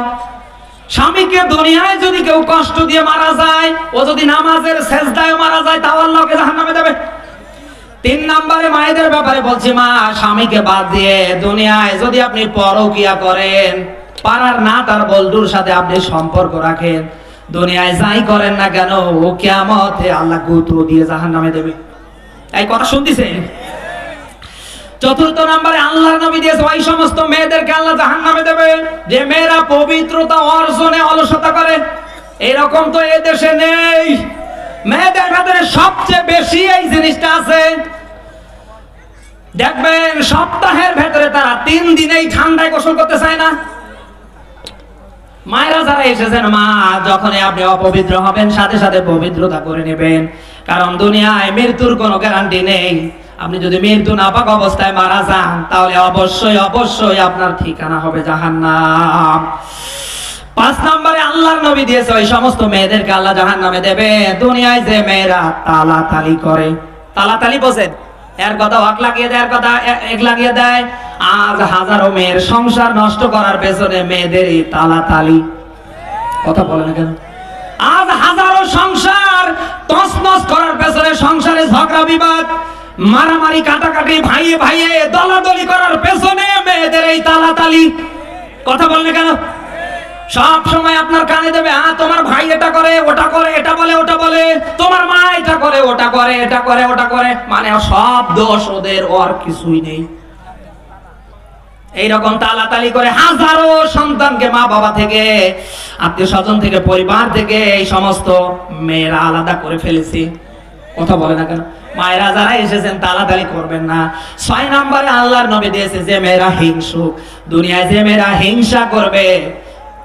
স্বামীকে দুনিয়ায় যদি কেউ কষ্ট দিয়ে মারা যায়, ও যদি নামাজের সেজদায় মারা যায়, তাও আল্লাহকে জাহান্নামে দেবে। 3 নম্বরে মায়েদের ব্যাপারে বলছি, মা স্বামীকে বাদ দিয়ে দুনিয়ায় যদি আপনি পরকিয়া করেন, পারার না তার বলদুর সাথে আপনি সম্পর্ক রাখেন, দুনিয়ায় যাই করেন না কেন, ও কিয়ামতে আল্লাহ গুঁতো দিয়ে জাহান্নামে দেবে। এই কথা শুনতেছেন? 4 নম্বরে, আল্লাহর নবী দিয়েছে, ওই সমস্ত মেয়েদেরকে আল্লাহ জাহান্নামে দেবে যে মেয়েরা পবিত্রতা অর্জনে অলসতা করে। এরকম তো এই দেশে নেই। মেয়েদের ভেতরে সবচেয়ে বেশি এই জিনিসটা আছে। দেখবেন সপ্তাহের ভেতরে তারা 3 দিনেই ঠান্ডায় গোসল করতে চায় না। মায়েরা যারা এসেছেন, মা যখনই আপনি অপবিত্র হবেন, সাথে সাথে পবিত্রতা করে নেবেন, কারণ দুনিয়ায় মৃত্যুর কোনো গ্যারান্টি নেই। আপনি যদি মৃত্যু নাপাক অবস্থায় মারা যান, তাহলে অবশ্যই অবশ্যই আপনার ঠিকানা হবে জাহান্নাম। 5 নম্বরে, আল্লাহর নবী দিয়েছে, ওই সমস্ত মেয়েদেরকে আল্লাহ জাহান্নামে দেবে দুনিয়ায় যে মেয়েরা তালাতালি করে। তালাতালি বোঝেন? এর কথা হক লাগিয়ে দেয়, এর কথা এক লাগিয়ে দেয়। আজ হাজারো মেয়ের সংসার নষ্ট করার পেছনে মেয়েদের এই তালাতালি। কথা বলে না কেন? আজ হাজারো সংসার তছনছ করার পেছনে, সংসারে ঝগড়া বিবাদ, মারামারি কাটাকাটি, ভাইয়ে ভাইয়ে দলাদলি করার পেছনে মেয়েদের এই তালাতালি। কথা বলে না কেন? সব সময় আপনার কানে দেবে, তোমার ভাই এটা করে, ওটা করে, এটা বলে, ওটা বলে, তোমার মা এটা করে, ওটা করে, এটা করে, ওটা করে, মানে সব দোষ ওদের, ওর কিছুই নেই। এইরকম তালাতালি করে হাজারো সন্তানকে মা বাবা থেকে, আত্মীয় স্বজন থেকে, পরিবার থেকে এই সমস্ত মেয়েরা আলাদা করে ফেলেছি। কথা বলে না কেন? মায়েরা যারা এসেছেন তালাতালি করবেন না। 6 নম্বরে আল্লাহর নবী দিয়েছে যে মেয়েরা হিংসুক, দুনিয়ায় যে মেয়েরা হিংসা করবে,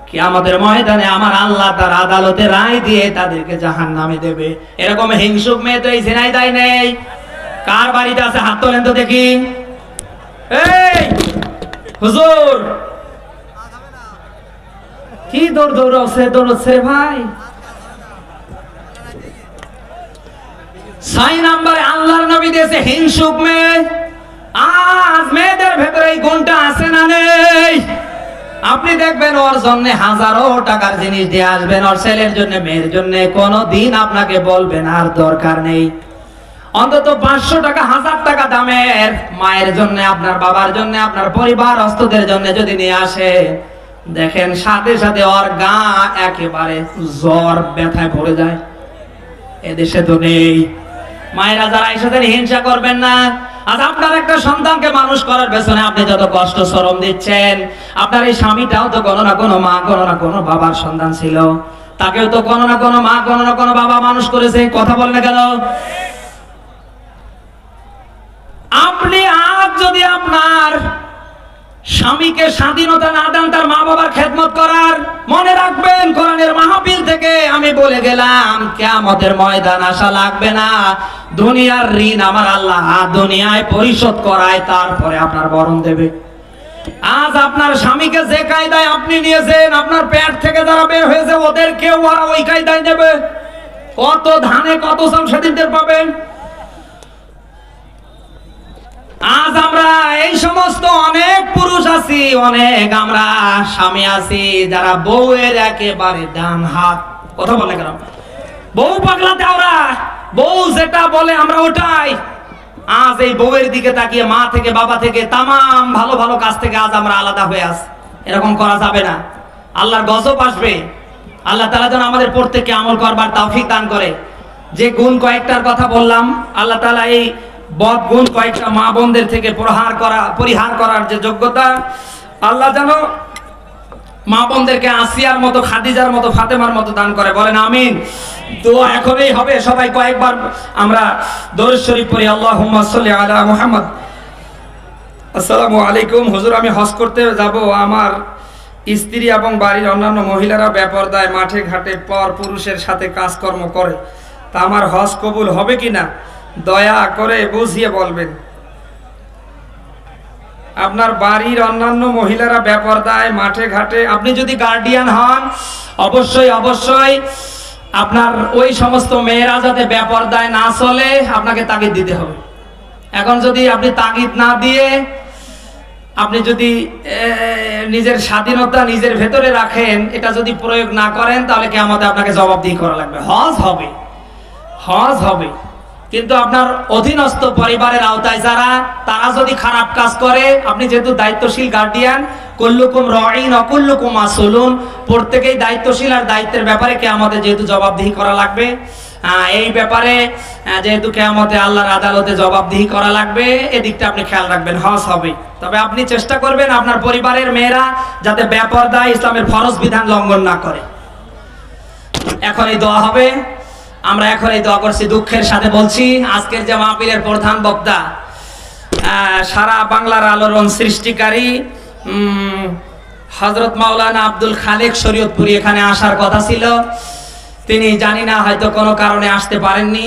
কিয়ামতের ময়দানে আমার আল্লাহ তার আদালতে রায় দিয়ে তাদেরকে জাহান্নামে দেবে। এরকম হিংসুক মেয়ে তো এই ঝিনাইদহে নেই। কার বাড়িতে আছে হাত তোলেন তো দেখি। এই হুজুর, কি দৌড়ছে ভাই। 6 নম্বরে আল্লাহর নবী দিয়েছে হিংসুক মেয়ে। আজ মেয়েদের ভেতরে এই গুণটা আছে না নেই? আপনি দেখবেন ওর জন্য হাজারো টাকার জিনিস দিয়ে আসবেন, ওর ছেলের জন্য, মেয়ের জন্য, কোনদিন আপনাকে বলবেন আর দরকার নেই। অন্তত 500 টাকা, 1000 টাকা দামের মায়ের জন্য, আপনার বাবার জন্য, আপনার পরিবার অস্তদের জন্য যদি নিয়ে আসে, দেখেন সাথে সাথে ওর গা একেবারে জ্বর ব্যথায় ভরে যায়। এদেশে তো নেই। মায়েরা যারা এসেছেন হিংসা করবেন না। আজ আপনার একটা সন্তানকে মানুষ করার পেছনে আপনি যত কষ্ট শ্রম দিচ্ছেন, আপনার এই স্বামীটাও তো কোনো না কোনো মা, কোনো না কোনো বাবার সন্তান ছিল, তাকেও তো কোনো না কোনো মা, কোনো না কোনো বাবা মানুষ করেছে। কথা বলেন না কেন? আপনি আজ যদি আপনার স্বামীকে স্বাধীনতা না দেন তার মা বাবার খেদমত করার, মনে রাখবেন কোরআনের মাহফিল থেকে আমি বলে গেলাম, কিয়ামতের ময়দান আশা লাগবে না। দুনিয়ার ঋণ আমার আল্লাহ দুনিয়ায় পরিশোধ করায়, তারপরে আপনার বরণ দেবে। আজ আপনার স্বামীকে যে কায়দায় আপনি নিয়েছেন, আপনার পেট থেকে যারা বের হয়েছে ওদেরকেও ওরা ওই কায়দায় নেবে। কত ধানে কত চাল সেদিন টের পাবেন। আজ আমরা এই সমস্ত অনেক পুরুষ আছি, অনেক আমরা স্বামী আছি যারা বউয়ের একেবারে ডান হাত। কথা বলে কেন? বউ পাগলাতে ওরা, বউ যেটা বলে আমরা ওটাই। আজ এই বউয়ের দিকে তাকিয়ে মা থেকে, বাবা থেকে, তামাম ভালো ভালো কাজ থেকে আজ আমরা আলাদা হয়ে আছি। এরকম করা যাবে না। আল্লাহর গজব আসবে। আল্লাহ তাআলা যেন আমাদের প্রত্যেককে আমল করবার তৌফিক দান করে। যে গুণ কয়েকটার কথা বললাম, আল্লাহ তাআলা এই বদ গুণ কয়েকটা মা বোনদের থেকে পরিহার করার যে যোগ্যতা, আল্লাহ যেন মা বোনদেরকে আসিয়ার মতো, খাদিজার মতো, ফাতেমার মতো দান করে। বলেন আমিন। দোয়া এখনই হবে। সবাই কয়েকবার আমরা দরুদ শরীফ পড়ি। আল্লাহুম্মা সাল্লি আলা মুহাম্মদ। আসসালামু আলাইকুম হুজুর, আমি হজ করতে যাব। আমার স্ত্রী এবং বাড়ির অন্যান্য মহিলারা বেপরদায় মাঠে ঘাটে পর পুরুষের সাথে কাজকর্ম করে, তা আমার হজ কবুল হবে কিনা দয়া করে বুঝিয়ে বলবেন। আপনার বাড়ির অন্যান্য মহিলারা বেপরদায় মাঠে ঘাটে, আপনি যদি গার্ডিয়ান হন অবশ্যই অবশ্যই আপনার ওই সমস্ত মেয়েরা যাতে বেপরদায় না চলে আপনাকে তাগিদ দিতে হবে। এখন যদি আপনি তাগিদ না দিয়ে আপনি যদি নিজের স্বাধীনতা নিজের ভেতরে রাখেন, এটা যদি প্রয়োগ না করেন, তাহলে কিয়ামতে আপনাকে জবাবদিহি করা লাগবে। হজ হবে, হজ হবে, কিন্তু আপনার অধীনস্থ পরিবারের আওতায় যারা, তারা যদি খারাপ কাজ করে, আপনি যেহেতু দায়িত্বশীল গার্ডিয়ান, কুল্লুকুম রাঈন ওয়া কুল্লুকুম মাসউলুন, প্রত্যেকেই দায়িত্বশীল, আর দায়িত্বের ব্যাপারে কিয়ামতে যেহেতু জবাবদিহি করা লাগবে, এই ব্যাপারে যেহেতু কিয়ামতে আল্লাহর আদালতে জবাবদিহি করা লাগবে, এদিকটা আপনি খেয়াল রাখবেন। হজ হবে, তবে আপনি চেষ্টা করবেন আপনার পরিবারের মেয়েরা যাতে বেপরদায় ইসলামের ফরজ বিধান লঙ্ঘন না করে। এখন এই দোয়া হবে। আমরা এখন এই দোয়া করছি, দুঃখের সাথে বলছি, আজকের যে মাহফিলের প্রধান বক্তা, সারা বাংলার আলোড়ন সৃষ্টিকারী হযরত মাওলানা আব্দুল খালেক শরীয়তপুরী এখানে আসার কথা ছিল। তিনি জানি না হয়তো কোনো কারণে আসতে পারেননি।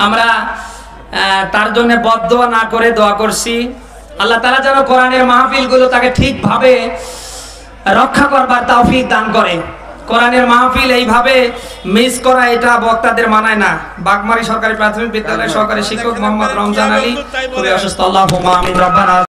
আমরা তার জন্য বদদোয়া না করে দোয়া করছি, আল্লাহ তাআলা যেন কোরআনের মাহফিলগুলো তাকে ঠিকভাবে রক্ষা করবার তৌফিক দান করে। কোরআনের মাহফিল এইভাবে মিস করা এটা বক্তাদের মানায় না। বাগমারী সরকারি প্রাথমিক বিদ্যালয়ের সহকারী শিক্ষক মোহাম্মদ রমজান আলী খুবই অসুস্থ। আল্লাহুম্মা আমিন। রব্বানা